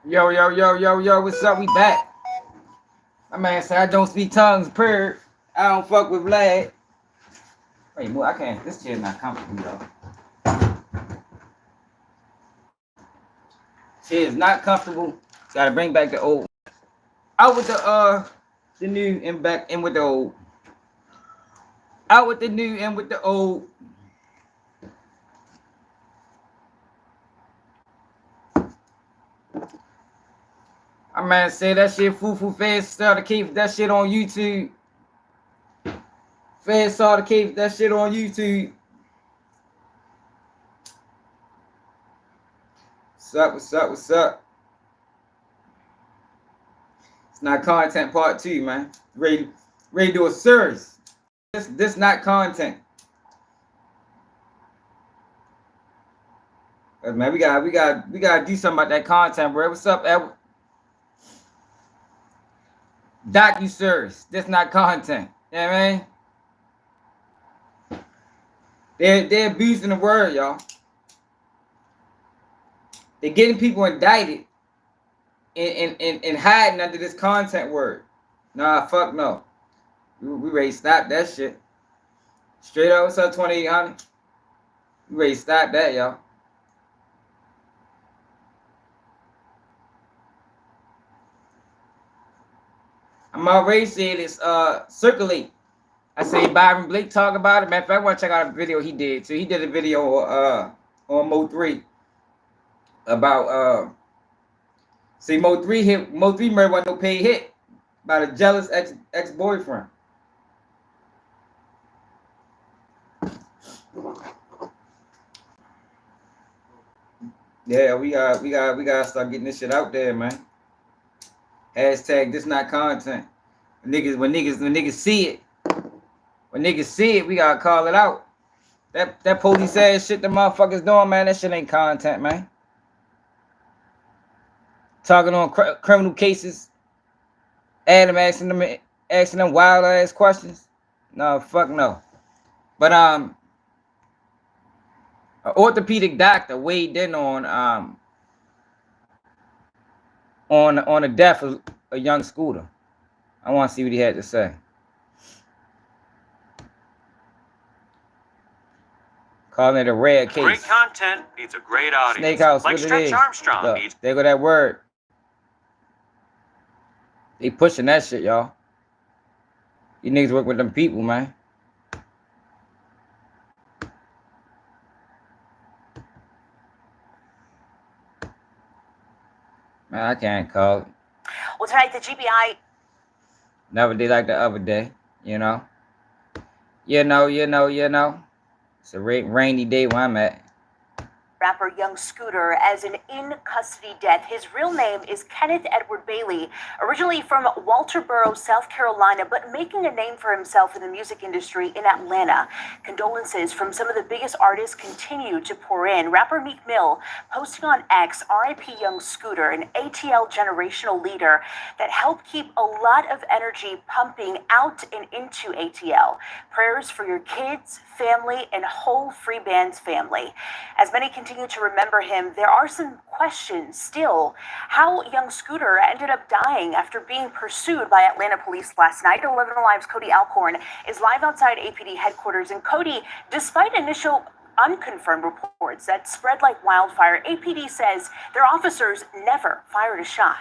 Yo, yo, yo, yo, yo, what's up? We back. My man said I don't speak tongues, period. I don't fuck with Vlad. Wait, boy, I can't. This chair's not comfortable, y'all. Chair is not comfortable. Gotta bring back the old. Out with the new and back in with the old. Out with the new and with the old. My man said that shit foo fast started keep that shit on YouTube. Fast started keep that shit on YouTube. What's up? What's up? What's up? It's not content part 2, man. Ready to do a series. This not content. Man, we gotta do something about that content, bro. What's up, Edward? Docu-series. This not content. You know what I mean? They're abusing the word, y'all. They're getting people indicted and hiding under this content word. Nah, fuck no. We ready to stop that shit. Straight up, what's up, 2800? We ready to stop that, y'all. I'm already saying it's circulate. I say Byron Blake talk about it. Matter of fact, I want to check out a video he did. So he did a video on Mo3 about see Mo3 murder wasn't no paid hit by a jealous ex-boyfriend. Yeah, we gotta start getting this shit out there, man. Hashtag this not content. When niggas see it, we gotta call it out. That police ass shit the motherfuckers doing, man, that shit ain't content, man. Talking on criminal cases, Adam asking them wild ass questions. No, fuck no. But an orthopedic doctor weighed in on the death of a young scooter. I want to see what he had to say. Calling it a rare case. Great content beats a great audience. Snake House, like what Stretch it is. Armstrong Look, beats. there go that word. They pushing that shit, y'all. You niggas work with them people, man. Man, I can't call it. Well, tonight the GBI Never did like the other day, you know. You know. It's a rainy day where I'm at. rapper Young Scooter as an in-custody death. His real name is Kenneth Edward Bailey, originally from Walterboro, South Carolina, but making a name for himself in the music industry in Atlanta. Condolences from some of the biggest artists continue to pour in. Rapper Meek Mill posting on X, R.I.P. Young Scooter, an ATL generational leader that helped keep a lot of energy pumping out and into ATL. Prayers for your kids, family, and whole Free Bands family. As many continue to remember him, there are some questions still. How Young Scooter ended up dying after being pursued by Atlanta police last night. 11 Alive's Cody Alcorn is live outside APD headquarters. And Cody, despite initial unconfirmed reports that spread like wildfire, APD says their officers never fired a shot.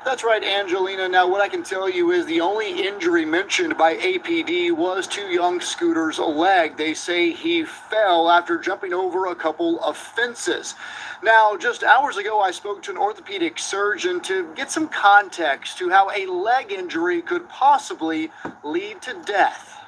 That's right, Angelina. Now, what I can tell you is the only injury mentioned by APD was to Young Scooter's leg. They say he fell after jumping over a couple of fences. Now, just hours ago, I spoke to an orthopedic surgeon to get some context to how a leg injury could possibly lead to death.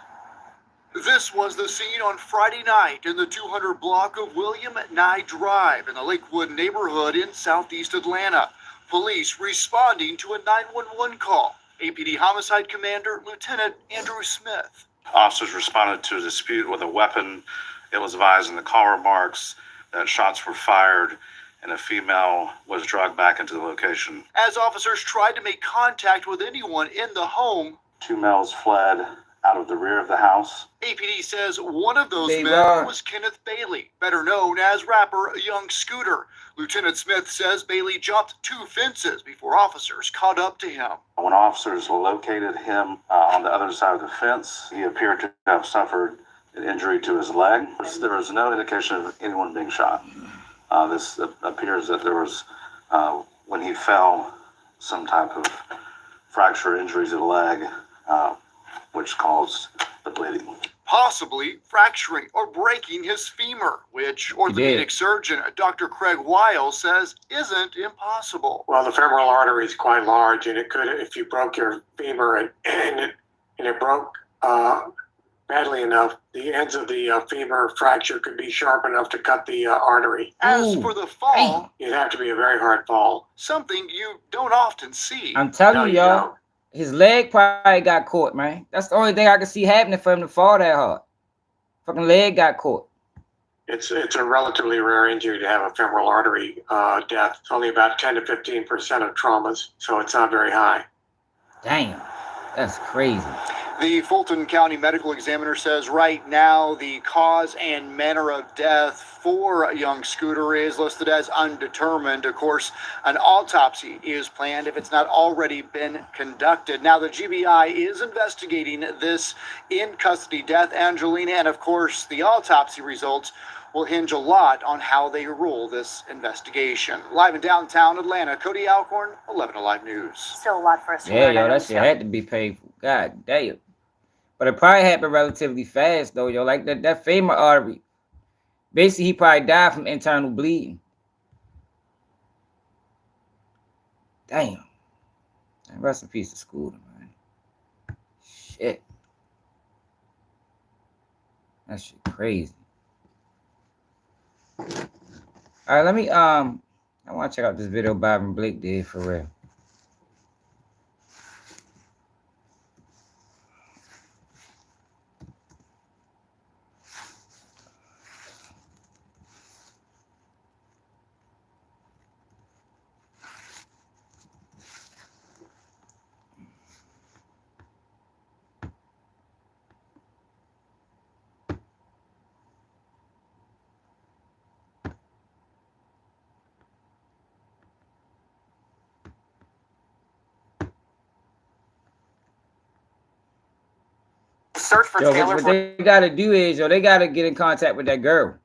This was the scene on Friday night in the 200 block of William Nye Drive in the Lakewood neighborhood in southeast Atlanta. Police responding to a 911 call. APD Homicide Commander Lieutenant Andrew Smith. Officers responded to a dispute with a weapon. It was advised in the call remarks that shots were fired and a female was dragged back into the location. As officers tried to make contact with anyone in the home, 2 males fled out of the rear of the house. APD says one of those They men are. was Kenneth Bailey, better known as rapper Young Scooter. Lieutenant Smith says Bailey jumped 2 fences before officers caught up to him. When officers located him on the other side of the fence, he appeared to have suffered an injury to his leg. There was no indication of anyone being shot. This appears that there was, when he fell, some type of fracture injury to the leg, which caused the bleeding. Possibly fracturing or breaking his femur, which orthopedic surgeon Dr. Craig Weil says isn't impossible. Well, the femoral artery is quite large, and it could, if you broke your femur and it broke badly enough, the ends of the femur fracture could be sharp enough to cut the artery. As for the fall, It'd have to be a very hard fall. something you don't often see. I'm telling No, you, you y'all. don't. His leg probably got caught, man. That's the only thing I can see happening for him to fall that hard. Fucking leg got caught. It's a relatively rare injury to have a femoral artery death. It's only about 10 to 15% of traumas, so it's not very high. Damn. That's crazy. The Fulton County Medical Examiner says right now the cause and manner of death for Young Scooter is listed as undetermined. Of course, an autopsy is planned if it's not already been conducted. Now, the GBI is investigating this in-custody death, Angelina, and of course, the autopsy results will hinge a lot on how they rule this investigation. Live in downtown Atlanta, Cody Alcorn, 11 Alive News. Still a lot for us to Yeah, learn. I yo, know that shit had to be painful. God damn. But it probably happened relatively fast, though, yo. Like that femur artery. Basically, he probably died from internal bleeding. Damn. Rest in peace to Scooter, man. Shit. That shit crazy. All right, let me I want to check out this video Byron Blake did for real. Search for Yo, Taylor. what they gotta do is, yo, they gotta get in contact with that girl.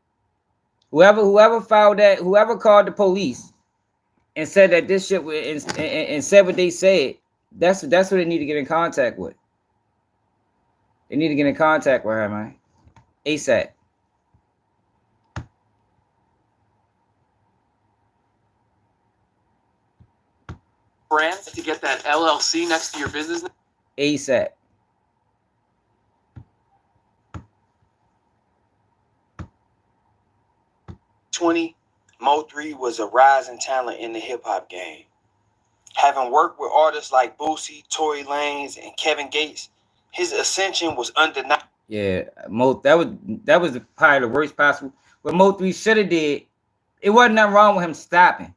Whoever filed that, whoever called the police and said that this shit was, and said what they said, that's what they need to get in contact with. They need to get in contact with her, man. ASAP. Brands to get that LLC next to your business. ASAP. Mo3 was a rising talent in the hip-hop game. Having worked with artists like Boosie, Tory Lanez, and Kevin Gates, his ascension was undeniable. Yeah, that was probably the worst possible. What Mo3 should have did, it wasn't nothing wrong with him stopping.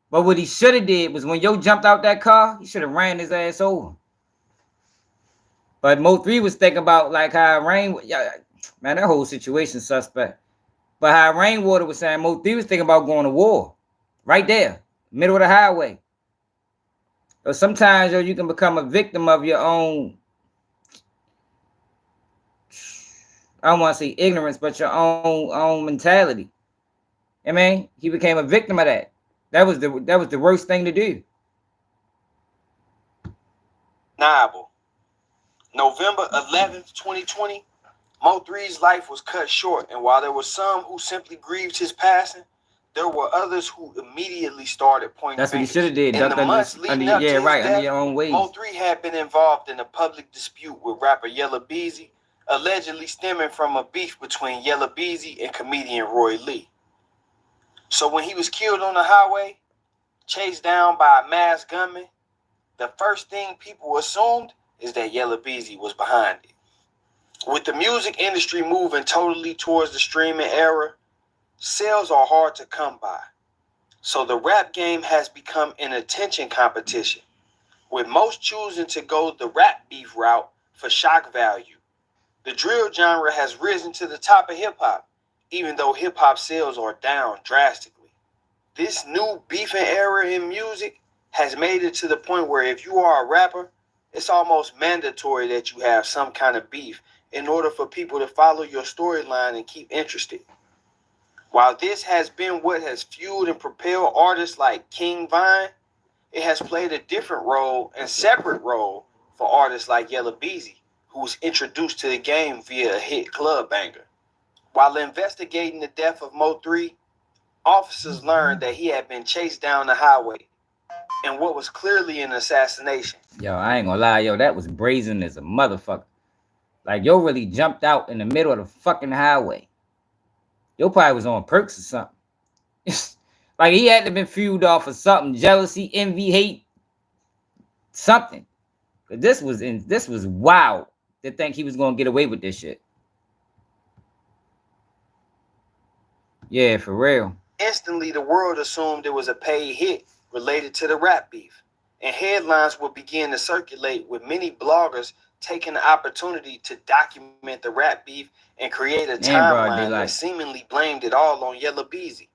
But what he should have did was when Yo jumped out that car, he should have ran his ass over. But Mo3 was thinking about like how Rain, man, that whole situation suspect. But how Rainwater was saying, Mo3 was thinking about going to war. Right there, middle of the highway. So sometimes, yo, you can become a victim of your own, I don't want to say ignorance, but your own mentality. I mean, he became a victim of that. That was the worst thing to do. November 11th, 2020, Mo3's life was cut short, and while there were some who simply grieved his passing, there were others who immediately started pointing That's what he fingers. should have did. In the months leading up to his under death, your own ways. Mo3 had been involved in a public dispute with rapper Yella Beezy, allegedly stemming from a beef between Yella Beezy and comedian Roy Lee. So when he was killed on the highway, chased down by a masked gunman, the first thing people assumed is that Yella Beezy was behind it. With the music industry moving totally towards the streaming era, sales are hard to come by. So the rap game has become an attention competition, with most choosing to go the rap beef route for shock value. The drill genre has risen to the top of hip-hop, even though hip-hop sales are down drastically. This new beefing era in music has made it to the point where if you are a rapper, it's almost mandatory that you have some kind of beef in order for people to follow your storyline and keep interested. While this has been what has fueled and propelled artists like King Vine, it has played a different role and separate role for artists like Yella Beezy, who was introduced to the game via a hit club banger. While investigating the death of Mo3, officers learned that he had been chased down the highway in what was clearly an assassination. Yo, I ain't gonna lie, yo, that was brazen as a motherfucker. Like, yo really jumped out in the middle of the fucking highway. Yo probably was on perks or something. Like, he had to have been fueled off of something. Jealousy, envy, hate, something. But this was wild to think he was gonna get away with this shit. Yeah, for real. Instantly, the world assumed it was a paid hit related to the rap beef, and headlines would begin to circulate with many bloggers taking the opportunity to document the rap beef and create a timeline that seemingly blamed it all on Yella Beezy.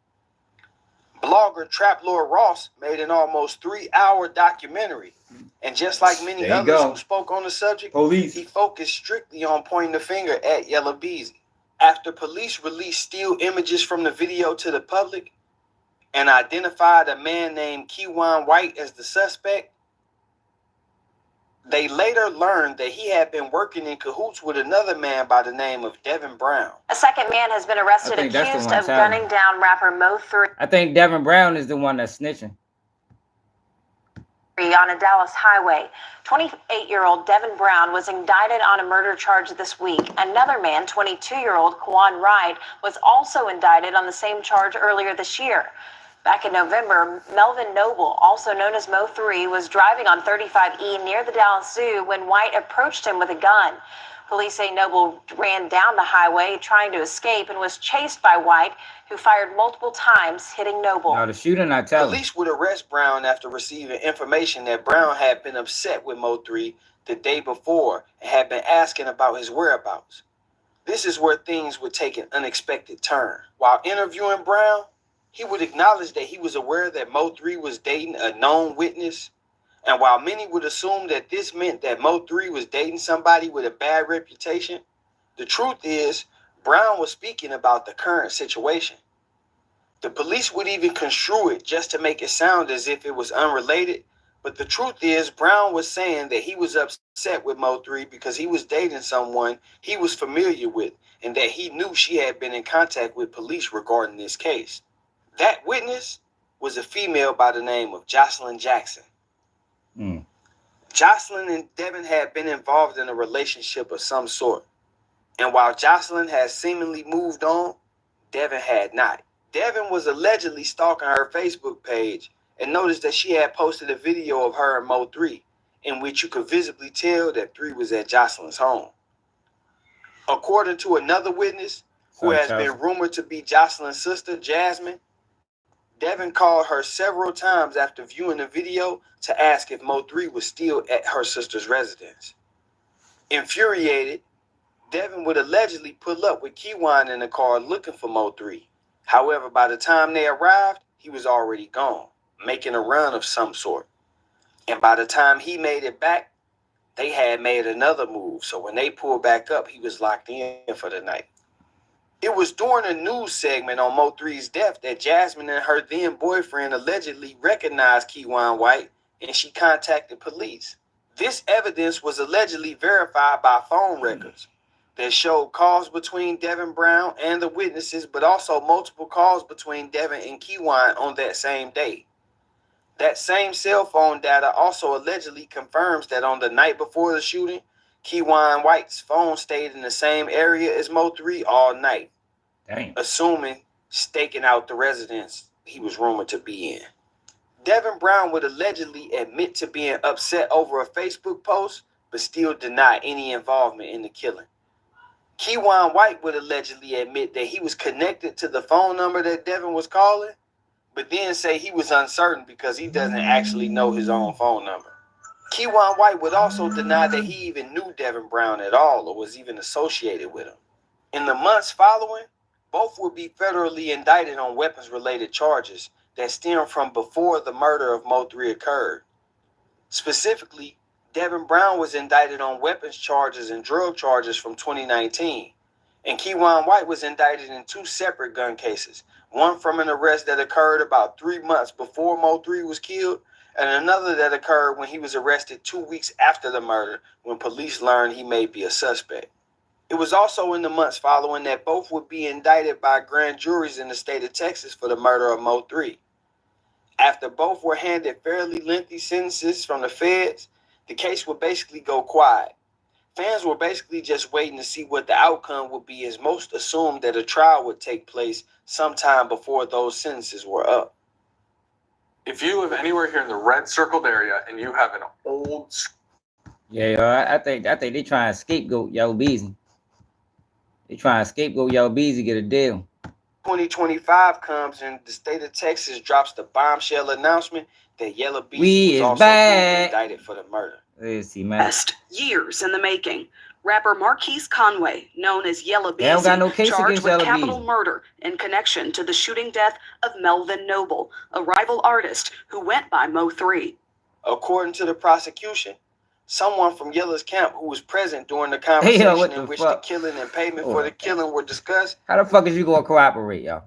Blogger Trap Lord Ross made an almost 3-hour documentary, and just like many others who spoke on the subject, he focused strictly on pointing the finger at Yella Beezy. After police released still images from the video to the public and identified a man named Keywan White as the suspect, they later learned that he had been working in cahoots with another man by the name of Devin Brown. A second man has been arrested accused of gunning down rapper Mo3. I think Devin Brown is the one that's snitching. On a Dallas highway. 28-year-old Devin Brown was indicted on a murder charge this week. Another man, 22-year-old Kwan Wright, was also indicted on the same charge earlier this year. Back in November, Melvin Noble, also known as Mo3, was driving on 35E near the Dallas Zoo when White approached him with a gun. Police say Noble ran down the highway trying to escape and was chased by White, who fired multiple times, hitting Noble. Now, the shooter not telling. Police would arrest Brown after receiving information that Brown had been upset with Mo3 the day before and had been asking about his whereabouts. This is where things would take an unexpected turn. While interviewing Brown, he would acknowledge that he was aware that Mo3 was dating a known witness. And while many would assume that this meant that Mo3 was dating somebody with a bad reputation, the truth is Brown was speaking about the current situation. The police would even construe it just to make it sound as if it was unrelated, but the truth is Brown was saying that he was upset with Mo3 because he was dating someone he was familiar with and that he knew she had been in contact with police regarding this case. That witness was a female by the name of Jocelyn Jackson. Jocelyn and Devin had been involved in a relationship of some sort. And while Jocelyn has seemingly moved on, Devin had not. Devin was allegedly stalking her Facebook page and noticed that she had posted a video of her and Mo3, in which you could visibly tell that 3 was at Jocelyn's home. According to another witness, who has been rumored to be Jocelyn's sister, Jasmine, Devin called her several times after viewing the video to ask if Mo3 was still at her sister's residence. Infuriated, Devin would allegedly pull up with Keywan in the car looking for Mo3. However, by the time they arrived, he was already gone, making a run of some sort. And by the time he made it back, they had made another move. So when they pulled back up, he was locked in for the night. It was during a news segment on Mo3's death that Jasmine and her then boyfriend allegedly recognized Keywan White, and she contacted police. This evidence was allegedly verified by phone records that showed calls between Devin Brown and the witnesses, but also multiple calls between Devin and Keywan on that same day. That same cell phone data also allegedly confirms that on the night before the shooting, Keywan White's phone stayed in the same area as Mo3 all night, assuming staking out the residence he was rumored to be in. Devin Brown would allegedly admit to being upset over a Facebook post, but still deny any involvement in the killing. Keywan White would allegedly admit that he was connected to the phone number that Devin was calling, but then say he was uncertain because he doesn't actually know his own phone number. Keywan White would also deny that he even knew Devin Brown at all or was even associated with him. In the months following, both would be federally indicted on weapons-related charges that stem from before the murder of Mo 3 occurred. Specifically, Devin Brown was indicted on weapons charges and drug charges from 2019, and Keywan White was indicted in 2 separate gun cases, one from an arrest that occurred about 3 months before Mo 3 was killed, and another that occurred when he was arrested 2 weeks after the murder when police learned he may be a suspect. It was also in the months following that both would be indicted by grand juries in the state of Texas for the murder of Mo 3. After both were handed fairly lengthy sentences from the feds, the case would basically go quiet. Fans were basically just waiting to see what the outcome would be, as most assumed that a trial would take place sometime before those sentences were up. If you live anywhere here in the red circled area and you have an old... Yeah, I think they trying to scapegoat Yella Beezy. They trying to scapegoat Yella Beezy, get a deal. 2025 comes and the state of Texas drops the bombshell announcement that Yella Beezy was also being indicted for the murder. Let's see, man. Years in the making. Rapper Marquise Conway, known as Yella Beezy, don't got no case charged against with Yella capital Beezy. murder in connection to the shooting death of Melvin Noble, a rival artist who went by Mo 3. According to the prosecution, someone from Yella's camp who was present during the conversation in which the killing and payment for the killing were discussed. How the fuck is you gonna cooperate, y'all?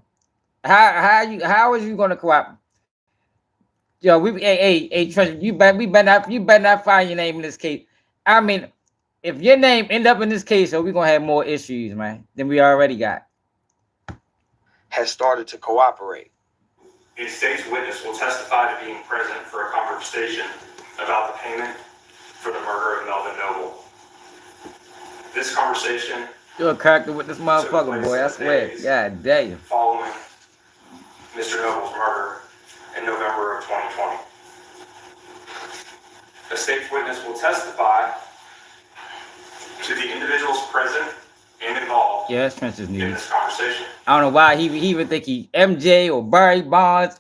How is you gonna cooperate? Yo, Trent, we better not find your name in this case. I mean, if your name end up in this case, so we're gonna have more issues, man, than we already got. Has started to cooperate. A state's witness will testify to being present for a conversation about the payment for the murder of Melvin Noble. This conversation... You're a character with this motherfucker, boy, I swear. God damn. Following Mr. Noble's murder in November of 2020. A state's witness will testify to the individuals present and involved in this conversation. I don't know why he even think he MJ or Barry Bonds.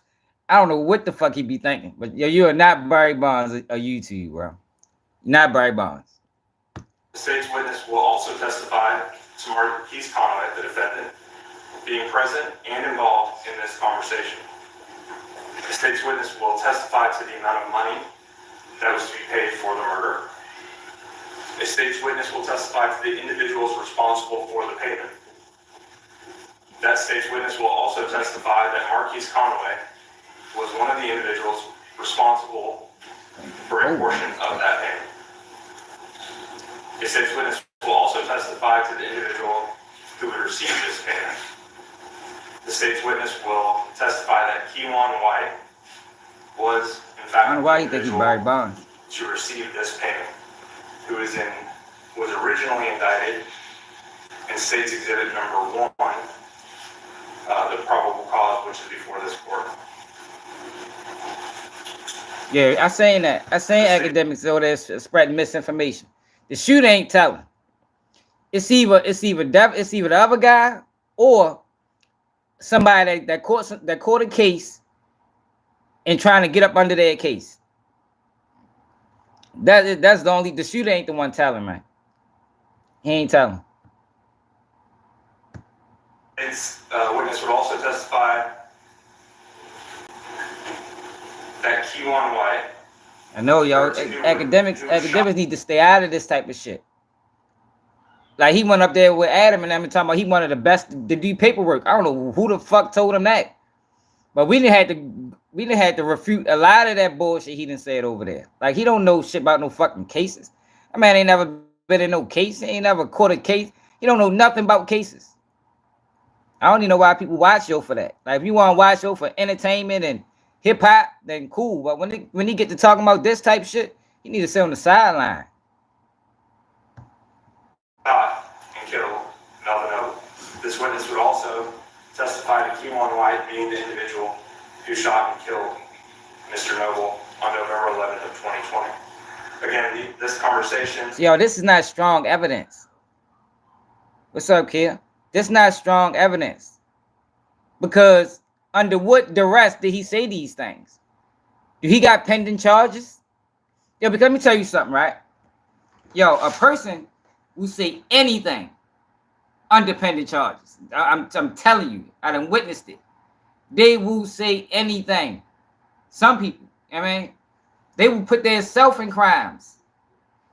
I don't know what the fuck he be thinking. But yo, you are not Barry Bonds or YouTube, bro. You're not Barry Bonds. The state's witness will also testify to Marquise Conway, the defendant, being present and involved in this conversation. The state's witness will testify to the amount of money that was to be paid for the murder. A state's witness will testify to the individuals responsible for the payment. That state's witness will also testify that Marquise Conway was one of the individuals responsible for a portion of that payment. A state's witness will also testify to the individual who would receive this payment. The state's witness will testify that Keywan White was, in fact, I don't know why he think he's Barry Bonds. To receive this payment, who was originally indicted in State's Exhibit number 1, the probable cause, which is before this court. Yeah, I saying academics over there spreading misinformation. The shooter ain't telling. It's either the other guy or somebody that caught a case and trying to get up under their case. That's the shooter ain't the one telling, man. He ain't telling. Its witness would also testify that Keywan White. I know, y'all. Academics need to stay out of this type of shit. Like, he went up there with Adam and I'm talking about he wanted the best to do paperwork. I don't know who the fuck told him that, but we didn't have to refute a lot of that bullshit he didn't say it over there. Like, he don't know shit about no fucking cases. That man ain't never been in no case. He ain't never caught a case. He don't know nothing about cases. I don't even know why people watch yo for that. Like, if you want to watch yo for entertainment and hip hop, then cool. But when he get to talking about this type of shit, he need to sit on the sideline. Shot and killed Melvin Noble. This witness would also testify to Keywan White being the individual who shot and killed Mr. Noble on November 11th of 2020. Again, this conversation... Yo, this is not strong evidence. What's up, kid? This is not strong evidence. Because under what duress did he say these things? Do he got pending charges? Yo, because let me tell you something, right? Yo, a person will say anything under pending charges. I'm telling you, I done witnessed it. They will say anything. Some people, I mean, they will put their self in crimes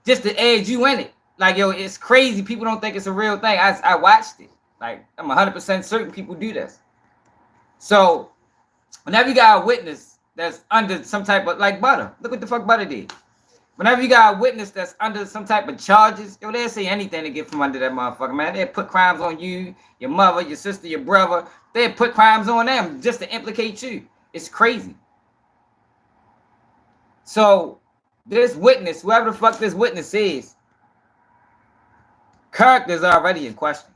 just to add you in it. Like, yo, it's crazy. People don't think it's a real thing. I watched it. Like, I'm 100% certain people do this. So, whenever you got a witness that's under some type of, like Butter. Look what the fuck Butter did. Whenever you got a witness that's under some type of charges, yo, they'll say anything to get from under that motherfucker, man. They'll put crimes on you, your mother, your sister, your brother. They'll put crimes on them just to implicate you. It's crazy. So, this witness, whoever the fuck this witness is, character is already in question.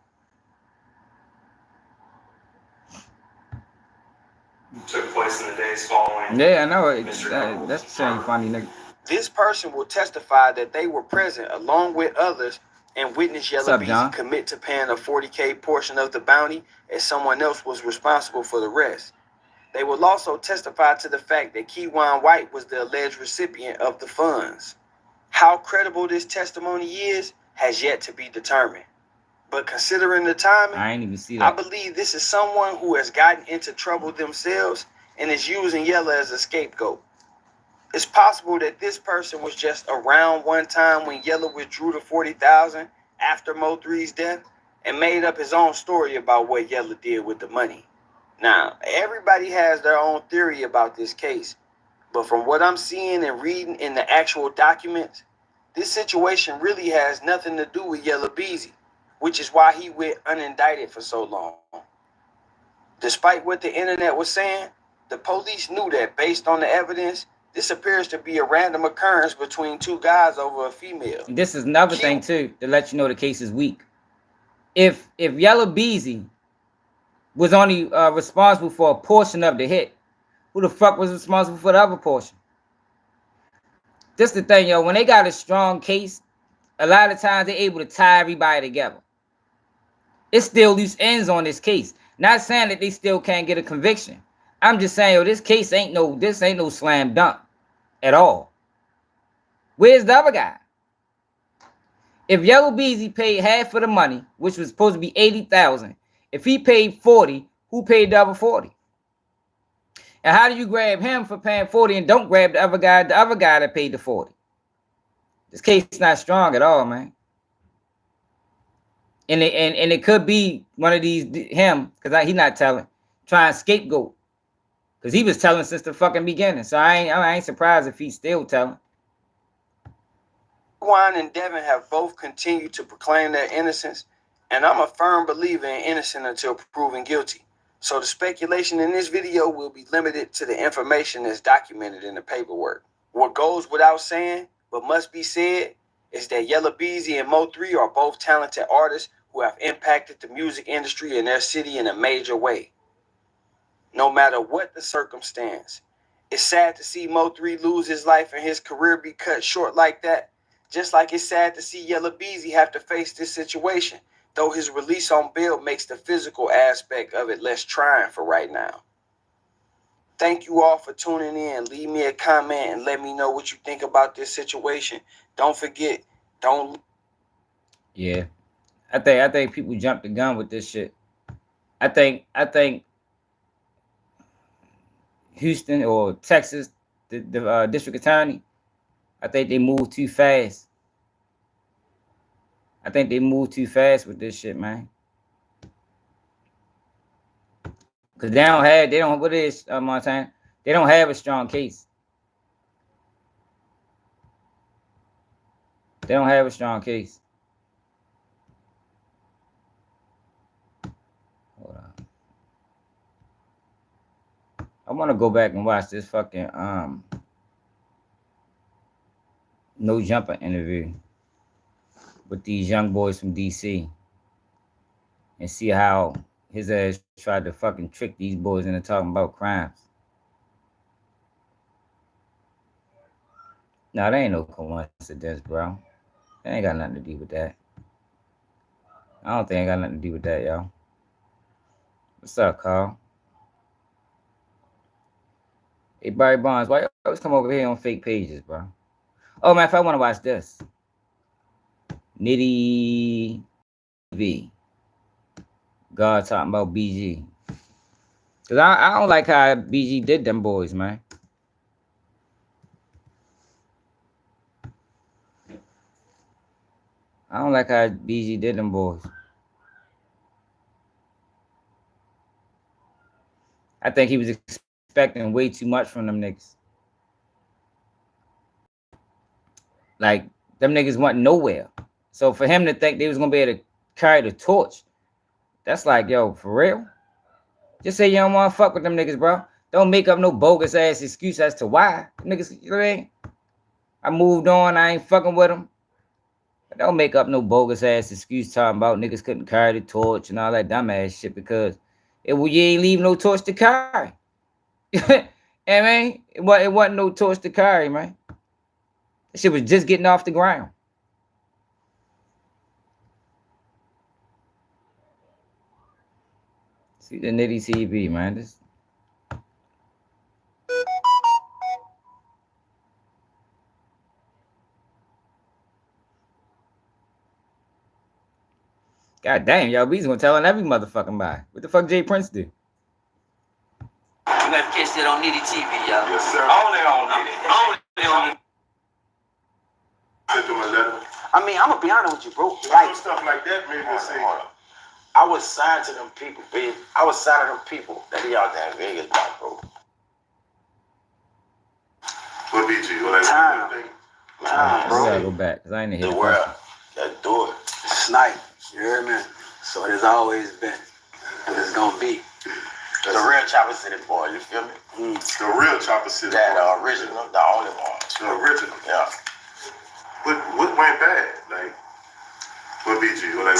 Took place in the days following. Yeah, I know. That's saying funny, nigga. This person will testify that they were present along with others and witnessed Yella Beezy commit to paying a $40K portion of the bounty as someone else was responsible for the rest. They will also testify to the fact that Keywan White was the alleged recipient of the funds. How credible this testimony is has yet to be determined. But considering the timing, I ain't even see that. I believe this is someone who has gotten into trouble themselves and is using Yella as a scapegoat. It's possible that this person was just around one time when Yella withdrew the $40,000 after Mo3's death and made up his own story about what Yella did with the money. Now, everybody has their own theory about this case, but from what I'm seeing and reading in the actual documents, this situation really has nothing to do with Yella Beezy, which is why he went unindicted for so long. Despite what the internet was saying, the police knew that based on the evidence, this appears to be a random occurrence between two guys over a female. This is another thing too to let you know the case is weak. If Yella Beezy was only responsible for a portion of the hit, who the fuck was responsible for the other portion? This the thing, yo. When they got a strong case, a lot of times they're able to tie everybody together. It's still loose ends on this case. Not saying that they still can't get a conviction. I'm just saying, yo, this case ain't no slam dunk at all. Where's the other guy? If Yella Beezy paid half of the money, which was supposed to be $80,000, if he paid 40, who paid the other 40? And how do you grab him for paying 40 and don't grab the other guy that paid the 40? This case is not strong at all, man. And it could be one of these him, because he's not telling, trying to scapegoat. Because he was telling since the fucking beginning. So I ain't surprised if he's still telling. Juan and Devin have both continued to proclaim their innocence, and I'm a firm believer in innocent until proven guilty. So the speculation in this video will be limited to the information that's documented in the paperwork. What goes without saying, but must be said, is that Yella Beezy and Mo3 are both talented artists who have impacted the music industry in their city in a major way. No matter what the circumstance, it's sad to see Mo3 lose his life and his career be cut short like that, just like it's sad to see Yella Beezy have to face this situation, though his release on bail makes the physical aspect of it less trying for right now. Thank you all for tuning in. Leave me a comment and let me know what you think about this situation. Don't forget, Yeah. I think people jumped the gun with this shit. I think Houston or Texas, the district attorney, I think they moved too fast. I think they moved too fast with this shit, man. Cause Montana? They don't have a strong case. They don't have a strong case. Hold on. I want to go back and watch this fucking No Jumper interview with these young boys from DC and see how his ass tried to fucking trick these boys into talking about crimes. No, that ain't no coincidence, bro. That ain't got nothing to do with that. I don't think it got nothing to do with that, y'all. What's up, Carl? Hey, Barry Bonds, why you always come over here on fake pages, bro? Oh man, if I want to watch this, Nitty V. God talking about BG. Cause I don't like how BG did them boys, man. I don't like how BG did them boys. I think he was expecting way too much from them niggas. Like, them niggas went nowhere. So for him to think they was gonna be able to carry the torch, that's like, yo, for real? Just say you don't wanna fuck with them niggas, bro. Don't make up no bogus ass excuse as to why. Niggas, you know what I mean? I moved on, I ain't fucking with them. Don't make up no bogus ass excuse talking about niggas couldn't carry the torch and all that dumb ass shit because you ain't leave no torch to carry. I mean, it wasn't no torch to carry, man. That shit was just getting off the ground. See the Nitty TV, man. This. God damn, Yella Beezy gonna tell on every motherfucking body. What the fuck Jay Prince do? You gotta catch that on Nitty TV, y'all. Yes, sir. Only on Nitty. Sent them a letter. I mean, I'm gonna be honest with you, bro. Like stuff like that made me say, I was signed to them people, babe. I was signed to them people that be out there in Vegas, bro. what BG? What Time, I gotta bro. go back because I ain't hear The the world, question. that do it. Snipe, you hear me? So it has always been, and it's gonna be. The real Chopper City boy, you feel me? The real Chopper City. That original, the only one. The original. Yeah. What went bad? Like, what BG? What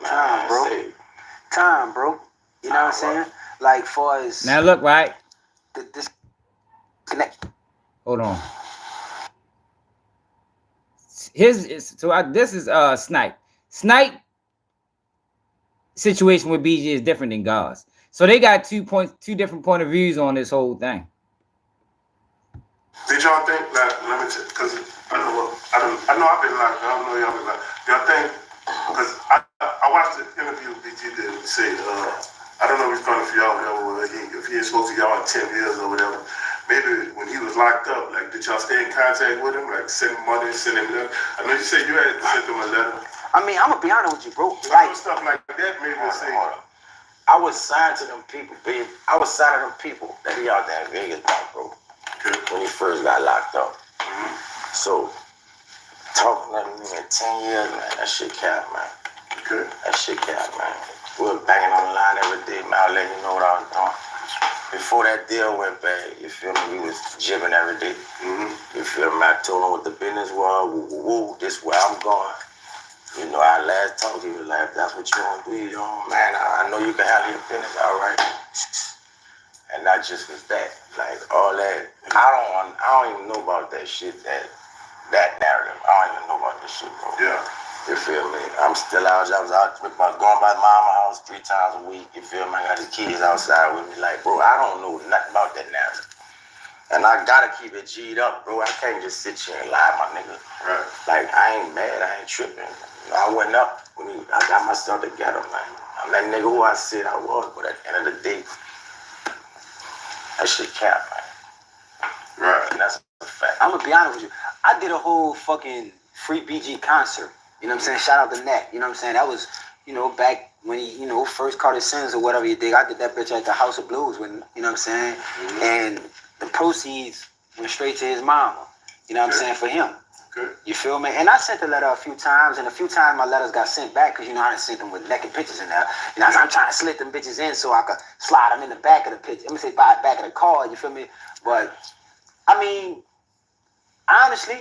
Time, bro. Time, bro. You know what I'm saying? Like, far as Now look, right? this connect. Hold on. This is Snipe. Snipe situation with BG is different than God's. So they got two different point of views on this whole thing. Did y'all think that? Let me tell, because I know I've been locked. I don't know y'all been locked. Y'all think? Because I watched the interview BG did say, I don't know if he's going to y'all, if he ain't supposed to y'all in 10 years or whatever. Maybe when he was locked up, like, did y'all stay in contact with him? Like, send him money, send him letter? I know you said you had sent him a letter. I mean, I'm gonna be honest with you, bro. Like, stuff like that made me say, I was signed to them people, babe. I was signed to them people that be out there in Vegas, bro. okay. When he first got locked up. So, talking to me in 10 years, man, that shit cap, man. Okay. That shit cap, man. We were banging on the line every day, man. I'll let you know what I was doing. Before that deal went bad, you feel me? We was jibbing every day. You feel me? I told him what the business was. Woo, this where I'm going. You know, our last talk, he was like, if that's what you want to do, you know, man, I know you can handle your business, all right? And that just was that. Like, all that. I don't even know about that shit, that narrative. I don't even know about this shit, bro. Yeah. You feel me? I'm still out. I was out going by mama's house 3 times a week. You feel me? I got the kids outside with me. Like, bro, I don't know nothing about that narrative. And I gotta keep it G'd up, bro. I can't just sit here and lie, my nigga. Right. Like, I ain't mad. I ain't tripping. I went up. I got myself together, man. I'm that nigga who I said I was, but at the end of the day, that shit cap, man. Right. And that's a fact. I'm gonna be honest with you. I did a whole fucking free BG concert. You know what I'm saying? Shout out to Nat. You know what I'm saying? That was, you know, back when he, you know, first caught his sins or whatever you dig. I did that bitch at the House of Blues when, you know what I'm saying? And the proceeds went straight to his mama. You know what I'm saying? For him. Good. You feel me? And I sent the letter a few times, and a few times my letters got sent back because, you know, I done sent them with naked pictures in there. You know, I'm trying to slip them bitches in so I could slide them in the back of the picture. Let me say back of the car, you feel me? But, I mean, honestly,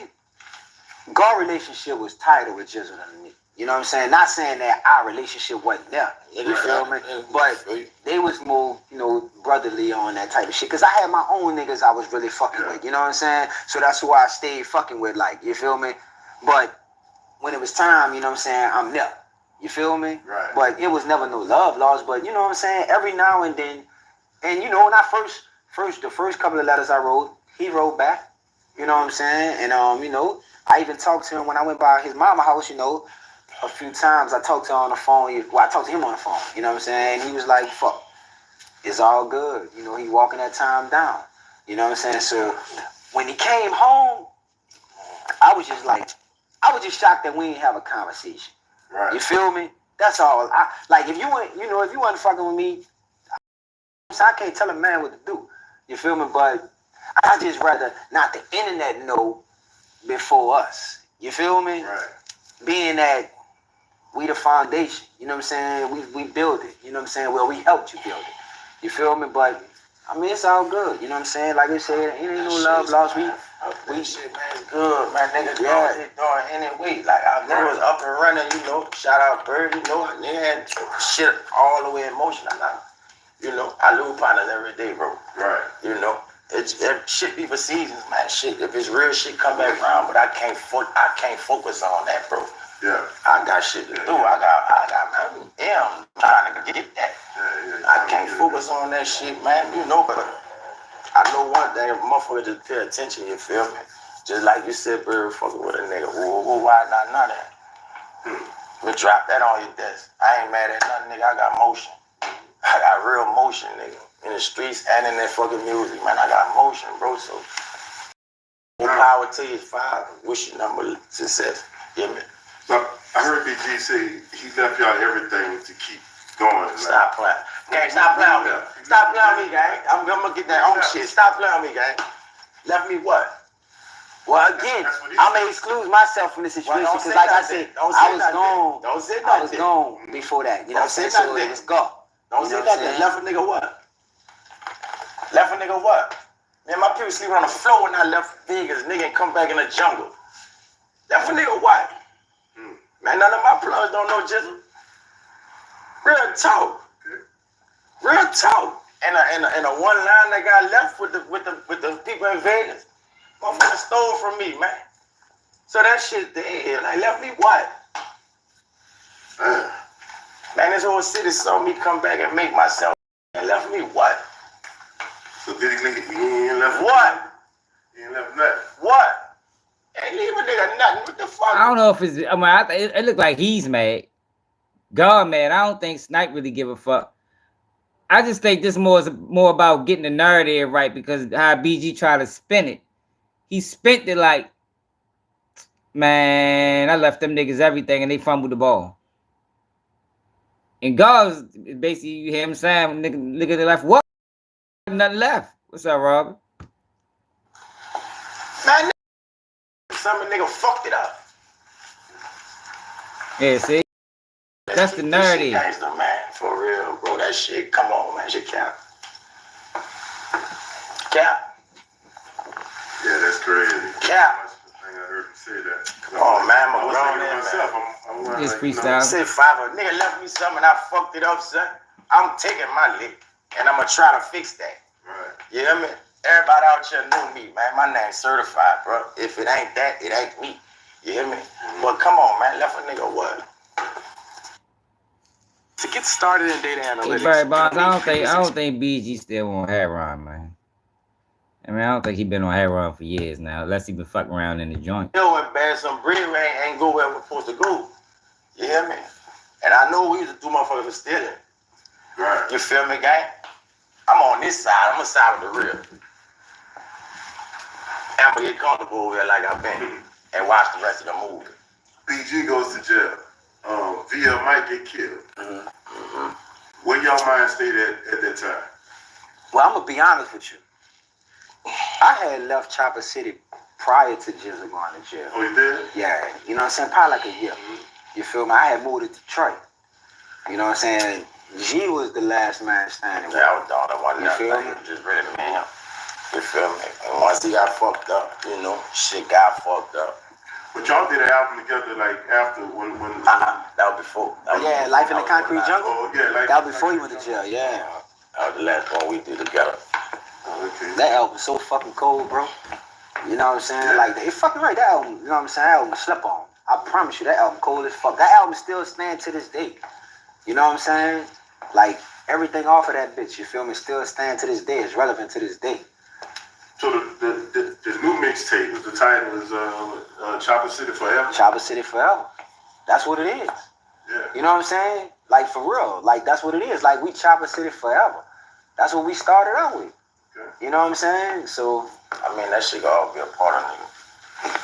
our relationship was tighter with Jizzle than me. You know what I'm saying? Not saying that our relationship wasn't there. You feel me? But they was more, you know, brotherly on that type of shit. Because I had my own niggas I was really fucking with. You know what I'm saying? So that's who I stayed fucking with, like, you feel me? But when it was time, you know what I'm saying, I'm there. You feel me? Right. But it was never no love lost. But you know what I'm saying? Every now and then, and you know, when I the first couple of letters I wrote, he wrote back. You know what I'm saying? And you know, I even talked to him when I went by his mama house, you know, a few times. I talked to him on the phone. Well, I talked to him on the phone. You know what I'm saying? He was like, fuck, it's all good. You know, he walking that time down. You know what I'm saying? So when he came home, I was just shocked that we didn't have a conversation. Right. You feel me? That's all. If you wasn't fucking with me, so I can't tell a man what to do. You feel me? But I just rather not the internet know before us. You feel me? Right. Being that we the foundation. You know what I'm saying? We build it. You know what I'm saying? Well, we helped you build it. You feel me? But I mean, it's all good. You know what I'm saying? Like I said, it ain't no love lost. We shit, man, it's good, man. Niggas Yeah. know what they doing anyway. Like, our nigga was up and running, you know. Shout out Bird, you know. They had shit all the way in motion. You know, I lose partners every day, bro. Right. You know, it shit be for seasons, man. Shit, if it's real shit, come back around. But I can't focus on that, bro. Yeah. I got shit to do. I got man. I'm trying to get that. Yeah. I can't focus on that shit, man. You know, but I know one thing, motherfucker, just pay attention. You feel me? Just like you said, bro, fucking with a nigga. Why not that? We drop that on your desk. I ain't mad at nothing, nigga. I got motion. I got real motion, nigga. In the streets and in that fucking music, man. I got motion, bro. So, more power to your father. Wish you number success. You hear me? So I heard BG say he left y'all everything to keep going. Stop playing. Gang, stop playing with me. Stop playing with me, gang. I'm gonna get that own shit. Stop playing with me, gang. Left me what? Well, again, I may exclude myself from this situation because, like I said, I was gone. Don't say I was nothing. gone before that. You know what I'm saying? So it was gone. Don't say nothing. Left a nigga what? Left a nigga what? Man, my people sleep on the floor when I left Vegas. Nigga ain't come back in the jungle. Left a nigga what? Man, none of my plugs don't know jizzle. Real talk. Real talk. And a one line that got left with the people in Vegas. Motherfucker stole from me, man. So that shit dead. Like, left me what? Man, this whole city saw me come back and make myself. And left me what? So did he ain't left What? He ain't left nothing. What? Ain't leave a nigga nothing. What the fuck? I don't know if it's. I mean, it looked like he's mad. God, man, I don't think Snipe really give a fuck. I just think this is more about getting the narrative right because how BG tried to spin it. He spent it like, man, I left them niggas everything and they fumbled the ball. And God was basically, you hear him saying, nigga, they left what? Nothing left. What's up, Robert? Man, some nigga fucked it up. Yeah, see? That's the narrative. That shit gangster, man. For real, bro. That shit, come on, man. Shit cap. Cap. Yeah, that's crazy. Cap. I heard him say that. Oh, man, I I'm was grown thinking in, to myself, man. I'm Just like, you know, freestyle. Say five, a nigga left me something and I fucked it up, son. I'm taking my lick and I'm gonna try to fix that. Right. You hear me? Everybody out here knew me, man. My name's certified, bro. If it ain't that, it ain't me. You hear me? But come on, man. Left a nigga what? To get started in data analytics, Hey, Barry Bonds, I don't think BG still on heroin, man. I mean, I don't think he been on heroin for years now, unless he been fucking around in the joint. You know when bad some bread ain't go where we're supposed to go. You hear me? And I know we used to do motherfuckers for stealing. Right. You feel me, gang? I'm on this side. I'm gonna side with the real. I'm gonna get comfortable over here like I've been and watch the rest of the movie. BG goes to jail. VL might get killed. Where y'all mind stayed at that time? Well, I'm gonna be honest with you. I had left Chopper City prior to Jizzle going to jail. Oh, you did? Yeah, you know what I'm saying? Probably like a year. You feel me? I had moved to Detroit. You know what I'm saying? G was the last man standing. Yeah, I was down there one You feel night. me? Just ready to man. You feel me? And once he got fucked up, you know, shit got fucked up. But y'all did an album together like after when That was before. Yeah, Life in the Concrete Jungle. Oh, yeah, like That was before you went to jail, yeah. That was the last one we did together. Okay. That album so fucking cold, bro. You know what I'm saying? Like, it's fucking right, that album, you know what I'm saying? That album slept on. I promise you, that album cold as fuck. That album still stands to this day. You know what I'm saying? Like, everything off of that bitch, you feel me, still stand to this day. It's relevant to this day. So the new mixtape, the title is Chopper City Forever. Chopper City Forever. That's what it is. Yeah. You know what I'm saying? Like, for real. Like, that's what it is. Like, we Chopper City Forever. That's what we started out with. Okay. You know what I'm saying? So, I mean, that shit gonna all be a part of nigga.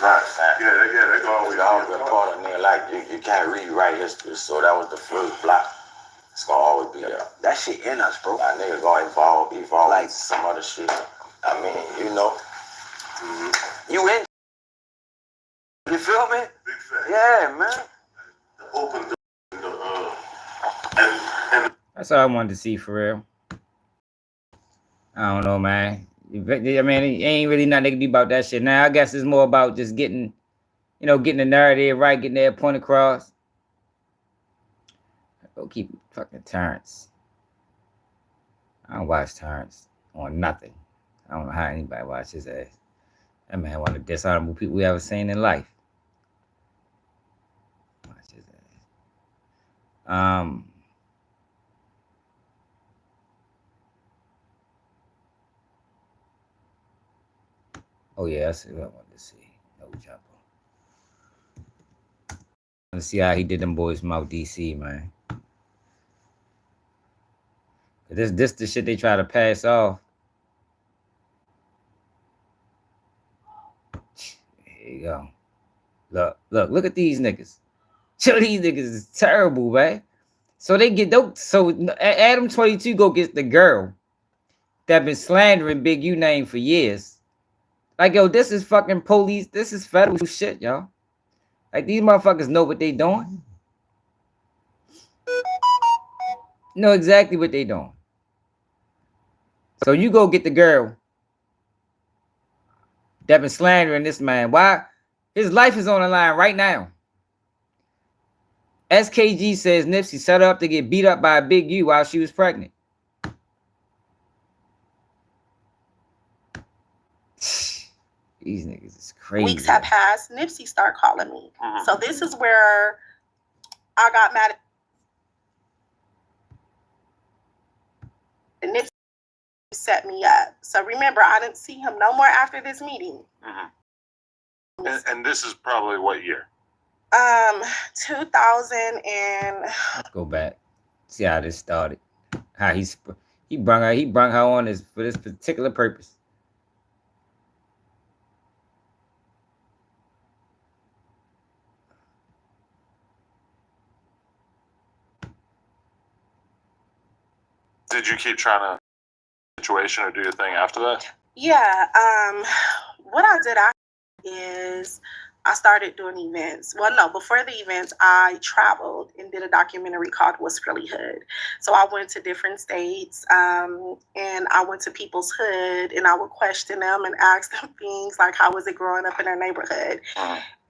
Right. Yeah, that can always It's gonna be a part of nigga. Like, you can't rewrite history, so that was the first block. It's gonna always be there. that shit in us, bro. That nigga gonna evolve like some other shit. I mean, you know. You in? You feel me? Big fact. Yeah, man. The open door. And That's all I wanted to see for real. I don't know, man. I mean, it ain't really nothing they can do about that shit. Now, I guess it's more about just getting, getting the narrative right, getting their point across. Go keep fucking Terrence. I don't watch Terrence on nothing. I don't know how anybody watch his ass. That man one of the dishonorable people we ever seen in life. Watch his ass. Oh yeah, that's what I wanted to see. No Jumper. Let's see how he did them boys from out DC, man. This the shit they try to pass off. Here you go. Look at these niggas. Show these niggas is terrible, man. So they get so Adam 22 go get the girl that been slandering Big U name for years. Like, yo, this is fucking police. This is federal shit, y'all. Like, these motherfuckers know what they doing. Know exactly what they doing. So you go get the girl that been slandering this man. Why? His life is on the line right now. SKG says Nipsey set her up to get beat up by a Big U while she was pregnant. These niggas is crazy. Weeks have passed. Nipsey started calling me. So this is where I got mad at Nipsey. Set me up. So remember, I didn't see him no more after this meeting. And this is probably what year? 2000 and Let's go back. See how this started. How he brung her on this for this particular purpose. Did you keep trying to situation or do your thing after that? yeah, what I did after is I started doing events. Well, no, before the events, I traveled and did a documentary called What's Really Hood. So I went to different states and I went to people's hood and I would question them and ask them things like, how was it growing up in their neighborhood?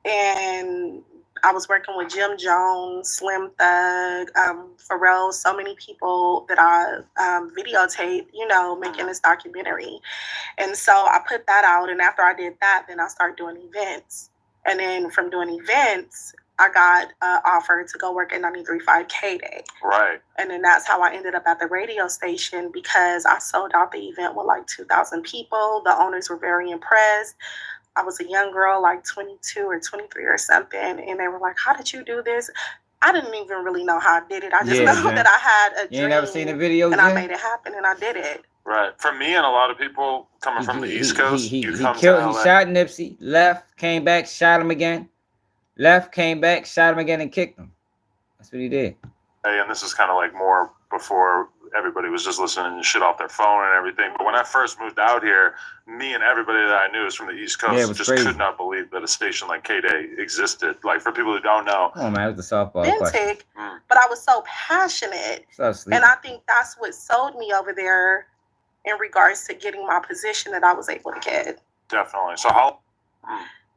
And I was working with Jim Jones, Slim Thug, Pharrell, so many people that I videotaped, making this documentary. And so I put that out. And after I did that, then I started doing events. And then from doing events, I got offered to go work at 93.5 K-Day. Right. And then that's how I ended up at the radio station because I sold out the event with like 2,000 people. The owners were very impressed. I was a young girl, like 22 or 23 or something. And they were like, how did you do this? I didn't even really know how I did it. I just know that I had a dream. You ain't never seen the video, and I made it happen and I did it. Right. For me and a lot of people coming from the East Coast, he shot Nipsey, left, came back, shot him again, left, came back, shot him again, and kicked him. That's what he did. Hey, and this is kind of like more before everybody was just listening to shit off their phone and everything. But when I first moved out here, me and everybody that I knew was from the East Coast just could not believe that a station like K-Day existed. Like, for people who don't know. Oh, man, it was the softball question. But I was so passionate. And I think that's what sold me over there in regards to getting my position that I was able to get. Definitely. So how?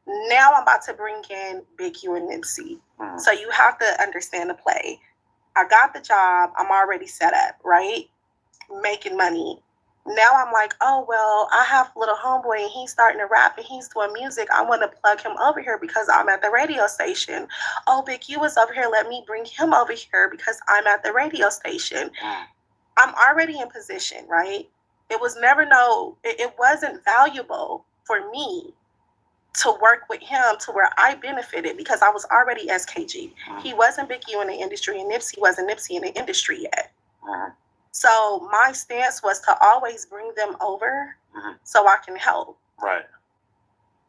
Now I'm about to bring in Big U and Nipsey. So you have to understand the play. I got the job. I'm already set up, right? Making money. Now I'm like, oh, well, I have a little homeboy and he's starting to rap and he's doing music. I want to plug him over here because I'm at the radio station. Oh, Big U is over here. Let me bring him over here because I'm at the radio station. I'm already in position, right? It was never it wasn't valuable for me to work with him to where I benefited because I was already SKG. He wasn't Big U in the industry and Nipsey wasn't Nipsey in the industry yet. So my stance was to always bring them over so I can help. Right.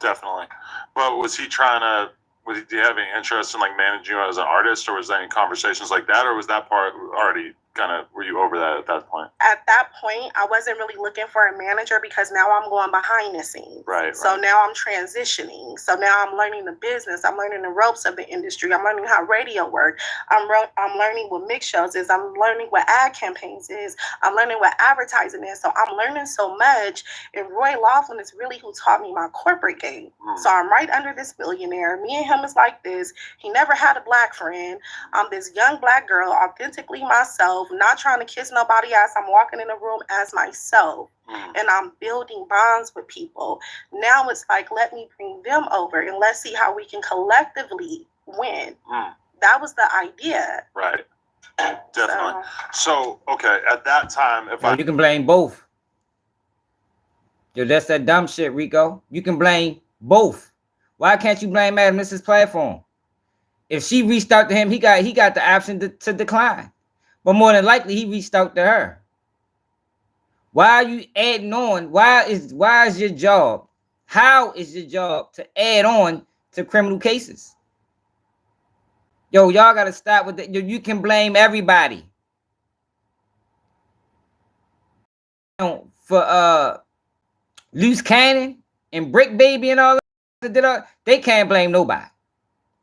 Definitely. But was he do you have any interest in like managing you as an artist, or was there any conversations like that, or was that part already were you over that at that point? At that point, I wasn't really looking for a manager because now I'm going behind the scenes. Right. So now I'm transitioning. So now I'm learning the business. I'm learning the ropes of the industry. I'm learning how radio works. I'm learning what mix shows is. I'm learning what ad campaigns is. I'm learning what advertising is. So I'm learning so much. And Roy Laughlin is really who taught me my corporate game. So I'm right under this billionaire. Me and him is like this. He never had a black friend. I'm this young black girl, authentically myself, not trying to kiss nobody ass. I'm walking in a room as myself and I'm building bonds with people. Now it's like, let me bring them over and let's see how we can collectively win. That was the idea. Right. Definitely. So okay, at that time, you can blame both. Yo, that's that dumb shit, Rico. You can blame both. Why can't you blame Adam? This is platform. If she reached out to him, he got the option to decline. But more than likely, he reached out to her. Why are you adding on? Why is your job? How is your job to add on to criminal cases? Yo, y'all gotta stop with that. You can blame everybody. For Loose Cannon and Brick Baby and all that, they can't blame nobody.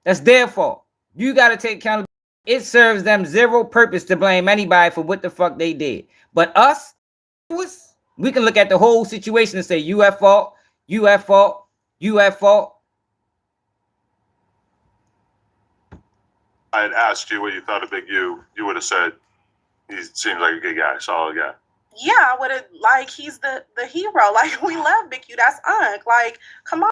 That's their fault. You gotta take accountability. It serves them zero purpose to blame anybody for what the fuck they did. But us, we can look at the whole situation and say, you at fault, you at fault, you at fault. I had asked you what you thought of Big U, you would have said, he seems like a good guy, solid guy. Yeah, I would have, he's the hero. Like, we love Big U. That's Unc. Like, come on.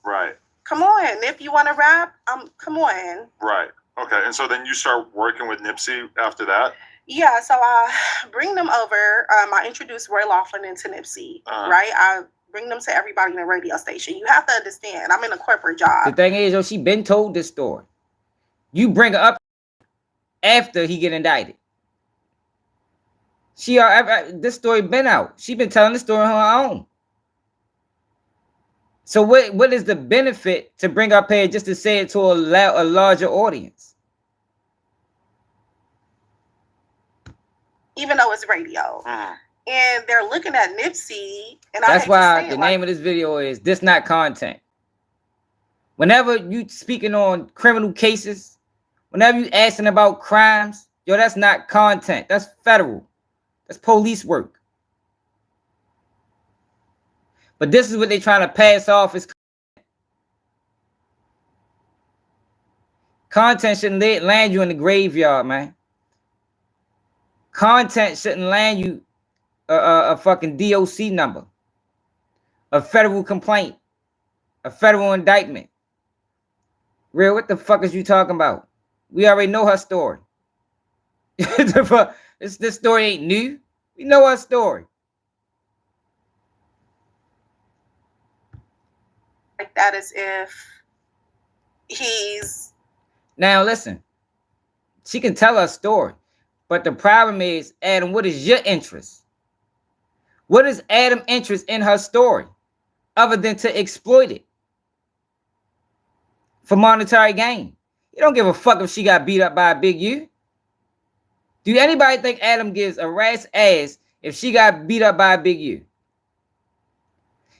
Right. Come on. If you want to rap, come on. Right. Okay, and so then you start working with Nipsey after that? Yeah, so I bring them over. I introduce Roy Laughlin into Nipsey, right? I bring them to everybody in the radio station. You have to understand, I'm in a corporate job. The thing is, yo, she been told this story. You bring her up after he get indicted. This story been out. She been telling this story on her own. So what is the benefit to bring up here just to say it to a larger audience? Even though it's radio. And they're looking at Nipsey. And that's why the name of this video is This Not Content. Whenever you speaking on criminal cases, whenever you asking about crimes, yo, that's not content. That's federal. That's police work. But this is what they're trying to pass off as content. Shouldn't land you in the graveyard, man. Content shouldn't land you a fucking DOC number, a federal complaint, a federal indictment. Real, what the fuck is you talking about? We already know her story. This story ain't new. We know her story. Like that as if he's... Now listen, she can tell her story, but the problem is, Adam, what is your interest? What is Adam's interest in her story other than to exploit it for monetary gain? You don't give a fuck if she got beat up by a Big U. Do anybody think Adam gives a rat's ass if she got beat up by a Big U?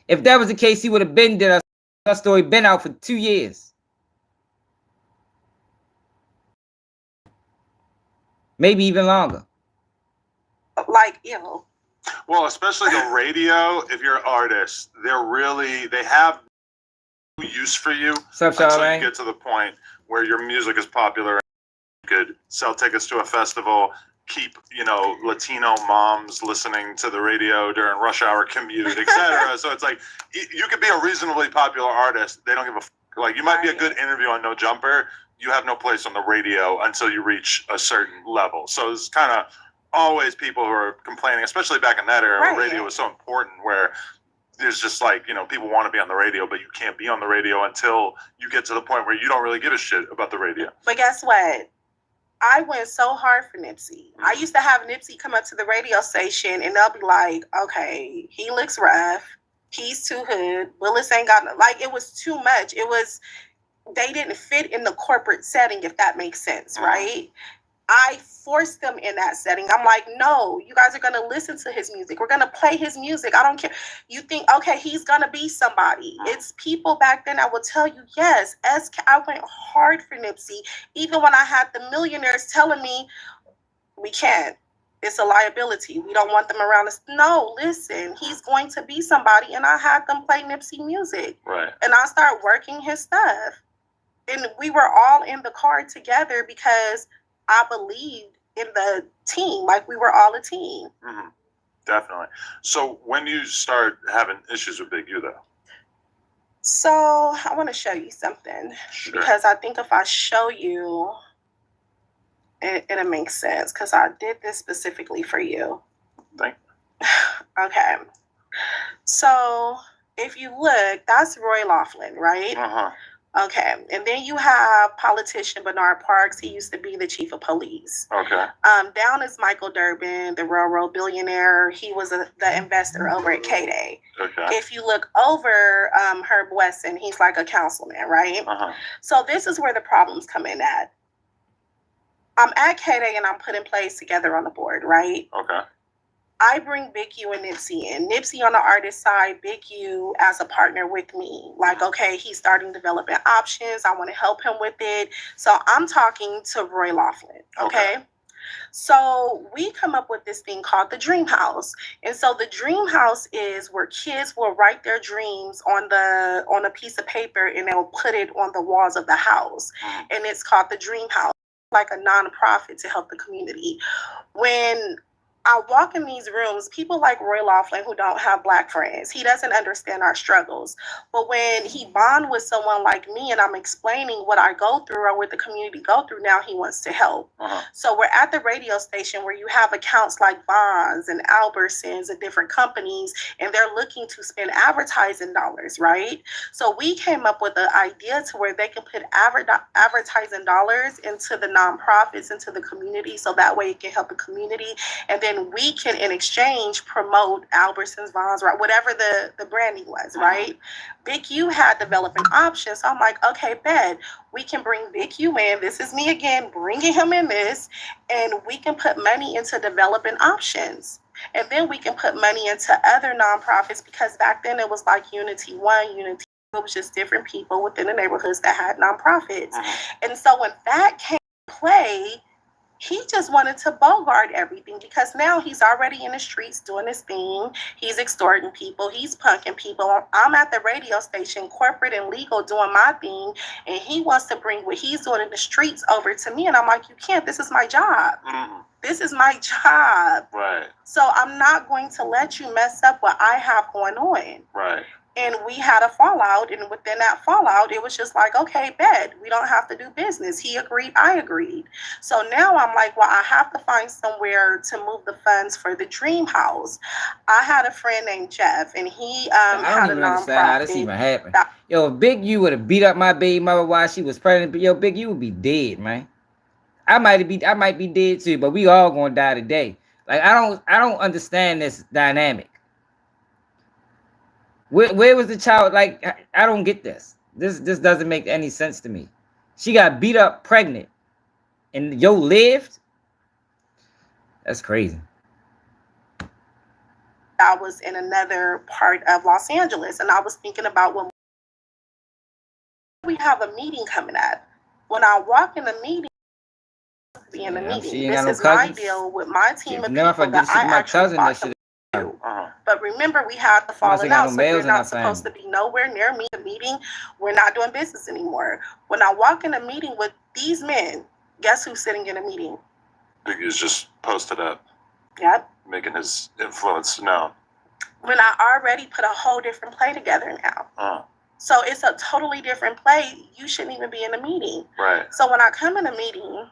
If that was the case, he would have been dead. Her story been out for 2 years. Maybe even longer. Like, you know. Well, especially the radio, if you're an artist, they have no use for you until you get to the point where your music is popular. You could sell tickets to a festival, keep, Latino moms listening to the radio during rush hour commute, etc. So it's like, you could be a reasonably popular artist. They don't give a fuck. Like, you might be a good interview on No Jumper. You have no place on the radio until you reach a certain level. So it's kind of always people who are complaining, especially back in that era where Right. radio was so important, where there's just like, you know, people want to be on the radio, but you can't be on the radio until you get to the point where you don't really give a shit about the radio. But guess what? I went so hard for Nipsey. I used to have Nipsey come up to the radio station and they'll be like, okay, he looks rough. He's too hood. Willis ain't got no, like, it was too much. It was, they didn't fit in the corporate setting, if that makes sense, right? I forced them in that setting. I'm like, no, you guys are going to listen to his music. We're going to play his music. I don't care. You think, okay, he's going to be somebody. It's people back then that will tell you, yes, I went hard for Nipsey, even when I had the millionaires telling me, we can't. It's a liability. We don't want them around us. No, listen, he's going to be somebody. And I had them play Nipsey music. Right. And I started working his stuff. And we were all in the car together because I believed in the team, like we were all a team. Mm-hmm. Definitely. So when do you start having issues with Big U, though? So I want to show you something. Sure. Because I think if I show you, it'll make sense because I did this specifically for you. Thank you. Okay. So if you look, that's Roy Laughlin, right? Uh-huh. Okay, and then you have politician Bernard Parks. He used to be the chief of police. Okay. Down is Michael Durbin, the railroad billionaire. He was the investor over at K-Day. Okay. If you look over Herb Wesson, he's like a councilman, right? Uh-huh. So this is where the problems come in at. I'm at K-Day and I'm putting plays together on the board, right? Okay. I bring Big U and Nipsey in. Nipsey on the artist side, Big U as a partner with me. Like, okay, he's starting developing options. I want to help him with it. So I'm talking to Roy Laughlin, okay? So we come up with this thing called the Dream House. And so the Dream House is where kids will write their dreams on a piece of paper and they'll put it on the walls of the house. And it's called the Dream House, like a nonprofit to help the community. When I walk in these rooms, people like Roy Laughlin who don't have Black friends, he doesn't understand our struggles. But when he bond with someone like me and I'm explaining what I go through or what the community go through, now he wants to help. Uh-huh. So we're at the radio station where you have accounts like Bonds and Albertsons and different companies, and they're looking to spend advertising dollars, right? So we came up with an idea to where they can put advertising dollars into the nonprofits, into the community, so that way it can help the community. And then we can, in exchange, promote Albertsons, Bonds, right? Whatever the branding was, right? Big U had developing options. So I'm like, okay, bet. We can bring Big U in. This is me again, bringing him in this. And we can put money into developing options. And then we can put money into other nonprofits because back then it was like Unity 1, Unity 2. It was just different people within the neighborhoods that had nonprofits. And so when that came to play, he just wanted to bogart everything because now he's already in the streets doing his thing. He's extorting people. He's punking people. I'm at the radio station, corporate and legal, doing my thing. And he wants to bring what he's doing in the streets over to me. And I'm like, you can't. This is my job. Mm-hmm. This is my job. Right. So I'm not going to let you mess up what I have going on. Right. And we had a fallout, and within that fallout, it was just like, okay, bet, we don't have to do business. He agreed, I agreed. So now I'm like, well, I have to find somewhere to move the funds for the Dream House. I had a friend named Jeff, and he had a don't even understand how this nonprofit. even happened. Yo, if Big U would have beat up my baby mother while she was pregnant, but yo, Big U would be dead, man. I might be dead too, but we all gonna die today. Like I don't understand this dynamic. Where was the child? Like, I don't get this. This doesn't make any sense to me. She got beat up pregnant and yo lived? That's crazy. I was in another part of Los Angeles, and I was thinking about when we have a meeting coming up. When I walk in the meeting, be in the meeting. This is my deal with my team of people that I actually bought them to. But remember, we had the falling out, so you're not supposed to be nowhere near me. The meeting, we're not doing business anymore. When I walk in a meeting with these men, guess who's sitting in a meeting? Biggie's just posted up. Yep. Making his influence known. When I already put a whole different play together now. So it's a totally different play. You shouldn't even be in a meeting. Right. So when I come in a meeting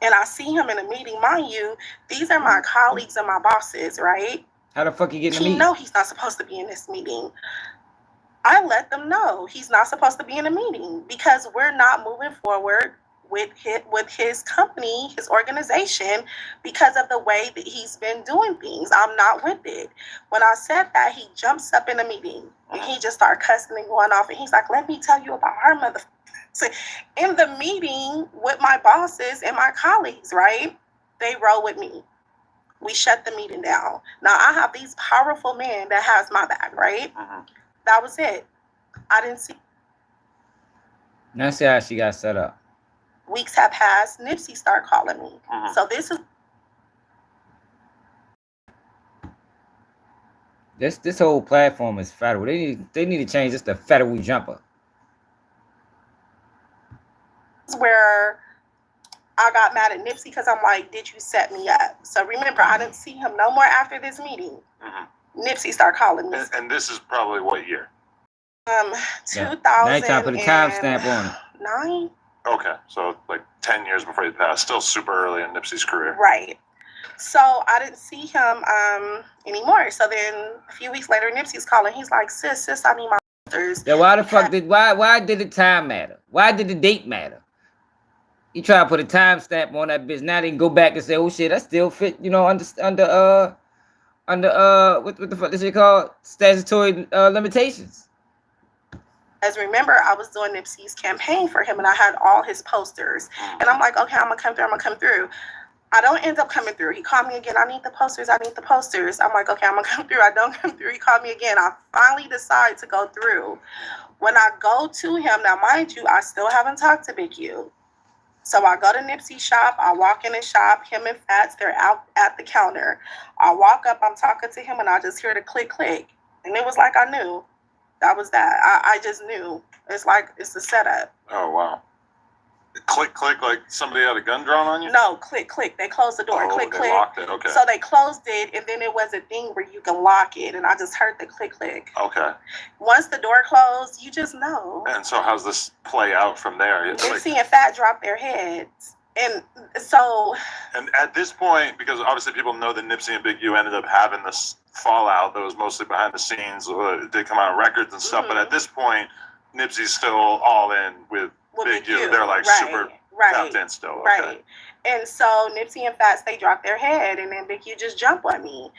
and I see him in a meeting. Mind you, these are my colleagues and my bosses, right? How the fuck he get in the He meeting? know he's not supposed to be in this meeting. I let them know he's not supposed to be in a meeting because we're not moving forward with his company, his organization, because of the way that he's been doing things. I'm not with it. When I said that, he jumps up in a meeting and he just started cussing and going off. And he's like, let me tell you about her mother. So in the meeting with my bosses and my colleagues, right? They roll with me. We shut the meeting down. Now I have these powerful men that has my back, right? That was it. I didn't see. Now see how she got set up. Weeks have passed. Nipsey started calling me. So this is this whole platform is federal. They need to change this to federal jumper. where I got mad at Nipsey because I'm like, did you set me up? So remember, I didn't see him no more after this meeting. Nipsey started calling me. And this is probably what year? 2009. Now you trying to put a timestamp on it. Okay, so like 10 years before he passed. Still super early in Nipsey's career. Right. So I didn't see him anymore. So then a few weeks later, Nipsey's calling. He's like, sis, I need my authors. Yeah, why the fuck did why did the time matter? Why did the date matter? You try to put a timestamp on that bitch. Now they can go back and say, oh shit, that still fit, you know, under what the fuck is it called? Statutory limitations. As remember, I was doing Nipsey's campaign for him and I had all his posters. And I'm like, okay, I'm gonna come through. I don't end up coming through. He called me again. I need the posters. I'm like, okay, I'm gonna come through. I don't come through. He called me again. I finally decide to go through. When I go to him, now mind you, I still haven't talked to Big U. So I go to Nipsey's shop. I walk in his shop. Him and Fats, they're out at the counter. I walk up. I'm talking to him, and I just hear the click, click. And it was like I knew. That was that. I just knew. It's like it's a setup. Oh, wow. Click, click, like somebody had a gun drawn on you? No, click, click. They closed the door. Click, they click. locked it. Okay. So they closed it, and then it was a thing where you can lock it, and I just heard the click, click. Okay. Once the door closed, you just know. And so how's this play out from there? Nipsey and Fat dropped their heads. And so... And at this point, because obviously people know that Nipsey and Big U ended up having this fallout that was mostly behind the scenes. It did come out in records and stuff, but at this point, Nipsey's still all in with Big U. They're like super tapped in still. Okay. Right. And so Nipsey and Fats, they dropped their head, and then Big U just jumped on me.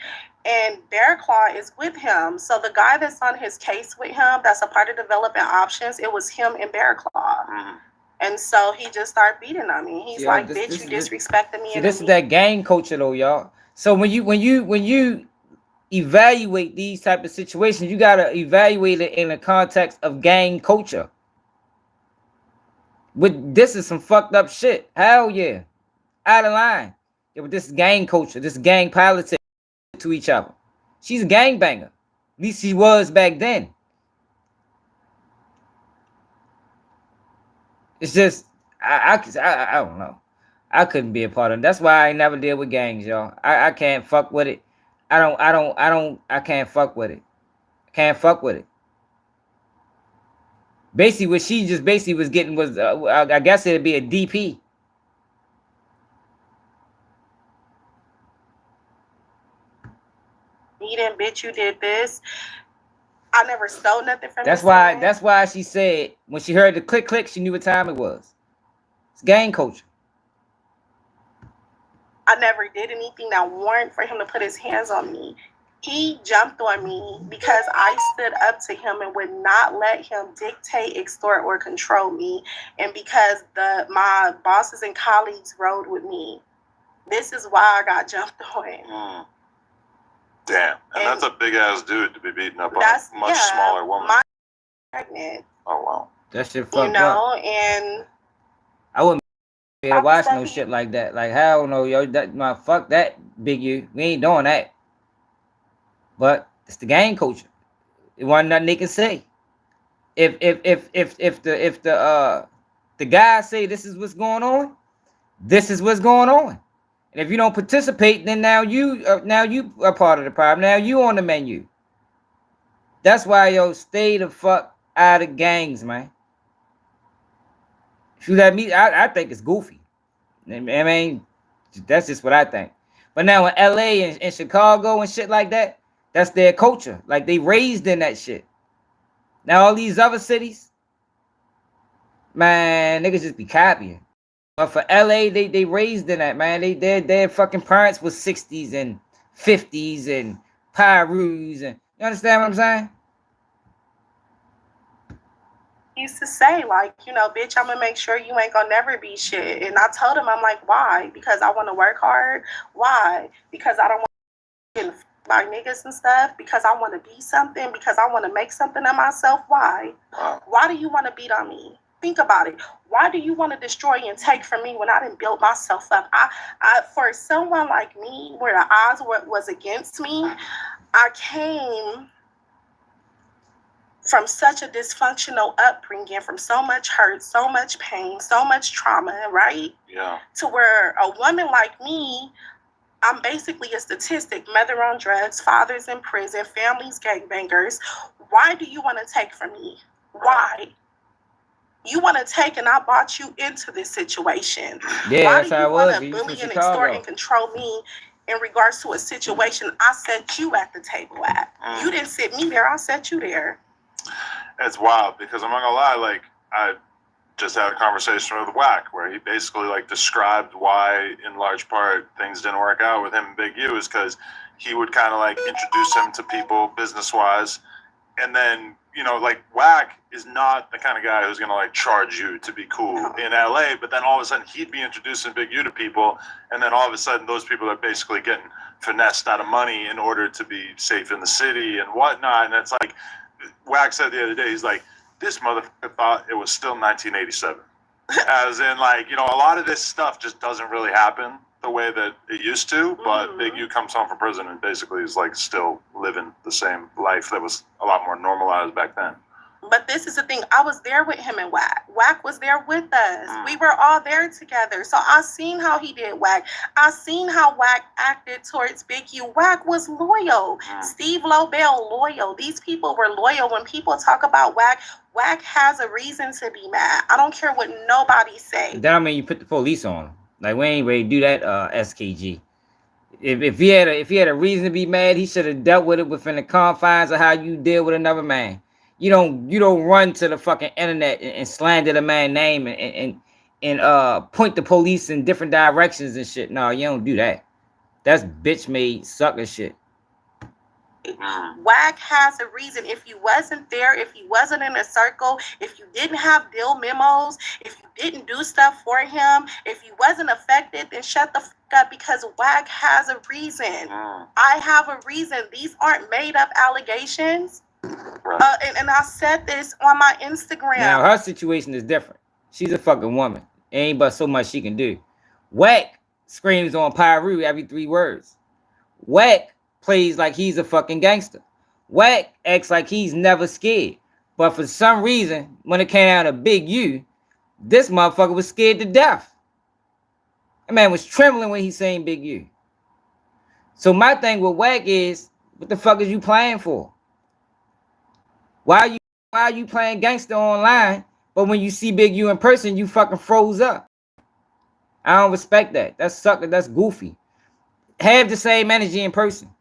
And Bear Claw is with him. So the guy that's on his case with him, that's a part of development options, it was him and Bear Claw. And so he just started beating on me. He's like, bitch, you disrespected me. See, this is that gang culture though, y'all. So when you evaluate these type of situations, you gotta evaluate it in the context of gang culture. This is some fucked up shit. Hell yeah. Out of line. Yeah, but this is gang culture. This is gang politics to each other. She's a gangbanger. At least she was back then. It's just I don't know. I couldn't be a part of it. That's why I ain't never deal with gangs, y'all. I can't fuck with it. I can't fuck with it. Can't fuck with it. Basically, what she just basically was getting was, I guess it'd be a DP. You didn't, bitch, you did this. I never stole nothing from That's why she said when she heard the click click, she knew what time it was. It's gang culture. I never did anything that warranted for him to put his hands on me. He jumped on me because I stood up to him and would not let him dictate, extort, or control me. And because my bosses and colleagues rode with me. This is why I got jumped on. Damn. And that's a big ass dude to be beating up on a much smaller woman. Pregnant. Oh, wow. That shit fucked up. You know, and I wouldn't be able to watch no shit like that. Like, hell no, yo, fuck that, Big U. We ain't doing that. But it's the gang culture. It wasn't nothing they can say. If the guys say this is what's going on, this is what's going on. And if you don't participate, then now you are part of the problem. Now you on the menu. That's why, yo, stay the fuck out of gangs, man. If you let me, I think it's goofy. I mean, that's just what I think. But now in LA and Chicago and shit like that, that's their culture. Like they raised in that shit. Now all these other cities, man, niggas just be copying. But for LA, they raised in that, man. Their fucking parents was 60s and 50s and Pyrus and you understand what I'm saying? Used to say, like, you know, bitch, I'm gonna make sure you ain't gonna never be shit. And I told him, I'm like, why? Because I want to work hard. Why? Because I don't want to get by niggas and stuff. Because I want to be something. Because I want to make something of myself. Why? Why do you want to beat on me? Think about it. Why do you want to destroy and take from me when I didn't build myself up? I for someone like me, where the odds was against me, I came from such a dysfunctional upbringing, from so much hurt, so much pain, so much trauma, right? Yeah. To where a woman like me, I'm basically a statistic, mother on drugs, fathers in prison, families gangbangers. Why do you want to take from me? Why? You want to take and I brought you into this situation. Yeah, Why that's do how you it was. want to bully and extort and control me in regards to a situation I set you at the table at? You didn't sit me there, I set you there. It's wild because I'm not gonna lie, like I just had a conversation with Wack where he basically like described why in large part things didn't work out with him and Big U is because he would kind of like introduce him to people business wise, and then you know like Wack is not the kind of guy who's gonna like charge you to be cool in LA, but then all of a sudden he'd be introducing Big U to people, and then all of a sudden those people are basically getting finessed out of money in order to be safe in the city and whatnot, and it's like Wack said the other day, he's like, this motherfucker thought it was still 1987. As in, like, you know, a lot of this stuff just doesn't really happen the way that it used to, but Big U comes home from prison and basically is, like, still living the same life that was a lot more normalized back then. But this is the thing. I was there with him and Wack. Wack was there with us. We were all there together. So I seen how he did Wack. I seen how Wack acted towards Big U. Wack was loyal. Steve Lobel, loyal. These people were loyal. When people talk about Wack, Wack has a reason to be mad. I don't care what nobody say. That mean you put the police on him. Like we ain't ready to do that, SKG. If he had a reason to be mad, he should have dealt with it within the confines of how you deal with another man. You don't run to the fucking internet and slander the man's name and point the police in different directions and shit. No, you don't do that. That's bitch made sucker shit. Wack has a reason. If you wasn't there, if you wasn't in a circle, if you didn't have deal memos, if you didn't do stuff for him, if you wasn't affected, then shut the fuck up because Wack has a reason. I have a reason. These aren't made up allegations. And I said this on my Instagram. Now her situation is different. She's a fucking woman. Ain't but so much she can do. Wack screams on Pyru every 3 words. Wack plays like he's a fucking gangster. Wack acts like he's never scared. But for some reason, when it came down to Big U, this motherfucker was scared to death. That man was trembling when he seen Big U. So my thing with Wack is, what the fuck is you playing for? Why are you playing gangster online, but when you see Big U in person, you fucking froze up? I don't respect that. That's sucker. That's goofy. Have the same energy in person.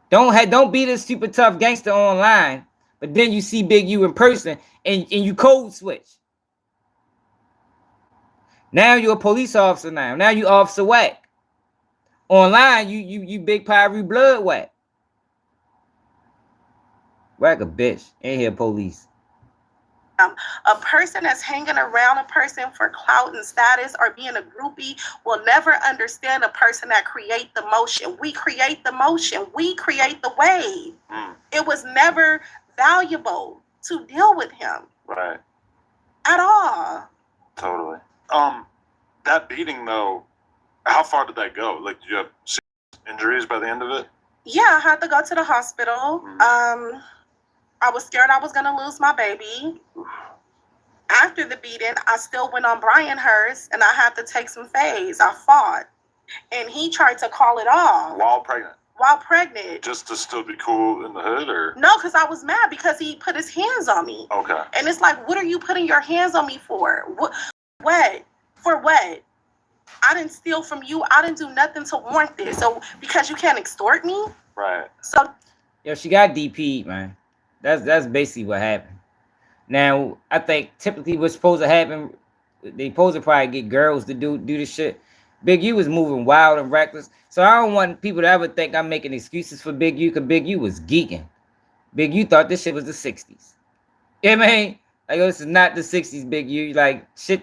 Don't be this super tough gangster online, but then you see Big U in person and you code switch. Now you're a police officer now. Now you Officer Wack. Online, you big Pyru blood Wack. Wack a bitch. Ain't here police. A person that's hanging around a person for clout and status or being a groupie will never understand a person that create the motion. We create the motion. We create the wave. It was never valuable to deal with him. Right. At all. Totally. That beating though, how far did that go? Like, did you have injuries by the end of it? Yeah, I had to go to the hospital. I was scared I was going to lose my baby. After the beating, I still went on Brian Hurst, and I had to take some phase. I fought. And he tried to call it off. While pregnant? While pregnant. Just to still be cool in the hood, or? No, because I was mad because he put his hands on me. Okay. And it's like, what are you putting your hands on me for? What? For what? I didn't steal from you. I didn't do nothing to warrant this. So because you can't extort me? Right. So Yo, she got DP'd, man. That's basically what happened. Now, I think typically what's supposed to happen, they supposed to probably get girls to do this shit. Big U was moving wild and reckless. So I don't want people to ever think I'm making excuses for Big U, because Big U was geeking. Big U thought this shit was the 60s. You know what I mean? Like, this is not the 60s, Big U. Like, shit,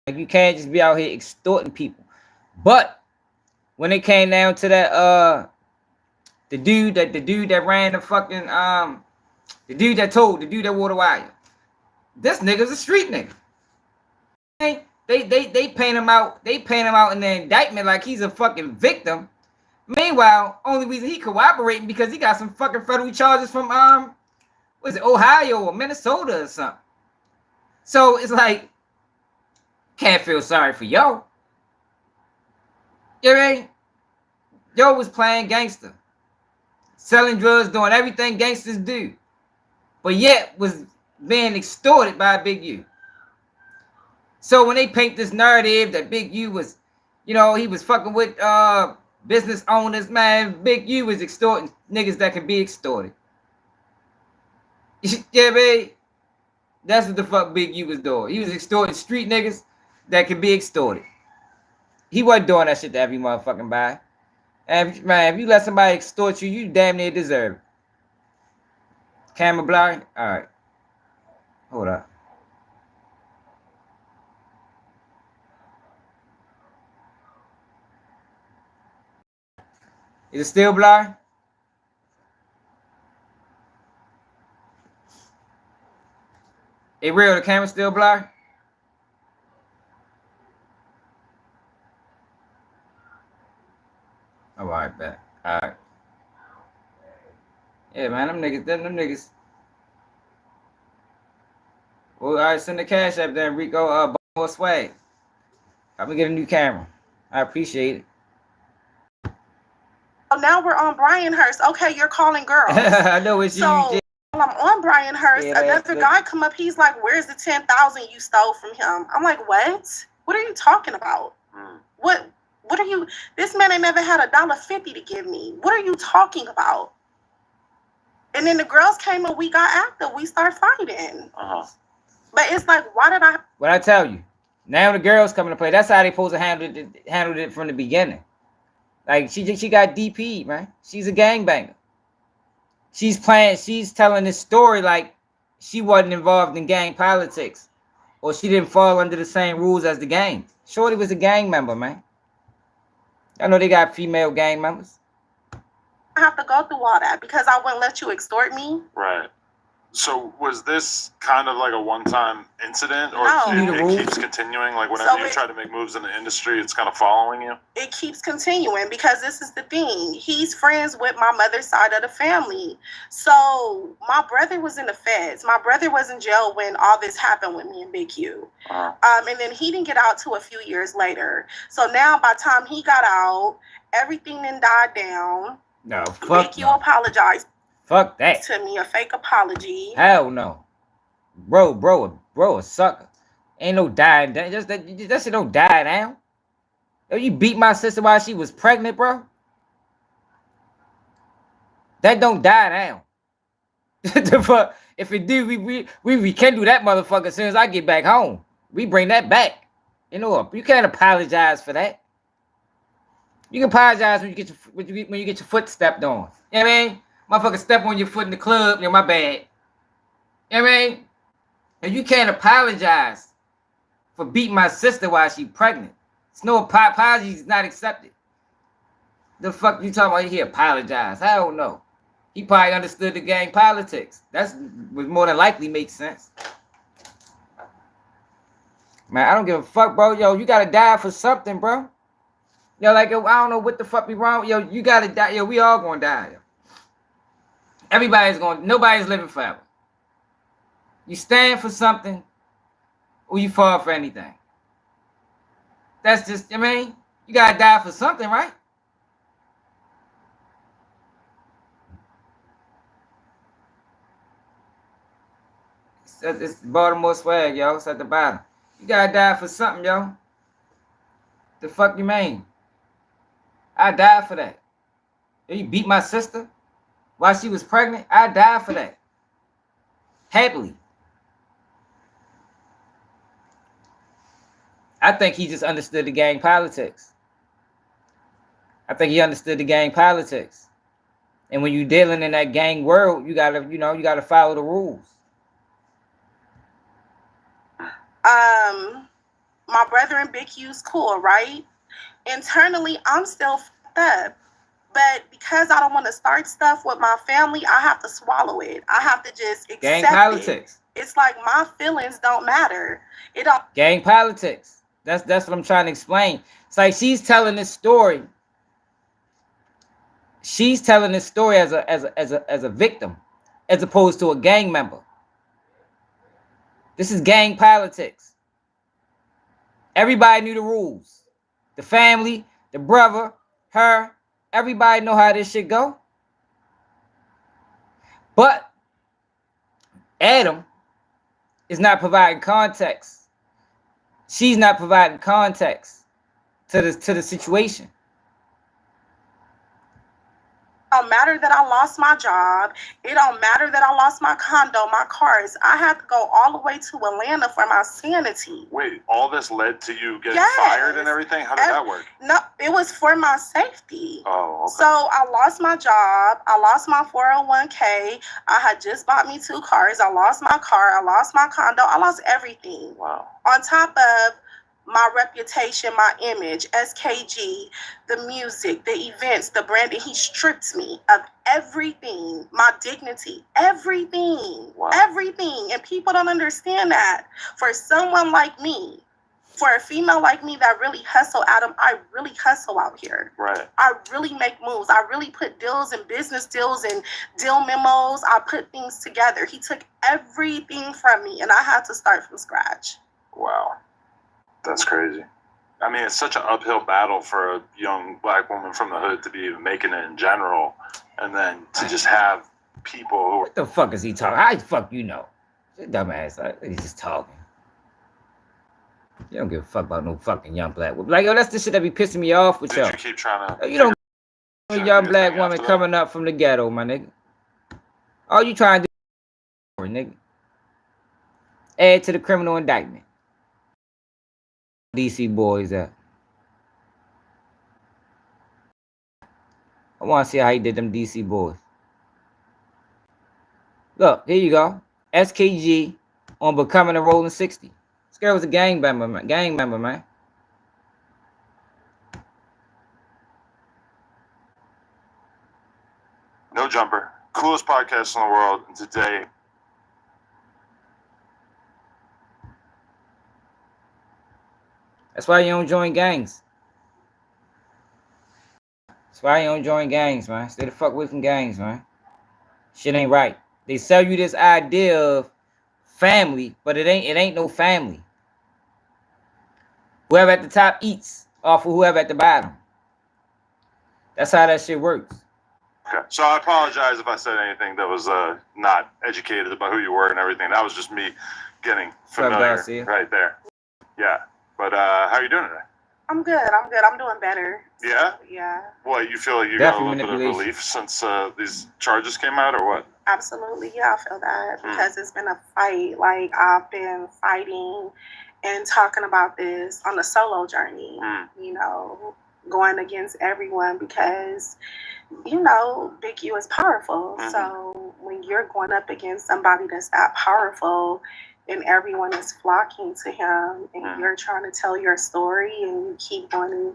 like, you can't just be out here extorting people. But when it came down to that, the dude that ran the fucking, the dude that wore the wire, this nigga's a street nigga. They paint him out. They paint him out in the indictment like he's a fucking victim. Meanwhile, only reason he cooperating because he got some fucking federal charges from was it Ohio or Minnesota or something. So it's like, can't feel sorry for yo. You know what I mean? Yo was playing gangster, selling drugs, doing everything gangsters do, but yet was being extorted by Big U. So when they paint this narrative that Big U was, you know, he was fucking with business owners, man, Big U was extorting niggas that could be extorted. Yeah, man. That's what the fuck Big U was doing. He was extorting street niggas that could be extorted. He wasn't doing that shit to every motherfucking body. And man, if you let somebody extort you, you damn near deserve it. Camera blurry? Alright. Hold up. Is it still blurry? Hey, real, the camera still blurry? All right, back. All right. Yeah, man, them niggas. Well, all right, send the cash up there, Rico. More swag. I'm gonna get a new camera. I appreciate it. now we're on Brian Hurst. Okay, you're calling girls. I know it's so, you. While I'm on Brian Hurst, Yeah, another guy come up. He's like, "Where's the 10,000 you stole from him?" I'm like, "What? What are you talking about? What are you? This man ain't never had $1.50 to give me. What are you talking about?" And then the girls came and we got active. We start fighting. But it's like, why did I? What I tell you? Now the girls coming to play. That's how they supposed to handle it from the beginning. Like she got DP'd, man. She's a gangbanger. She's telling this story like she wasn't involved in gang politics, or she didn't fall under the same rules as the gang. Shorty was a gang member, man. I know they got female gang members. I have to go through all that because I wouldn't let you extort me. Right. So was this kind of like a one-time incident, or No. it keeps continuing? Like whenever you try to make moves in the industry, it's kind of following you? It keeps continuing because this is the thing. He's friends with my mother's side of the family. So my brother was in the feds. My brother was in jail when all this happened with me and Big Q. And then he didn't get out till a few years later. So now by the time he got out, everything then died down. No, fuck Big Q apologized. Fuck that. To me, a fake apology. Hell no. Bro, a sucker. Ain't no dying down. That shit don't die down. Yo, you beat my sister while she was pregnant, bro. That don't die down. The fuck? If it do, we can do that motherfucker as soon as I get back home. We bring that back. You know, you can't apologize for that. You can apologize when you get your foot stepped on. You know what I mean? Motherfucker step on your foot in the club, you know, my bad. You know what I mean? And you can't apologize for beating my sister while she's pregnant. It's no apology is not accepted. The fuck you talking about? He apologize? I don't know. He probably understood the gang politics. That's would more than likely make sense. Man, I don't give a fuck, bro. Yo, you gotta die for something, bro. Yo, like, yo, I don't know what the fuck be wrong. Yo, you gotta die. Yo, we all gonna die. Yo. Nobody's living forever. You stand for something or you fall for anything. That's just, I mean, you gotta die for something, right? It's Baltimore swag, yo. It's at the bottom. You gotta die for something, yo. The fuck you mean? I died for that. You beat my sister while she was pregnant? I died for that. Happily. I think he just understood the gang politics. I think he understood the gang politics. And when you're dealing in that gang world, you gotta follow the rules. My brother and Big U's cool, right? Internally, I'm still fucked up. But because I don't want to start stuff with my family, I have to swallow it. I have to just accept gang politics. It's like my feelings don't matter. It don't. Gang politics. That's what I'm trying to explain. It's like she's telling this story. She's telling this story as a victim, as opposed to a gang member. This is gang politics. Everybody knew the rules. The family, the brother, her, everybody know how this shit go. But Adam is not providing context. She's not providing context to the situation. It don't matter that I lost my job. It don't matter that I lost my condo, my cars. I had to go all the way to Atlanta for my sanity. Wait, all this led to you getting fired and everything? How did that work? No, it was for my safety. Oh, okay. So I lost my job. I lost my 401k. I had just bought me 2 cars. I lost my car. I lost my condo. I lost everything. Wow. On top of my reputation, my image, SKG, the music, the events, the branding. He stripped me of everything, my dignity, everything, everything. And people don't understand that. For someone like me, for a female like me that really hustle, Adam, I really hustle out here. Right. I really make moves. I really put deals and business deals and deal memos. I put things together. He took everything from me and I had to start from scratch. Wow. That's crazy. I mean, it's such an uphill battle for a young black woman from the hood to be even making it in general. And then to just have people who... What the fuck is he talking? How the fuck you know? Dumbass. He's just talking. You don't give a fuck about no fucking young black woman. Like, yo, that's the shit that be pissing me off with y'all. You keep trying to... You don't give a young black woman coming up from the ghetto, my nigga. All you trying to do, nigga. Add to the criminal indictment. DC boys at. I want to see how he did them DC boys. Look, here you go. SKG on Becoming a Rolling 60. This girl was a gang member, man. No Jumper. Coolest podcast in the world. And today... That's why you don't join gangs. That's why you don't join gangs, man. Stay the fuck away from gangs, man. Shit ain't right. They sell you this idea of family, but it ain't no family. Whoever at the top eats off of whoever at the bottom. That's how that shit works. Okay. So I apologize if I said anything that was not educated about who you were and everything. That was just me getting familiar right there. Yeah. But how are you doing today? I'm good. I'm doing better. Yeah? Yeah. What, you feel like you got a little bit of relief since these charges came out or what? Absolutely. Yeah, I feel that because it's been a fight. Like, I've been fighting and talking about this on a solo journey, you know, going against everyone because, you know, Big U is powerful. So when you're going up against somebody that's that powerful, and everyone is flocking to him, and you're trying to tell your story, and you keep going,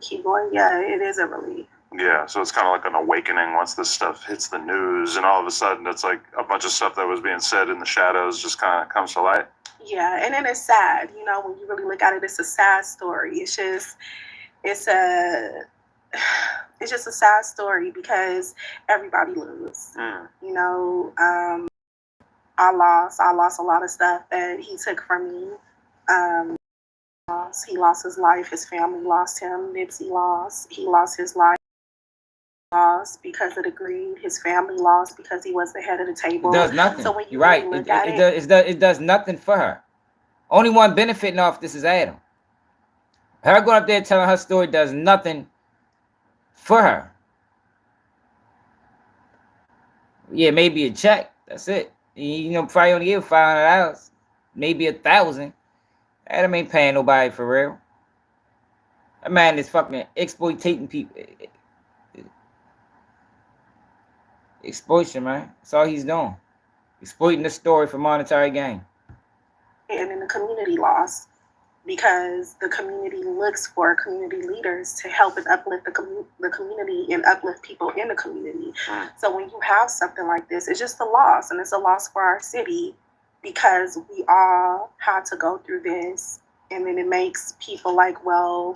yeah, it is a relief. Yeah, so it's kind of like an awakening once this stuff hits the news, and all of a sudden it's like a bunch of stuff that was being said in the shadows just kind of comes to light. Yeah, and then it's sad, you know, when you really look at it, it's a sad story. It's just a sad story because everybody loses, you know. I lost a lot of stuff that he took from me. He lost his life. His family lost him. Nipsey lost. He lost his life. Lost because of the greed. His family lost because he was the head of the table. It does nothing. So when you You're right. really look It does nothing for her. Only one benefiting off this is Adam. Her going up there telling her story does nothing for her. Yeah, maybe a check. That's it. You know, probably only give $500, maybe $1,000. Adam ain't paying nobody for real. That man is fucking exploiting people. Exploitation, man. That's all he's doing. Exploiting the story for monetary gain. And in the community loss, because the community looks for community leaders to help and uplift the community and uplift people in the community. So when you have something like this, it's just a loss, and it's a loss for our city because we all had to go through this, and then it makes people like, well,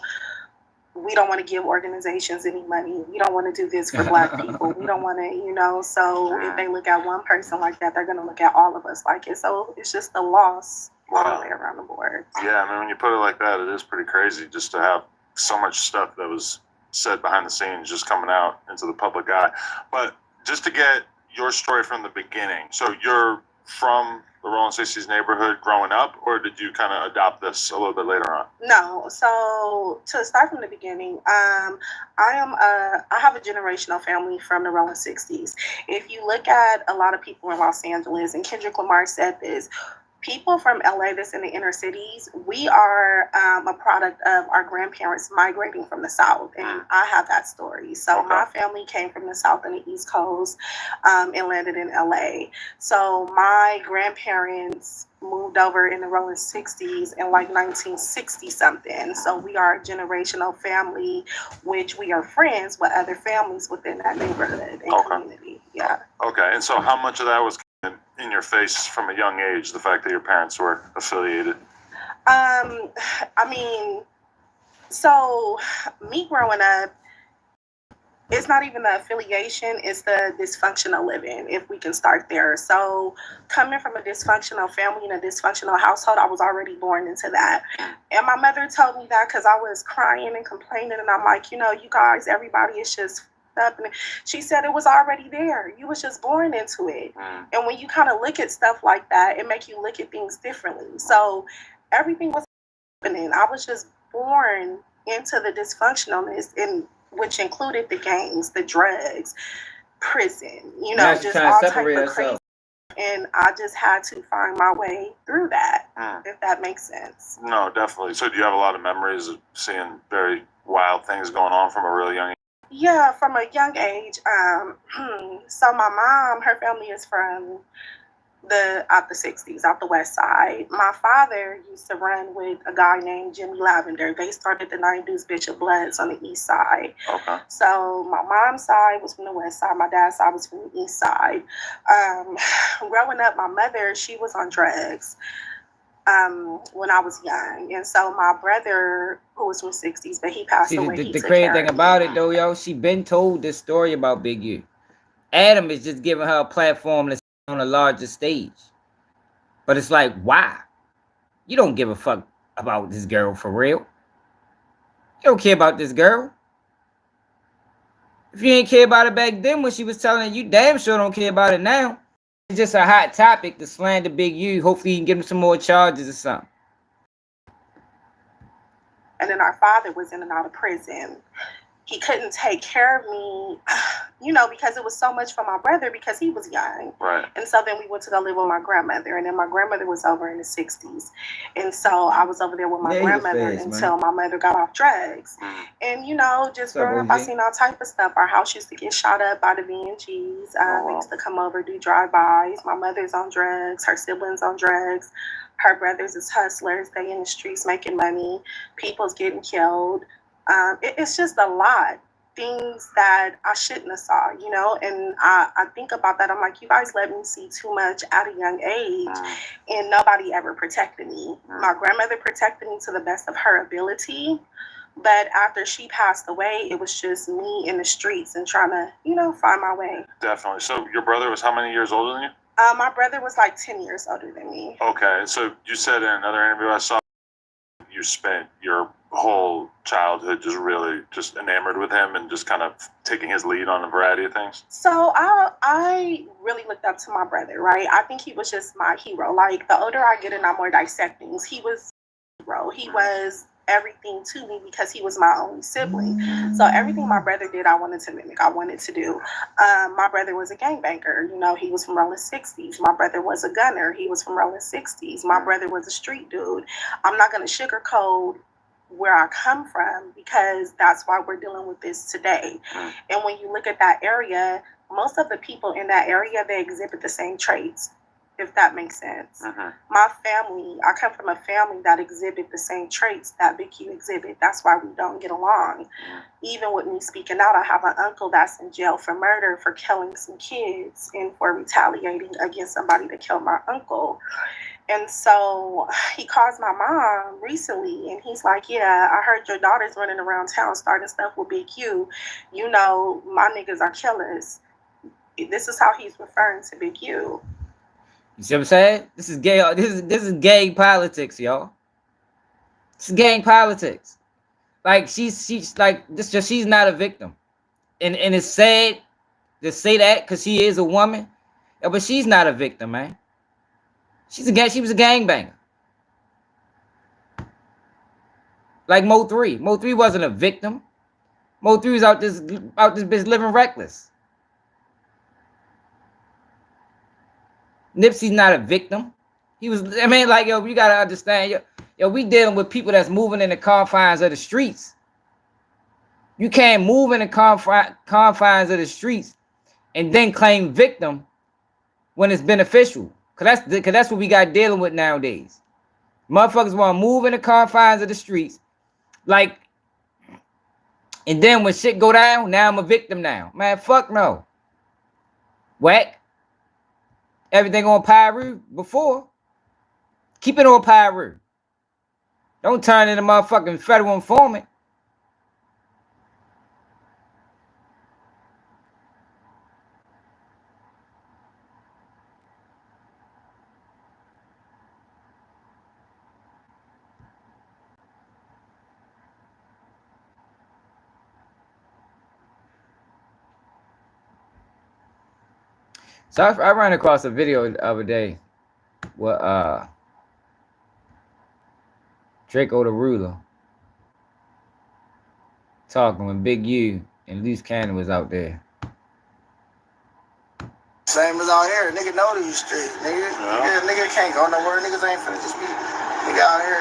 we don't want to give organizations any money. We don't want to do this for Black people. We don't want to, you know, so if they look at one person like that, they're going to look at all of us like it. So it's just a loss all the way around the board. Yeah, I mean, when you put it like that, it is pretty crazy just to have so much stuff that was said behind the scenes just coming out into the public eye. But just to get your story from the beginning, so you're from the Rolling 60s neighborhood growing up, or did you kind of adopt this a little bit later on? No. So to start from the beginning, I have a generational family from the Rolling 60s. If you look at a lot of people in Los Angeles, and Kendrick Lamar said this, people from LA that's in the inner cities, we are a product of our grandparents migrating from the South. And I have that story. So my family came from the South and the East Coast and landed in LA. So my grandparents moved over in the Rolling 60s in like 1960 something. So we are a generational family, which we are friends with other families within that neighborhood and community. Yeah. Okay. And so how much of that was in your face from a young age, the fact that your parents were affiliated? I mean, so me growing up, it's not even the affiliation, it's the dysfunctional living, if we can start there. So coming from a dysfunctional family and a dysfunctional household, I was already born into that. And my mother told me that because I was crying and complaining, and I'm like, you know, you guys, everybody is just up. And she said it was already there. You was just born into it. And when you kind of look at stuff like that, it makes you look at things differently. So everything was happening. I was just born into the dysfunctionalness, and which included the gangs, the drugs, prison, you know, just all type of crazy. And I just had to find my way through that, if that makes sense. No, definitely. So do you have a lot of memories of seeing very wild things going on from a really young age? Yeah, from a young age. So my mom, her family is from out the 60s, out the west side. My father used to run with a guy named Jimmy Lavender. They started the 90s Bishop Bloods on the east side. Okay. So my mom's side was from the west side. My dad's side was from the east side. Growing up, my mother, she was on drugs when I was young. And so my brother, who was from the 60s, but he passed away. The crazy thing about it, though, yo, she been told this story about Big U. Adam is just giving her a platform to on a larger stage. But it's like, why? You don't give a fuck about this girl for real. You don't care about this girl. If you ain't care about it back then when she was telling it, you damn sure don't care about it now. It's just a hot topic to slander Big U. Hopefully you can give him some more charges or something. And then our father was in and out of prison. He couldn't take care of me, you know, because it was so much for my brother because he was young. Right. And so then we went to go live with my grandmother. And then my grandmother was over in the 60s. And so I was over there with my grandmother until my mother got off drugs. And, you know, just growing up, I seen all type of stuff. Our house used to get shot up by the VNGs. We used to come over, do drive-bys. My mother's on drugs. Her siblings on drugs. Her brothers is hustlers. They in the streets making money. People's getting killed. It's just a lot. Things that I shouldn't have saw, you know, and I think about that. I'm like, you guys let me see too much at a young age, and nobody ever protected me. My grandmother protected me to the best of her ability, but after she passed away, it was just me in the streets and trying to, you know, find my way. Definitely. So your brother was how many years older than you? My brother was like 10 years older than me. Okay, and so you said in another interview I saw you spent your whole childhood just really just enamored with him and just kind of taking his lead on a variety of things? So I really looked up to my brother, right? I think he was just my hero. Like, the older I get and I'm more dissect things, he was a hero. He was everything to me because he was my only sibling. So everything my brother did, I wanted to mimic. I wanted to do. My brother was a gangbanger. You know, he was from Rolling 60s. My brother was a gunner. He was from Rolling 60s. My brother was a street dude. I'm not going to sugarcoat where I come from because that's why we're dealing with this today. And when you look at that area, most of the people in that area, they exhibit the same traits, if that makes sense. My family, I come from a family that exhibit the same traits that Big Q exhibit. That's why we don't get along. Even with me speaking out, I have an uncle that's in jail for murder, for killing some kids, and for retaliating against somebody that killed my uncle. And so he calls my mom recently and he's like, yeah, I heard your daughter's running around town starting stuff with Big Q. You know, my niggas are killers. This is how he's referring to Big Q. You see what I'm saying? This is gay. This is gang politics, y'all. It's gang politics. Like she's like this. Just she's not a victim, and it's sad to say that because she is a woman, but she's not a victim, man. She was a gangbanger. Like Mo 3. Mo 3 wasn't a victim. Mo 3 was out this bitch living reckless. Nipsey's not a victim. He was, I mean, like, yo, you gotta understand, yo, we dealing with people that's moving in the confines of the streets. You can't move in the confines of the streets and then claim victim when it's beneficial. Cause that's what we got dealing with nowadays. Motherfuckers want to move in the confines of the streets, like, and then when shit go down, now I'm a victim now. Man, fuck no. Whack. Everything on Pyru before. Keep it on Pyru. Don't turn into motherfucking federal informant. So I ran across a video the other day with Draco the Ruler talking when Big U and Loose Cannon was out there. Same as out here. Nigga know these streets. Nigga can't go nowhere. Niggas ain't finna just be nigga out here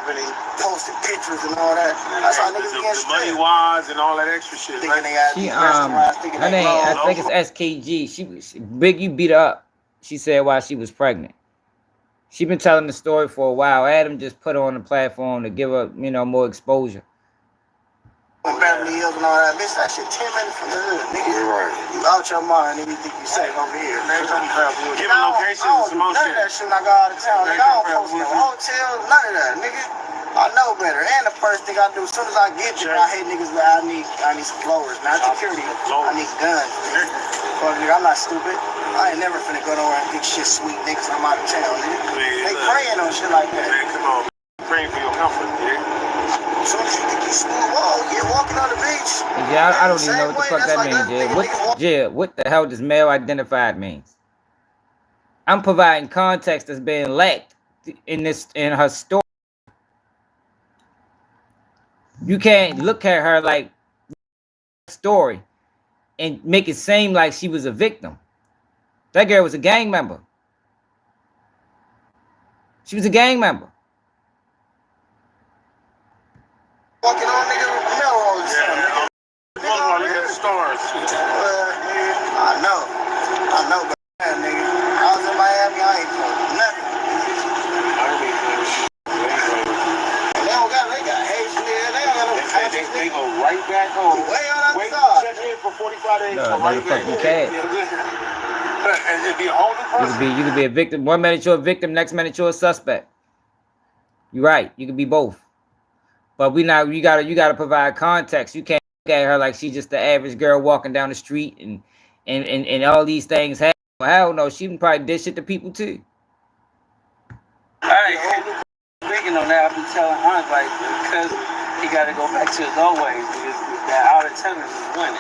really posting pictures and all that. That's how niggas get straight. Money wise and all that extra shit. Thinking they got She her name, I think it's SKG. She Big U beat her up. She said why she was pregnant. She been telling the story for a while. Adam just put her on the platform to give her, you know, more exposure. Beverly Hills and all that, bitch, that shit 10 minutes from the hood, nigga. Right. You out your mind, nigga, you think you safe over here, man. Giving locations and some more shit. None of that shit when I go out of town, nigga. I don't post no hotels, none of that, nigga. I know better. And the first thing I do, as soon as I get there, I hate niggas, but I need some blowers, not security. I need guns, nigga. Fuck, nigga, I'm not stupid. I ain't never finna go nowhere and think shit sweet, niggas. I'm out of town, nigga. They praying on shit like that. Man, come on. Praying for your comfort, nigga. As soon as you think you smooth, oh, you're walking on the beach. Yeah, I don't even know what the fuck that means, Jay. What the hell does male identified means? I'm providing context that's being lacked in her story. You can't look at her like story and make it seem like she was a victim. That girl was a gang member. She was a gang member. Walking on nigga Melrose. Yeah, look at the stars. I know, but nigga, I was in Miami, I ain't doing nothing. They got Haitian there, they don't got no country. They go right back home. Way on the side. Check in for 45 days. No, right back. you can't. And it'd be a whole new person. You could be a victim. 1 minute you're a victim, next minute you're a suspect. You're right. You could be both. But you gotta provide context. You can't look at her like she's just the average girl walking down the street and all these things happen. Hell no, she probably did shit to people too. Alright, speaking on that, I've been telling Hunt like because he gotta go back to his old ways because that out of town is winning.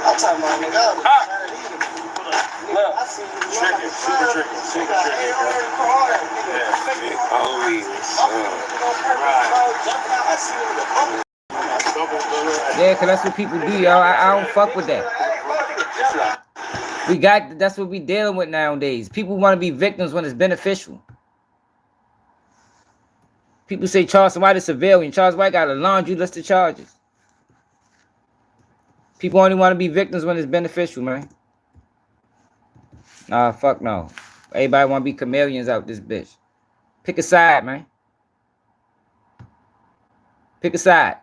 I'm talking about nigga. Look, Tricking, super tricking, super tricking, bro. Yeah. Oh, Yeah, because that's what people do, y'all. I don't fuck with that. That's what we dealing with nowadays. People want to be victims when it's beneficial. People say Charles White is civilian. Charles White got a laundry list of charges. People only want to be victims when it's beneficial, man. Nah, fuck no. Everybody want to be chameleons out this bitch. Pick a side, man. Pick a side.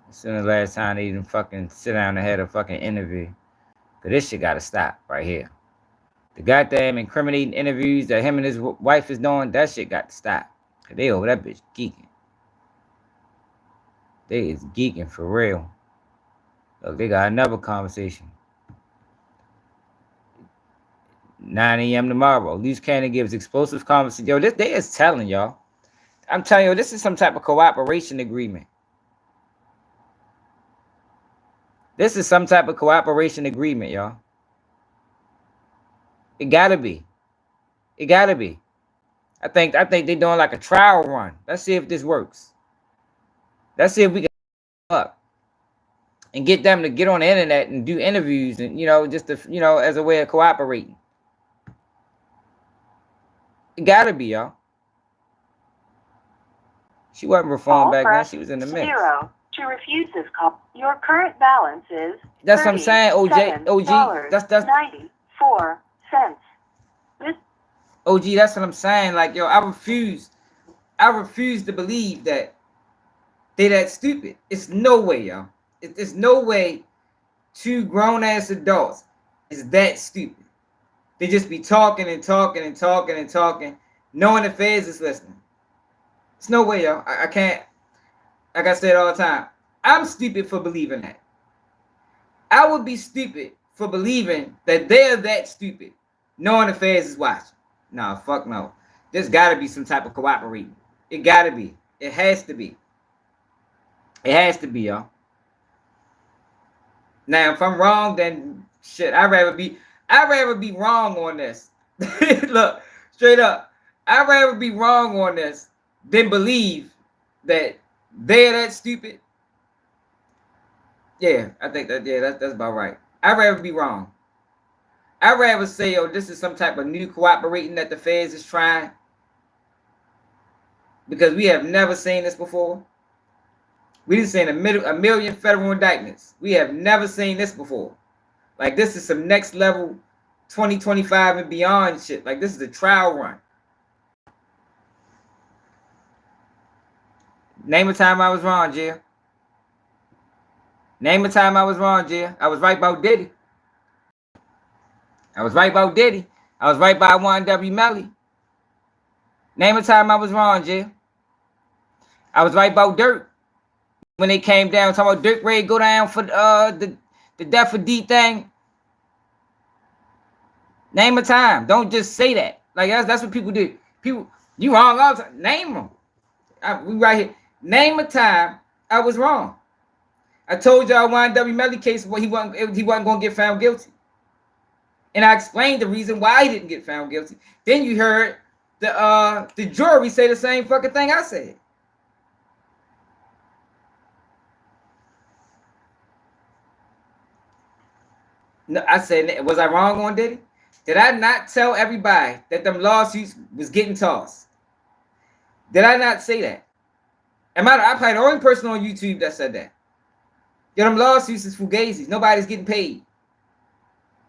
This is the last time they even fucking sit down and had a fucking interview. But this shit gotta stop right here. The goddamn incriminating interviews that him and his wife is doing, that shit got to stop. Cause they over that bitch geeking. They is geeking for real. Look, they got another conversation. 9 a.m. tomorrow. Loose Cannon gives explosive conversation. Yo, they is telling y'all. I'm telling you, this is some type of cooperation agreement. This is some type of cooperation agreement, y'all. It gotta be. It gotta be. I think they're doing like a trial run. Let's see if this works. Let's see if we can up and get them to get on the internet and do interviews and, you know, just to, you know, as a way of cooperating. It gotta be, y'all. She wasn't reformed back then. She was in the mix. 0 to refuse this call. Your current balance is that's what I'm saying, OG. That's 94 cents. OG, that's what I'm saying. Like, yo, I refuse to believe that they that stupid. It's no way, y'all. It's no way 2 grown-ass adults is that stupid. They just be talking and talking and talking and talking, knowing the feds is listening. It's no way, y'all. I can't, like I said all the time, I'm stupid for believing that. I would be stupid for believing that they're that stupid, knowing the feds is watching. Nah, fuck no. There's gotta be some type of cooperating. It gotta be. It has to be. It has to be, y'all. Now, if I'm wrong, then shit, I'd rather be wrong on this. Look, straight up. I'd rather be wrong on this than believe that they're that stupid. Yeah, I think that's about right. I'd rather be wrong. I'd rather say, oh, this is some type of new cooperating that the feds is trying. Because we have never seen this before. We done seen a million federal indictments. We have never seen this before. Like, this is some next level 2025 and beyond shit. Like, this is a trial run. Name a time I was wrong, Jill. Name a time I was wrong, Jill. I was right about Diddy. I was right about Diddy. I was right by 1W Melly. Name a time I was wrong, Jill. I was right about Dirk. When they came down, talking about Dirk Ray go down for the death for D thing. Name a time. Don't just say that. Like, that's what people do. People, you wrong all the time. Name them. We right here. Name a time I was wrong. I told y'all 1W Melly case, well, he wasn't going to get found guilty. And I explained the reason why he didn't get found guilty. Then you heard the jury say the same fucking thing I said. No, I said, was I wrong on Diddy? Did I not tell everybody that them lawsuits was getting tossed? Did I not say that? I'm probably the only person on YouTube that said that. Yo, them lawsuits is fugazis. Nobody's getting paid.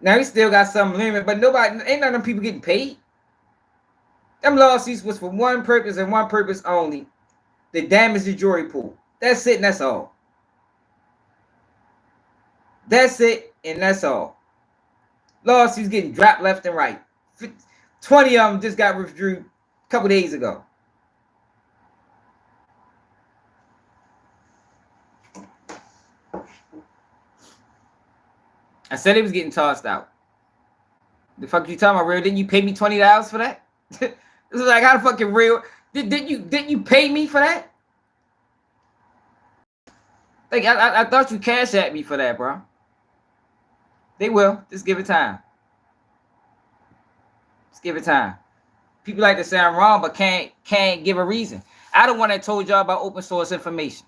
Now, he still got some limit, but ain't none of them people getting paid. Them lawsuits was for one purpose and one purpose only. To damage the jury pool. That's it and that's all. That's it and that's all. Lawsuits getting dropped left and right. 20 of them just got withdrew a couple days ago. I said it was getting tossed out. The fuck you talking about, real? Didn't you pay me $20 for that? This is like, how the fucking real? Didn't you pay me for that? Like, I thought you cash at me for that, bro. They will. Just give it time. Just give it time. People like to say I'm wrong, but can't give a reason. I don't want to told y'all about open source information.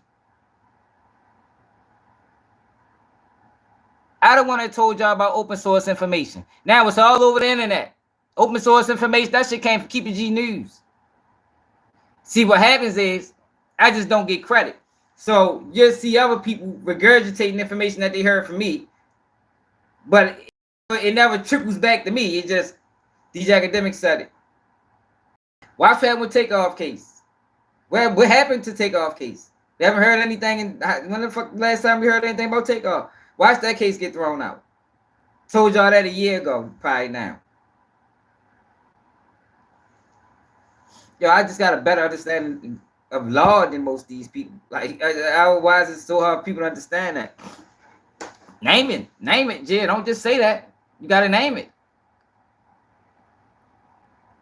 I don't want to told y'all about open source information. Now it's all over the internet. Open source information, that shit came from Keep It G News. See, what happens is, I just don't get credit. So you'll see other people regurgitating information that they heard from me, but it never trickles back to me. It just, these academics said it. Watch that with Takeoff case. What happened to Takeoff case? We haven't heard anything. When the fuck last time we heard anything about Takeoff? Watch that case get thrown out. Told y'all that a year ago, probably now. Yo, I just got a better understanding of law than most of these people. Like, otherwise it's so hard for people to understand that. Name it, Jay. Don't just say that. You gotta name it.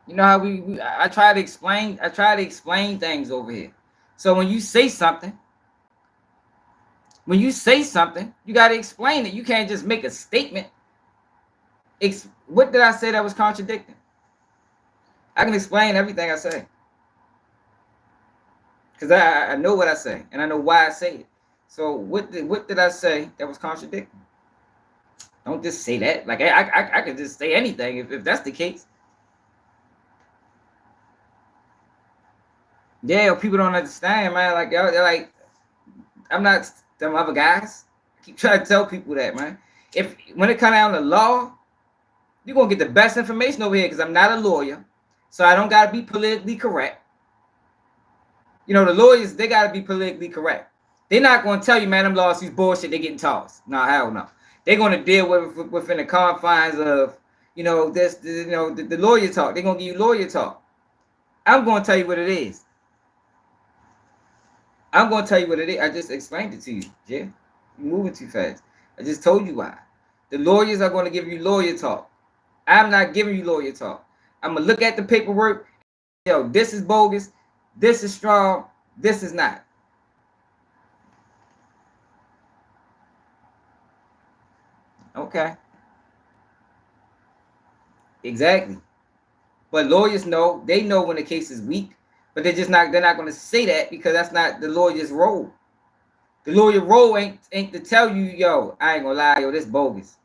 You know how I try to explain things over here. So when you say something, you gotta explain it. You can't just make a statement. What did I say that was contradicting? I can explain everything I say. Because I know what I say, and I know why I say it. So what did I say that was contradicting? Don't just say that. Like, I could just say anything if that's the case. Yeah, people don't understand, man. Like, y'all, they're like, I'm not them other guys. I keep trying to tell people that, man. When it comes down to law, you're going to get the best information over here because I'm not a lawyer. So I don't got to be politically correct. You know, the lawyers, they got to be politically correct. They're not going to tell you, man, them lawsuits bullshit, they're getting tossed. No, hell no. They're going to deal with within the confines of, you know, the lawyer talk. They're going to give you lawyer talk. I'm going to tell you what it is. I'm going to tell you what it is. I just explained it to you, Jay. You're moving too fast. I just told you why. The lawyers are going to give you lawyer talk. I'm not giving you lawyer talk. I'm going to look at the paperwork. Yo, this is bogus. This is strong. This is not. Okay. Exactly. But lawyers know. They know when the case is weak. But they're not going to say that because that's not the lawyer's role. The lawyer role ain't to tell you, yo, I ain't gonna lie, yo, this bogus.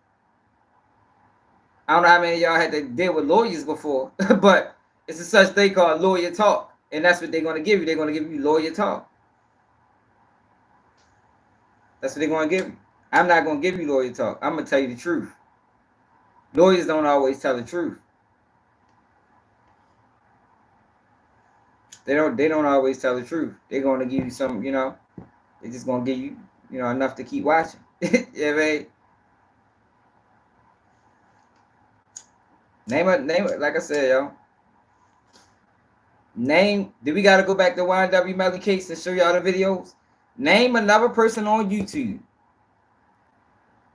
I don't know how many of y'all had to deal with lawyers before, but it's a such thing called lawyer talk. And that's what they're gonna give you. They're gonna give you lawyer talk. That's what they're gonna give you. I'm not gonna give you lawyer talk. I'm gonna tell you the truth. Lawyers don't always tell the truth. They don't always tell the truth. They're gonna give you some, you know, they're just gonna give you, you know, enough to keep watching. Yeah, man. Name it, like I said, yo. Do we gotta go back to YNW Melly case and show y'all the videos? Name another person on YouTube.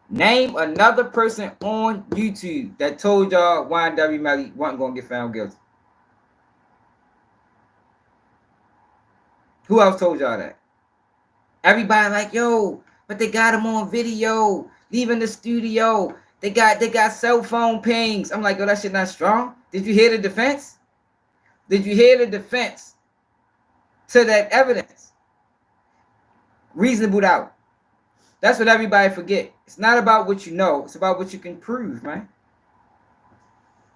Name another person on YouTube that told y'all YNW Melly wasn't gonna get found guilty. Who else told y'all that? Everybody like, yo, but they got him on video, leaving the studio. They got cell phone pings. I'm like, yo, that shit not strong. Did you hear the defense? Did you hear the defense to that evidence? Reasonable doubt. That's what everybody forget. It's not about what you know. It's about what you can prove, man.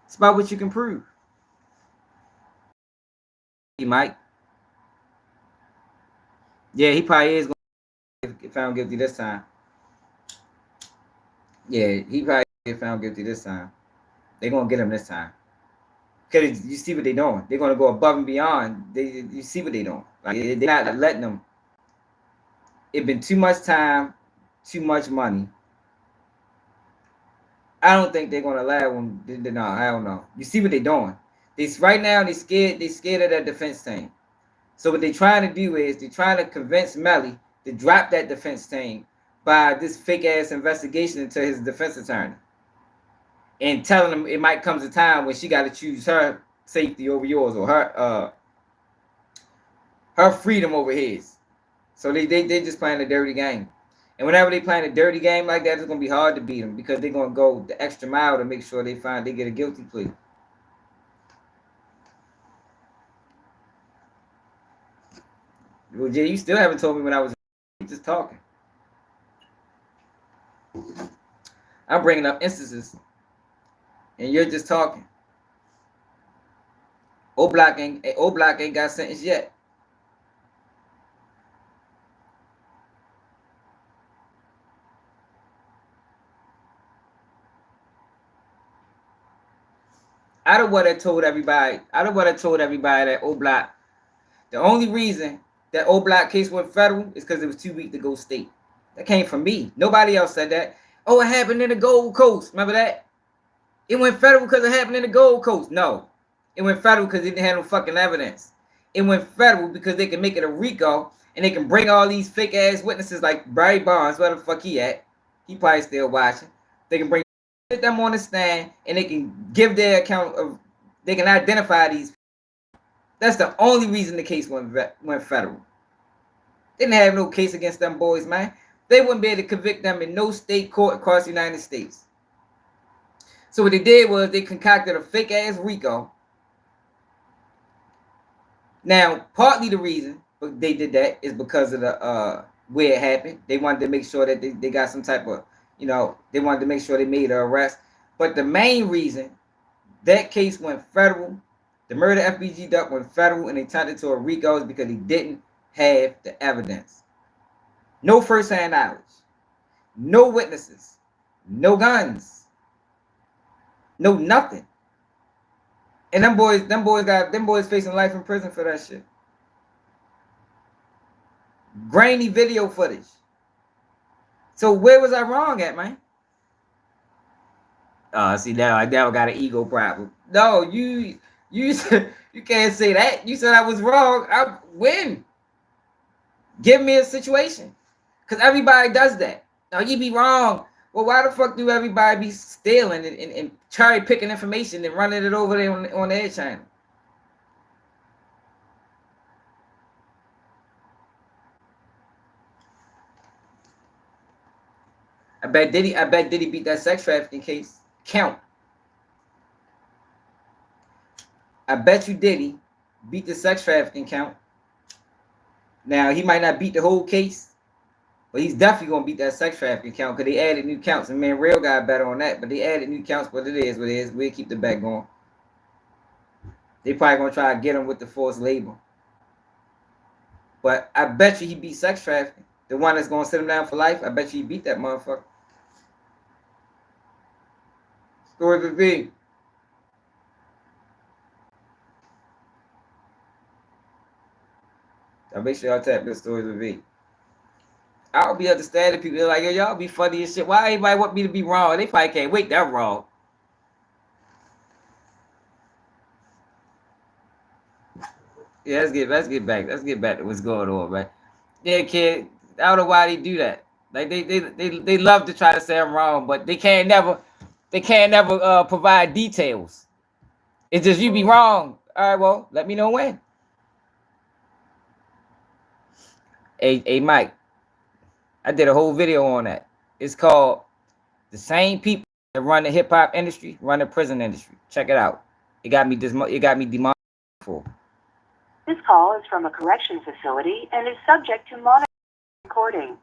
It's about what you can prove. He might. Yeah, he probably is going to get found guilty this time. Yeah, he probably get found guilty this time. They're going to get him this time. Because you see what they're doing. They're going to go above and beyond. You see what they're doing. Like, they're not letting them. It's been too much time, too much money. I don't think they're going to allow them. No, I don't know. You see what they're doing. Right now, they're scared of that defense team. So what they're trying to do is they're trying to convince Melly to drop that defense team by this fake-ass investigation into his defense attorney. And telling him it might come a time when she got to choose her safety over yours or her freedom over his. So they just playing a dirty game. And whenever they playing a dirty game like that, it's gonna be hard to beat them because they're gonna go the extra mile to make sure they get a guilty plea. Well, Jay, you still haven't told me when I was just talking. I'm bringing up instances, and you're just talking. O-Block ain't got sentenced yet. I don't want to told everybody that O-Block, the only reason that O-Block case went federal is because it was too weak to go state. That came from me. Nobody else said that. Oh, it happened in the Gold Coast. Remember that? It went federal because it happened in the Gold Coast. No. It went federal because it didn't have no fucking evidence. It went federal because they can make it a RICO and they can bring all these fake ass witnesses like Barry Bonds, where the fuck he at. He probably still watching. They can bring them on the stand and they can give their account of, they can identify these. That's the only reason the case went federal. Didn't have no case against them boys, man. They wouldn't be able to convict them in no state court across the United States. So what they did was they concocted a fake ass RICO. Now, partly the reason they did that is because of the where it happened. They wanted to make sure that they got some type of, they wanted to make sure they made an arrest. But the main reason that case went federal, the murder FBG duck went federal and they turned it to a RICO is because they didn't have the evidence. No first-hand knowledge. No witnesses. No guns. No nothing. And them boys facing life in prison for that shit. Grainy video footage. So where was I wrong at, man? See now I got an ego problem. No, you can't say that. You said I was wrong. I win. Give me a situation. Because everybody does that. Now you be wrong. Well, why the fuck do everybody be stealing and cherry picking information and running it over there on their channel? I bet Diddy beat that sex trafficking case. Count. I bet you Diddy beat the sex trafficking count. Now he might not beat the whole case, but he's definitely gonna beat that sex trafficking count because they added new counts. And man, Real got better on that, but they added new counts. But it is what it is. We'll keep the bet going. They probably gonna try to get him with the forced labor. But I bet you he beat sex trafficking. The one that's gonna sit him down for life. I bet you he beat that motherfucker. Story of V. I make sure y'all tap this Stories with V. I'll be understanding people. They're like, yo, y'all be funny as shit. Why everybody want me to be wrong? They probably can't wait. They're wrong. Yeah, let's get back to what's going on, man. Yeah, kid. I don't know why they do that. Like they love to try to say I'm wrong, but they can't never provide details. It's just you be wrong. All right, well, let me know when. Hey, Mike. I did a whole video on that. It's called "The Same People That Run the Hip Hop Industry Run the Prison Industry." Check it out. It got me demonetized for. This call is from a correction facility and is subject to monitoring recording.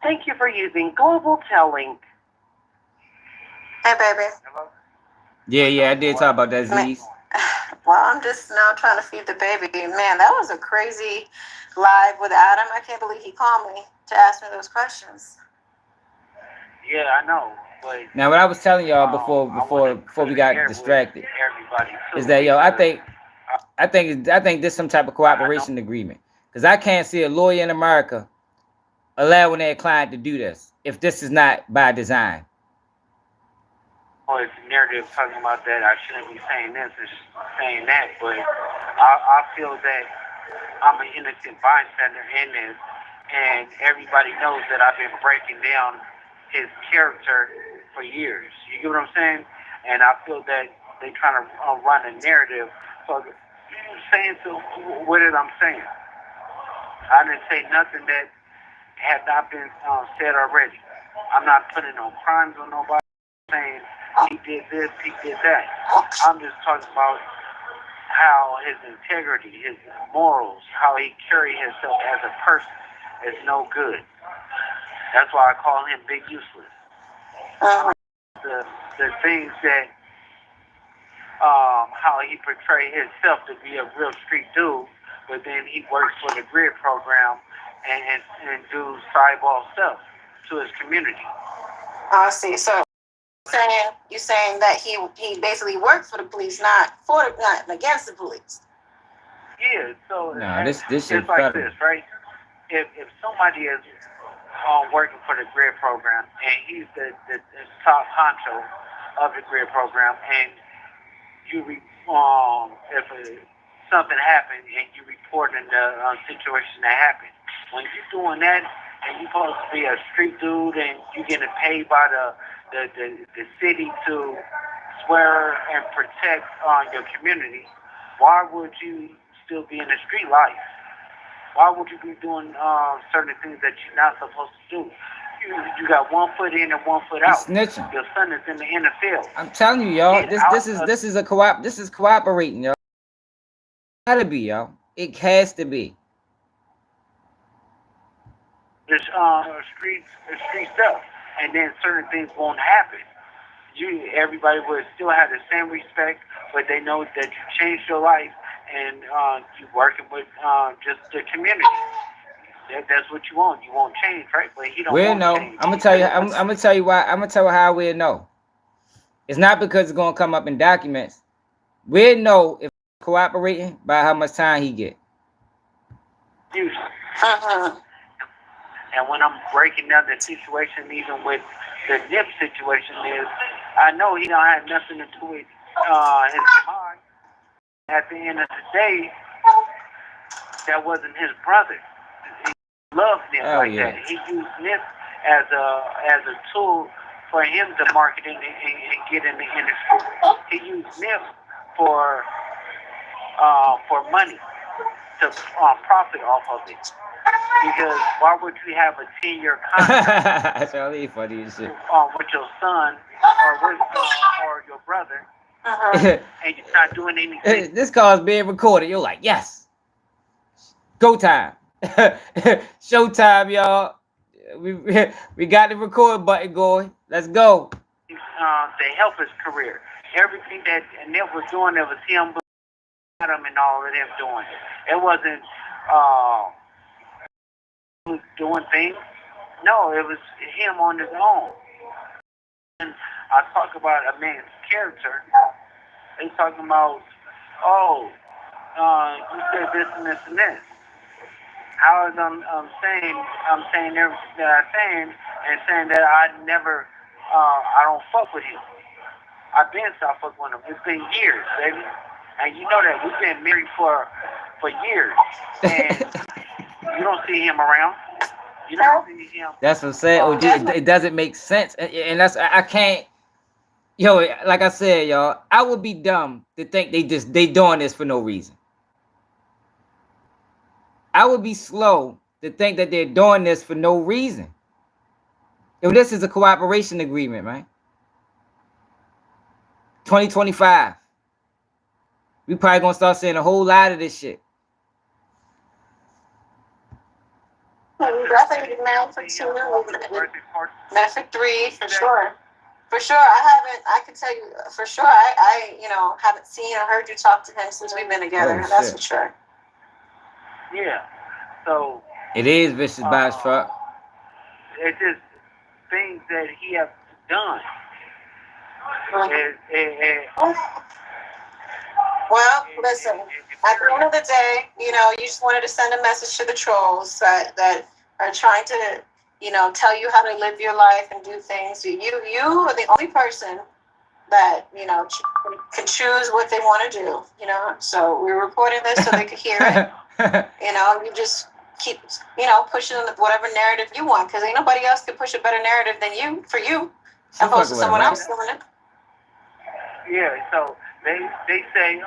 Thank you for using Global Tel-Link. Hey, baby. Yeah, I did talk about that, Z's. Well, I'm just now trying to feed the baby. Man, that was a crazy live with Adam. I can't believe he called me to ask me those questions. Yeah, I know. But now, what I was telling y'all before we got distracted is that, yo, I think this some type of cooperation agreement, because I can't see a lawyer in America allowing their client to do this if this is not by design. Oh, it's narrative talking about that. I shouldn't be saying this and saying that, but I feel that I'm an innocent bystander in this, and everybody knows that I've been breaking down his character for years. You get what I'm saying? And I feel that they trying to run a narrative. So saying to what did I'm saying? I didn't say nothing that have not been said already. I'm not putting no crimes on nobody, saying he did this, he did that. I'm just talking about how his integrity, his morals, how he carried himself as a person is no good. That's why I call him Big Useless. The things that, how he portrayed himself to be a real street dude, but then he works for the grid program and do sideball stuff to his community. I see. So you saying that he basically worked for the police, not against the police. Yeah. So nah, this it's is like federal. this, right? If somebody is working for the grid program and he's the top honcho of the grid program, and if something happened and you reporting the situation that happened, when you're doing that and you're supposed to be a street dude and you're getting paid by the city to swear and protect your community, why would you still be in the street life? Why would you be doing certain things that you're not supposed to do? You got 1 foot in and 1 foot out. He's snitching. Your son is in the NFL. I'm telling you, y'all. This is cooperating, y'all. It gotta be, y'all. It has to be. This street stuff, and then certain things won't happen. Everybody would still have the same respect, but they know that you changed your life and you working with just the community. That's what you want. You want change, right? But he don't want change. I'm gonna tell you. I'm gonna tell you why. I'm gonna tell you how we'll know. It's not because it's gonna come up in documents. We'll know if he's cooperating by how much time he get. Usually. And when I'm breaking down the situation, even with the Nip situation, is I know he don't have nothing to do with his mind. At the end of the day, that wasn't his brother. He loved Nip that. He used Nip as a tool for him to market and get in the industry. He used Nip for money to profit off of it. Because why would you have a 10-year contract That's really funny as shit. With your son or your brother, and you're not doing anything? This call is being recorded. You're like, yes. Go time. Showtime, y'all. We got the record button going. Let's go. To help his career. Everything that Nip was doing, it was him, Adam, and all of them doing. It wasn't doing things. No, it was him on his own. And I talk about a man's character. They talking about, you said this and this and this. How is I'm saying everything that I'm saying and saying that I never, I don't fuck with him. I've been stopped fucking with him. It's been years, baby. And you know that we've been married for years. And you don't see him around. You don't see him. That's what I'm saying. It doesn't make sense. And that's, I can't, like I said, y'all, I would be dumb to think they doing this for no reason. I would be slow to think that they're doing this for no reason. This is a cooperation agreement, man. 2025. We probably gonna start seeing a whole lot of this shit. Definitely Method 2, Method 3 for sure. For sure, I can tell you for sure. I haven't seen or heard you talk to him since we've been together. That's for sure. Yeah. So it is vicious by his truck. It's just things that he has done. Well, listen. At the end of the day, you just wanted to send a message to the trolls that are trying to, tell you how to live your life and do things. You are the only person that, can choose what they want to do, So we're recording this so they could hear it. You just keep, pushing whatever narrative you want, because ain't nobody else can push a better narrative than you, for you, opposed to someone else doing it. Yeah, so they say,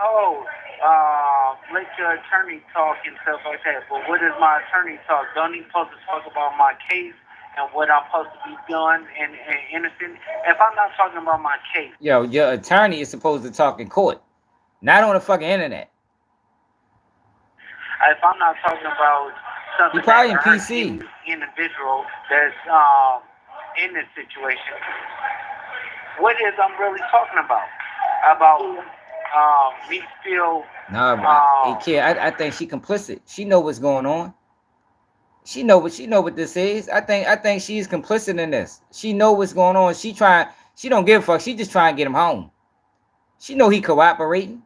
let your attorney talk and stuff like that. But what is my attorney talk? Don't he supposed to talk about my case and what I'm supposed to be done and innocent? If I'm not talking about my case. Yo, your attorney is supposed to talk in court, not on the fucking internet. If I'm not talking about something You probably in that hurts PC. any individual that's in this situation, what is I'm really talking about? About me still. Nah, bro. Hey, kid, I think she complicit. She know what's going on. She know what this is. I think she's complicit in this. She know what's going on. She don't give a fuck. She just trying to get him home. She know he cooperating.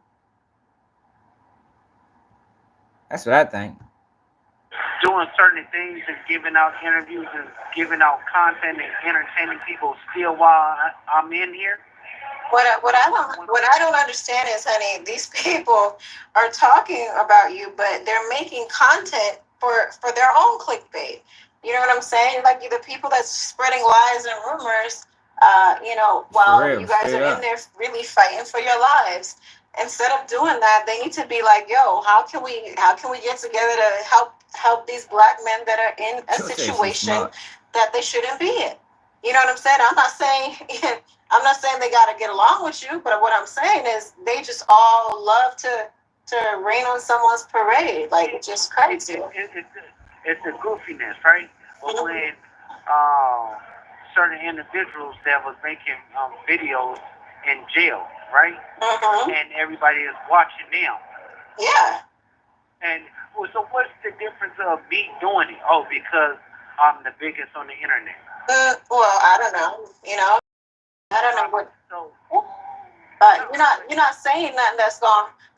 That's what I think. Doing certain things and giving out interviews and giving out content and entertaining people still while I'm in here. What I don't understand is, honey, these people are talking about you, but they're making content for their own clickbait. You know what I'm saying? Like the people that's spreading lies and rumors, while you guys are in there really fighting for your lives. Instead of doing that, they need to be like, yo, how can we get together to help these black men that are in a situation that they shouldn't be in? You know what I'm saying? I'm not saying they got to get along with you, but what I'm saying is they just all love to rain on someone's parade. Like, it's just crazy. It's a goofiness, right? But when certain individuals that was making videos in jail, right? And everybody is watching them. Yeah. And so what's the difference of me doing it? Oh, because I'm the biggest on the internet. Well, I don't know. I don't know what. You're not saying nothing that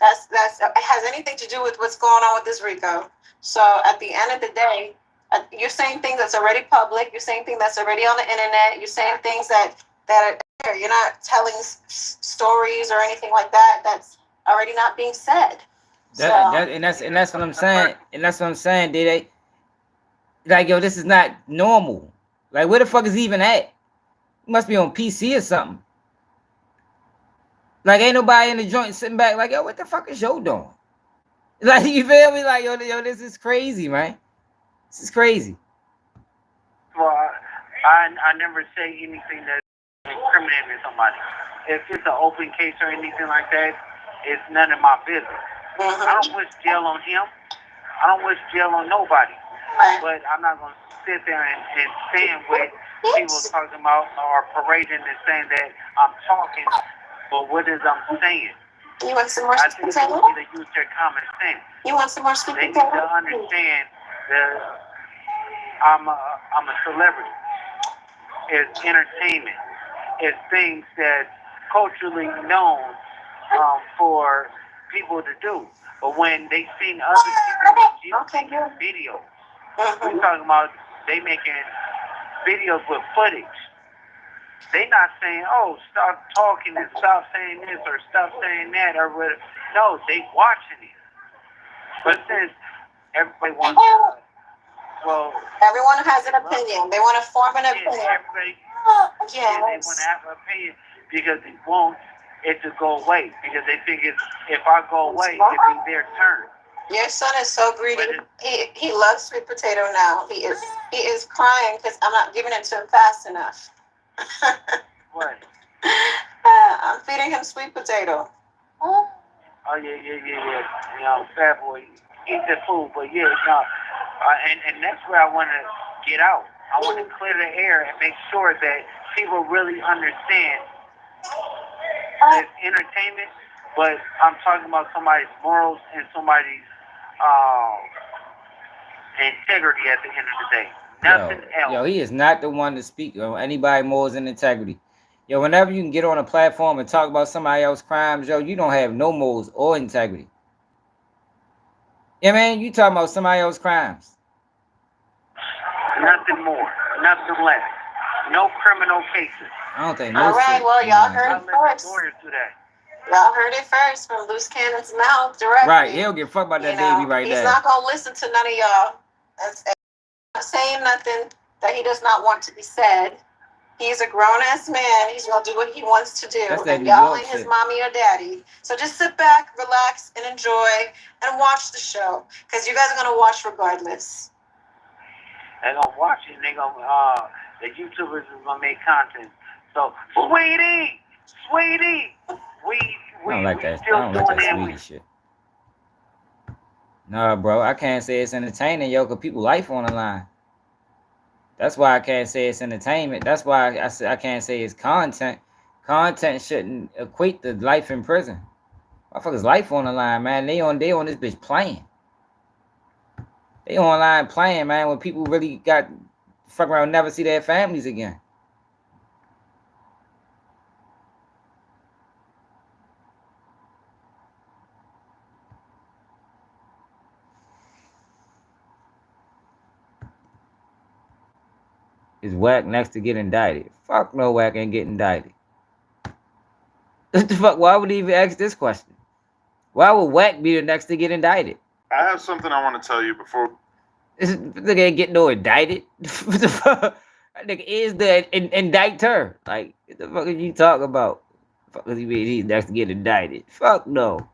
has anything to do with what's going on with this Rico. So at the end of the day, you're saying things that's already public. You're saying things that's already on the internet. You're saying things that are there. You're not telling stories or anything like that. That's already not being said. That's what I'm saying. And that's what I'm saying. They like, yo, this is not normal. Like, where the fuck is he even at? He must be on PC or something. Like, ain't nobody in the joint sitting back like, yo, what the fuck is yo doing? Like, you feel me? Like, yo, this is crazy, man. This is crazy. Well, I never say anything that's incriminating somebody. If it's an open case or anything like that, it's none of my business. I don't wish jail on him. I don't wish jail on nobody. But I'm not going to sit there and stand with people talking about or parading and saying that I'm talking, but what is I'm saying? You want some more I think people need to use their common sense. You want some more sweet They need potato? to understand that I'm a celebrity. It's entertainment. It's things that's culturally known for people to do. But when they seen other people making videos, we're talking about they making videos with footage. They not saying, oh, stop talking and stop saying this or stop saying that or whatever. No, they watching it. But since everybody wants to, everyone has an opinion. They want to form an opinion. Everybody, they want to have an opinion because they want it to go away. Because they think if I go away, it'll be their turn. Your son is so greedy. He loves sweet potato now. He is crying because I'm not giving it to him fast enough. What? I'm feeding him sweet potato. Oh yeah. Fat boy, eat the food, but yeah, no. And that's where I want to get out. I want to clear the air and make sure that people really understand that entertainment, but I'm talking about somebody's morals and somebody's integrity at the end of the day. Nothing else. Yo, he is not the one to speak on anybody morals and integrity. Yo, whenever you can get on a platform and talk about somebody else's crimes, yo, you don't have no morals or integrity. Yeah, man, you talking about somebody else's crimes. Nothing more, nothing less. No criminal cases. I don't think All right, well, y'all heard it first. Lawyers do that. Y'all heard it first from Loose Cannon's mouth directly. Right, he don't give a fuck about that baby right there. He's not going to listen to none of y'all. That's not saying nothing that he does not want to be said. He's a grown-ass man. He's gonna do what he wants to do. That's that And New y'all York ain't his shit. mommy or daddy. So just sit back, relax, and enjoy, and watch the show. Because you guys are gonna watch regardless. They gonna watch it. They gonna the YouTubers is gonna make content. So sweetie, we I don't like that. I still don't like doing that that. sweetie shit. Nah, bro, I can't say it's entertaining, yo, because people life on the line. That's why I can't say it's entertainment. That's why I can't say it's content. Content shouldn't equate to life in prison. Motherfuckers life on the line, man. They on this bitch playing. They online playing, man, when people really got fuck around, never see their families again. Is Wack next to get indicted? Fuck no, Wack ain't get indicted. What the fuck? Why would he even ask this question? Why would Wack be the next to get indicted? I have something I want to tell you before. This nigga ain't get no indicted. What the fuck? That nigga is the indictor. Like, what the fuck are you talking about? Fuck does he mean he's next to get indicted? Fuck no.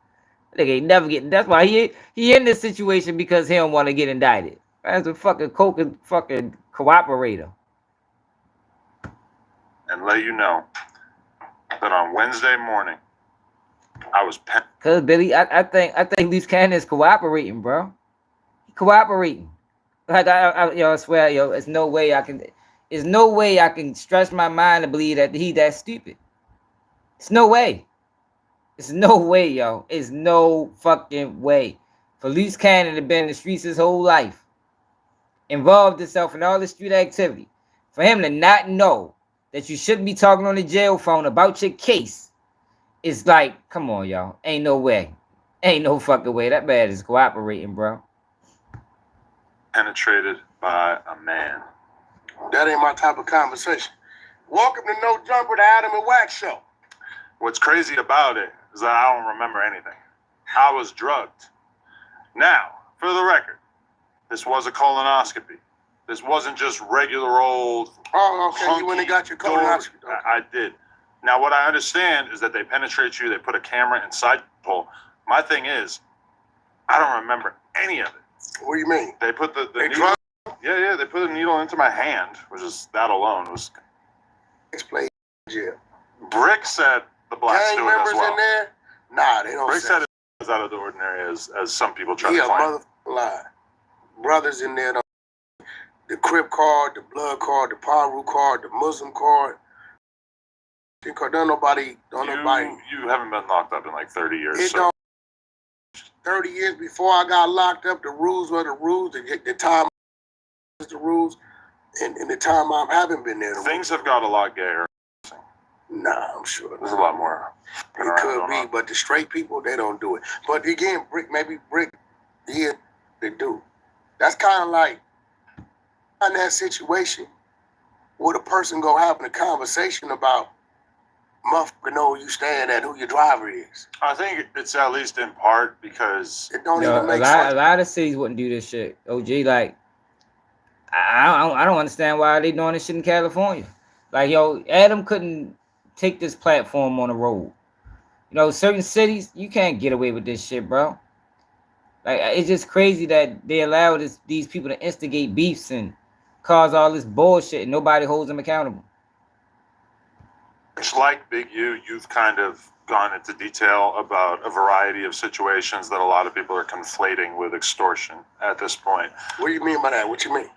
That nigga ain't never getting. That's why he in this situation because he don't want to get indicted. That's a fucking fucking cooperator. And let you know that on Wednesday morning, I was Cause Billy, I think Loose Cannon is cooperating, bro. He cooperating. Like I swear, yo, there's no way I can stretch my mind to believe that he that stupid. It's no way. It's no way, yo. It's no fucking way. For Loose Cannon to been in the streets his whole life, involved himself in all the street activity, for him to not know that you shouldn't be talking on the jail phone about your case, it's like, come on, y'all. Ain't no way. Ain't no fucking way. That man is cooperating, bro. penetrated by a man. That ain't my type of conversation. Welcome to No Jumper, the Adam and Wax Show. What's crazy about it is that I don't remember anything. I was drugged. Now, for the record, this was a colonoscopy. This wasn't just regular old. Oh, okay. You went and got your colonoscopy. Okay. I did. Now, what I understand is that they penetrate you. They put a camera inside the hole. My thing is, I don't remember any of it. What do you mean? They put the they needle. Yeah. They put a needle into my hand, which is that alone was. Explain. Yeah. Brick said the blacks do it as well. In there? Nah, they don't. Brick said it's out of the ordinary as some people try to claim. Motherfucking lie. Brothers in there. The Crip card, the Blood card, the Paru card, the Muslim card. Don't nobody. You haven't been locked up in like 30 years. 30 years before I got locked up, the rules were the rules. The time was the rules, and the time I haven't been there. Things have got a lot gayer. Nah, I'm sure. There's a lot more. It could be, but the straight people, they don't do it. But again, Brick, yeah, they do. That's kind of like in that situation where the person go having a conversation about motherfucker know who you stand at, who your driver is. I think it's at least in part because it don't even make sense. A lot of cities wouldn't do this shit. OG, like, I don't understand why they doing this shit in California. Like, yo, Adam couldn't take this platform on the road. You know, certain cities, you can't get away with this shit, bro. Like, it's just crazy that they allow these people to instigate beefs and cause all this bullshit and nobody holds them accountable. Much like Big U, you've kind of gone into detail about a variety of situations that a lot of people are conflating with extortion at this point. What do you mean by that? What you mean?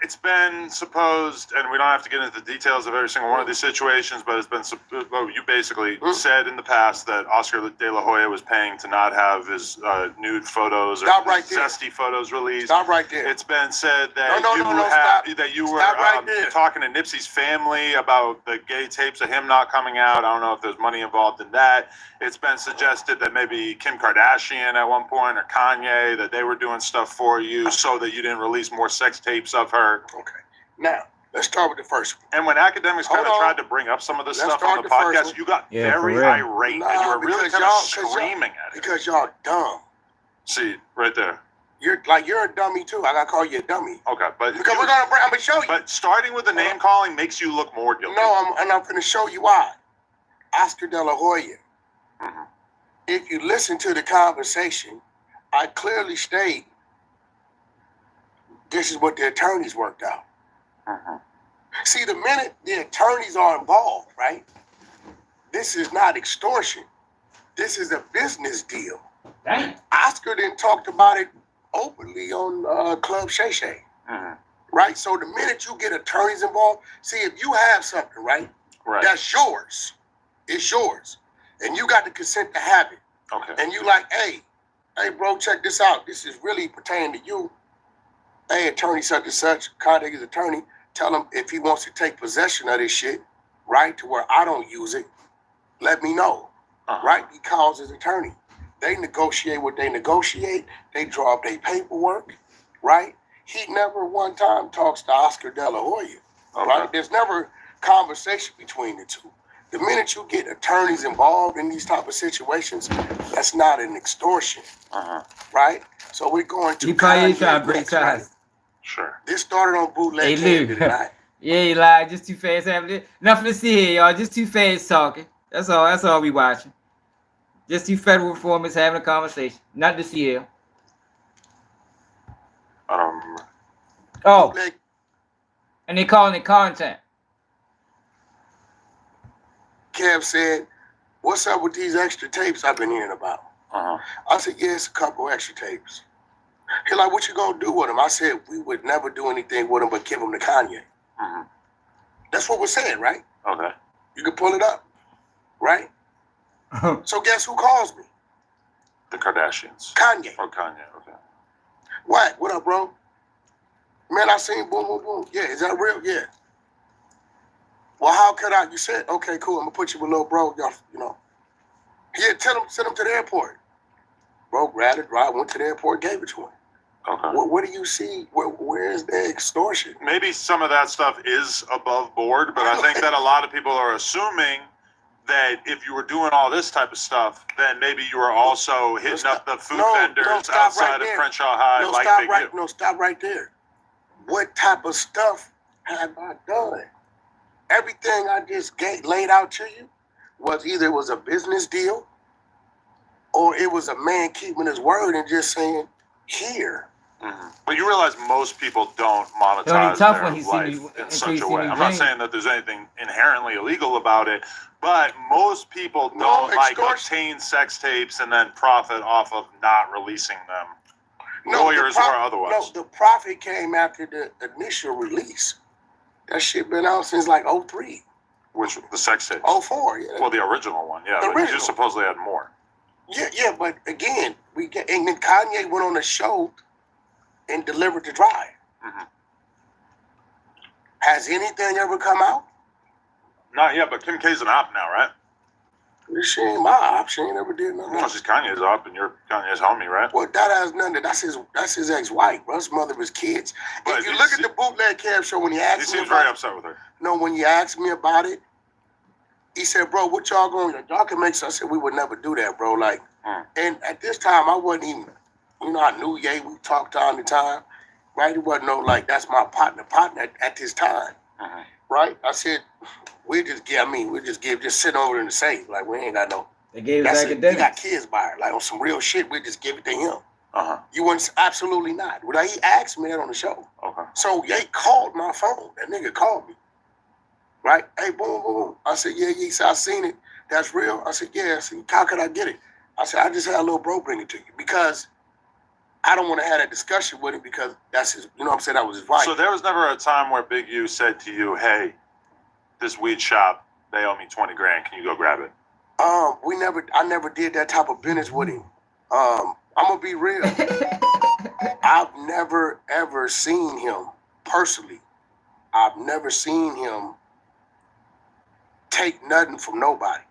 It's been supposed, and we don't have to get into the details of every single one of these situations, but it's been, you basically said in the past that Oscar De La Hoya was paying to not have his nude photos or zesty photos released. Stop right there. It's been said that you were talking to Nipsey's family about the gay tapes of him not coming out. I don't know if there's money involved in that. It's been suggested that maybe Kim Kardashian at one point or Kanye, that they were doing stuff for you so that you didn't release more sex tapes of her. Okay. Now, let's start with the first one. And when academics kind of tried to bring up some of this stuff on the podcast, you got very irate and you were really kind of screaming at it. Because y'all dumb. See, right there. You're a dummy too. I gotta call you a dummy. Okay, but because I'm gonna show you. But starting with the name calling makes you look more guilty. No, I'm gonna show you why. Oscar De La Hoya. Mm-hmm. If you listen to the conversation, I clearly state this is what the attorneys worked out. Mm-hmm. See, the minute the attorneys are involved, right? This is not extortion. This is a business deal. Dang. Oscar then talked about it openly on Club Shay Shay. Mm-hmm. Right? So the minute you get attorneys involved, see, if you have something, right? That's yours. It's yours. And you got the consent to have it. Okay. And you like, hey, bro, check this out. This is really pertaining to you. Hey, attorney such and such, contact his attorney. Tell him if he wants to take possession of this shit, right, to where I don't use it, let me know. Right? He calls his attorney. They negotiate what they negotiate. They draw up their paperwork, right? He never one time talks to Oscar De La Hoya, right? There's never conversation between the two. The minute you get attorneys involved in these type of situations, that's not an extortion, right? So we're going to. You probably trying to break ties. Right? Sure. This started on bootleg. Hey, Lou. Yeah, you lied. Just too fast having it. Nothing to see here, y'all. Just too fast talking. That's all. That's all we watching. Just two federal informants having a conversation. Not to see here. Oh. And they calling it content. Kev said, what's up with these extra tapes I've been hearing about? I said, yeah, it's a couple extra tapes. He like, what you gonna do with them? I said, we would never do anything with them but give them to Kanye. That's what we're saying, right? Okay. You can pull it up, right? So guess who calls me? The Kardashians. Kanye. Oh, Kanye, okay. What? What up, bro? Man, I seen boom, boom, boom. Yeah, is that real? Yeah. Well, how could I? You said, okay, cool. I'm gonna put you with little bro. Y'all, you know. Yeah, send him to the airport. Bro, grabbed it, right? Went to the airport, gave it to him. Okay. What do you see? Where's the extortion? Maybe some of that stuff is above board, but I think that a lot of people are assuming that if you were doing all this type of stuff, then maybe you were also hitting up the food vendors outside of Crenshaw High like they do. No, stop right there. What type of stuff have I done? Everything I just laid out to you was either it was a business deal or it was a man keeping his word and just saying, here. But you realize most people don't monetize their life in such a way. I'm not saying that there's anything inherently illegal about it, but most people don't obtain sex tapes and then profit off of not releasing them. Lawyers or otherwise. No, the profit came after the initial release. That shit been out since like 03. Which, the sex tapes? 04, yeah. Well, the original one, yeah. But you supposedly had more. Yeah, but again, and then Kanye went on the show and delivered the drive. Has anything ever come out? Not yet, but Kim K's an op now, right? She ain't my op. She ain't ever did nothing. Well, she's Kanye's op, and you're Kanye's homie, right? Well, that has nothing. That's his ex-wife, bro. That's the mother of his kids. But if you look at the bootleg Kev show when he asked me, he seems very upset with her. No, when you asked me about it, he said, "Bro, what y'all going? Y'all can make." I said, "We would never do that, bro." Like, and at this time, I wasn't even. You know, I knew Ye. We talked all the time, right? It wasn't no like that's my partner at this time, right? I said, we just sit over in the safe. Like, we ain't got no. They gave us academics. We got kids by her. Like, on some real shit, we just give it to him. You wouldn't, absolutely not. Well, he asked me that on the show. So, Ye called my phone. That nigga called me. Right? Hey, boom, boom, boom. I said, yeah. He said, I seen it. That's real? I said, yeah. I said, how could I get it? I said, I just had a little bro bring it to you. Because I don't want to have that discussion with him because that's his, you know what I'm saying? That was his wife. So there was never a time where Big U said to you, hey, this weed shop, they owe me 20 grand. Can you go grab it? I never did that type of business with him. I'm going to be real. I've never, ever seen him personally. I've never seen him take nothing from nobody.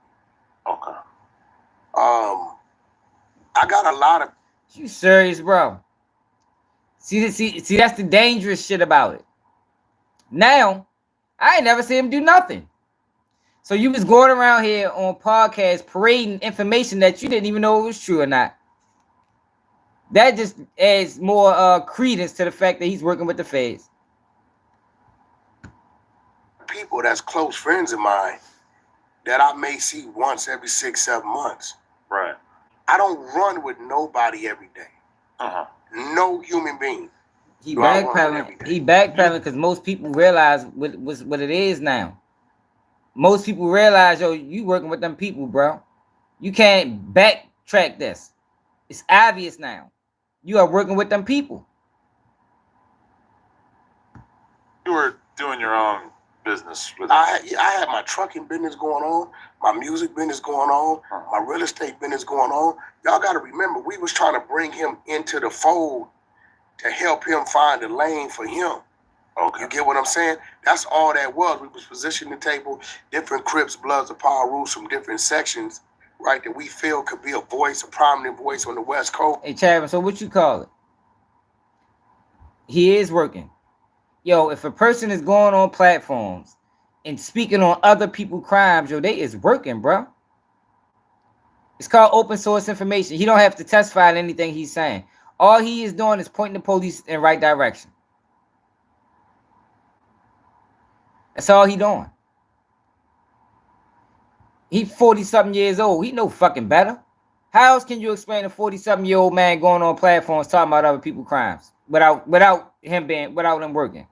Okay. I got a lot of. You serious, bro? See, that's the dangerous shit about it. Now, I ain't never seen him do nothing. So you was going around here on podcasts parading information that you didn't even know it was true or not. That just adds more credence to the fact that he's working with the feds. People that's close friends of mine that I may see once every 6-7 months. Right. I don't run with nobody every day. No human being. He backpedaling. He backpedaling because most people realize what it is now. Most people realize, yo, you working with them people, bro. You can't backtrack this. It's obvious now. You are working with them people. You were doing your own business with I had my trucking business going on, my music business going on, my real estate business going on. Y'all got to remember, we was trying to bring him into the fold to help him find a lane for him. Okay. You get what I'm saying? That's all that was. We was positioning the table, different Crips, Bloods, or Power Rules from different sections, right, that we feel could be a voice, a prominent voice on the West Coast. Hey, Chapman, so what you call it? He is working. Yo, if a person is going on platforms and speaking on other people's crimes, yo, they is working, bro. It's called open source information. He don't have to testify on anything he's saying. All he is doing is pointing the police in the right direction. That's all he doing. He 40-something years old. He know fucking better. How else can you explain a 40-something-year-old man going on platforms talking about other people's crimes without him working?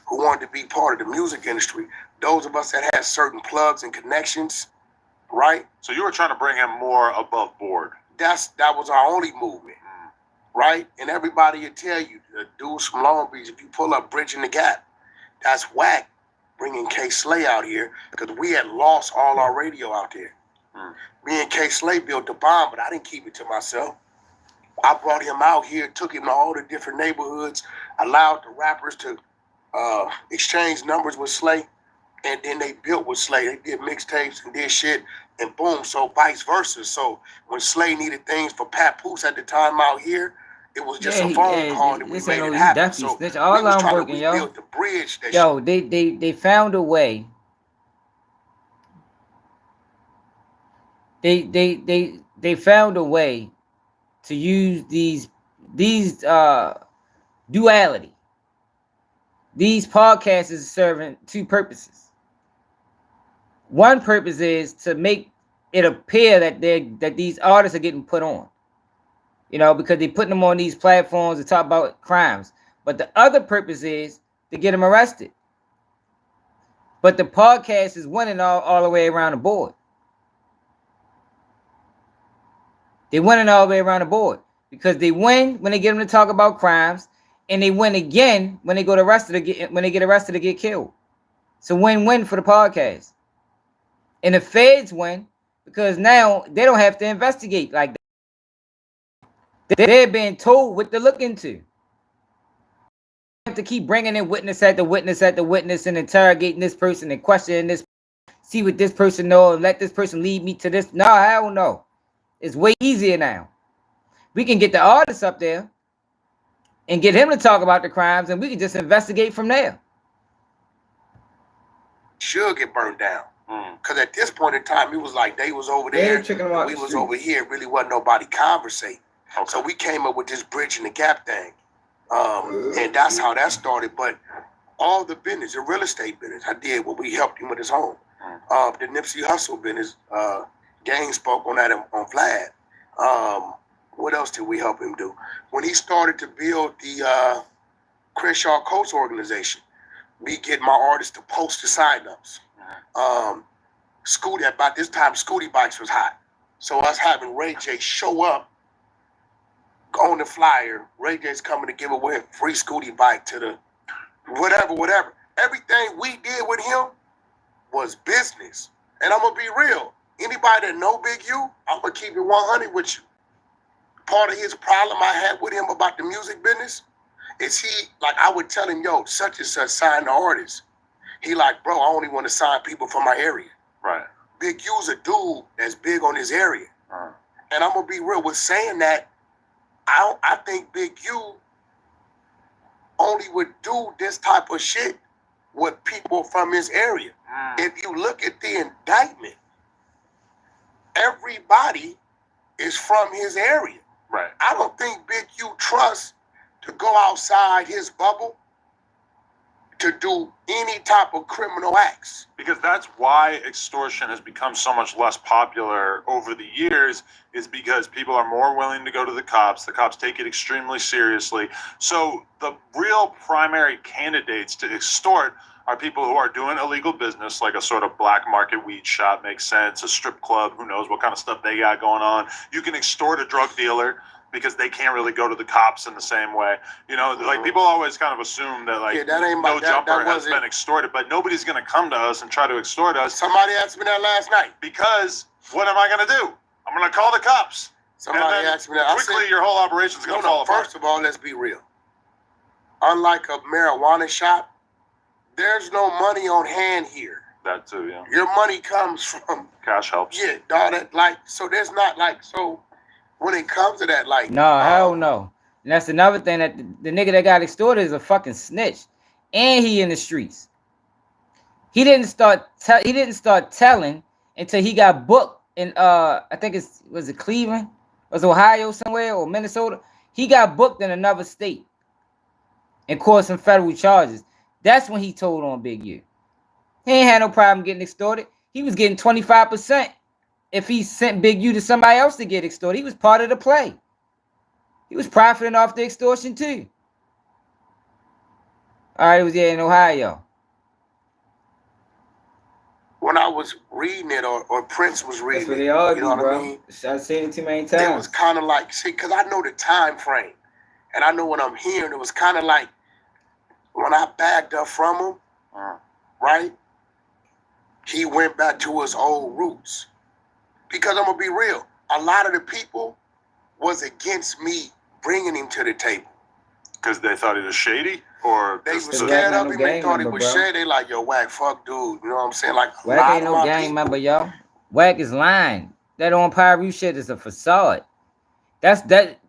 Who wanted to be part of the music industry, those of us that had certain plugs and connections, right? So you were trying to bring him more above board. That was our only movement, right? And everybody will tell you, the dudes from Long Beach, if you pull up Bridging the Gap, that's whack bringing K Slay out here because we had lost all our radio out there. Me and K Slay built the bomb, but I didn't keep it to myself. I brought him out here, took him to all the different neighborhoods, allowed the rappers to exchange numbers with Slay, and then they built with Slay. They did mixtapes and did shit, and boom, so vice versa. So when Slay needed things for Papoose at the time out here, it was just a phone call that we made it happen. So we was trying to rebuild the bridge. Yo, they found a way. They found a way to use these duality. These podcasts is serving two purposes. One purpose is to make it appear that these artists are getting put on, you know, because they're putting them on these platforms to talk about crimes. But the other purpose is to get them arrested. But the podcast is winning all the way around the board. They winning all the way around the board because they win when they get them to talk about crimes. And they win again when they get arrested to get killed. It's a win-win for the podcast. And the feds win because now they don't have to investigate like that. They're being told what to look into. They have to keep bringing in witness after witness after witness and interrogating this person and questioning this, see what this person knows and let this person lead me to this. No, hell no. It's way easier now. We can get the artist up there and get him to talk about the crimes, and we can just investigate from there. Should get burned down. Because at this point in time, it was like they was over there, and we was over here. It really wasn't nobody conversating. Okay. So we came up with this Bridging the Gap thing. And that's how that started. But all the business, the real estate business, I did when we helped him with his home. The Nipsey Hussle business, Gang spoke on that on Vlad. What else did we help him do? When he started to build the Crenshaw Coast organization, we get my artists to post the signups. Scooty, about this time, Scooty bikes was hot. So us having Ray J show up on the flyer, Ray J's coming to give away a free Scooty bike to the whatever. Everything we did with him was business. And I'm going to be real. Anybody that know Big U, I'm going to keep it 100 with you. Part of his problem I had with him about the music business is he, like, I would tell him, yo, such and such sign the artist. He like, bro, I only want to sign people from my area. Right. Big U's a dude that's big on his area. And I'm going to be real with saying that. I think Big U only would do this type of shit with people from his area. If you look at the indictment, everybody is from his area. Right. I don't think Big U trusts to go outside his bubble to do any type of criminal acts. Because that's why extortion has become so much less popular over the years, is because people are more willing to go to the cops. The cops take it extremely seriously. So the real primary candidates to extort are people who are doing illegal business, like a sort of black market weed shop makes sense, a strip club, who knows what kind of stuff they got going on. You can extort a drug dealer because they can't really go to the cops in the same way. You know, like people always kind of assume that like No Jumper has been extorted, but nobody's going to come to us and try to extort us. Somebody asked me that last night. Because what am I going to do? I'm going to call the cops. Somebody asked me that. Quickly, your whole operation's going to fall apart. First of all, let's be real. Unlike a marijuana shop, there's no money on hand here. That too, yeah. Your money comes from cash helps. Yeah, dog. That like so. There's not like so. When it comes to that, like no, hell no. And that's another thing, that the nigga that got extorted is a fucking snitch, and he in the streets. He didn't start telling until he got booked in I think was it Cleveland, it was Ohio somewhere, or Minnesota. He got booked in another state and caught some federal charges. That's when he told on Big U. He ain't had no problem getting extorted. He was getting 25%. If he sent Big U to somebody else to get extorted, he was part of the play. He was profiting off the extortion too. All right, it was in Ohio. When I was reading it, or Prince was reading it, you know what I mean? I've seen it too many times. It was kind of like, see, because I know the time frame, and I know what I'm hearing. It was kind of like when I bagged up from him, right? He went back to his old roots. Because I'm going to be real, a lot of the people was against me bringing him to the table. Because they thought he was shady? Or they were scared of him, they thought he was shady. They like, yo, Wack, fuck dude. You know what I'm saying? Like, Wack ain't no gang member, y'all. Wack is lying. That on Pyru shit is a facade. That's that.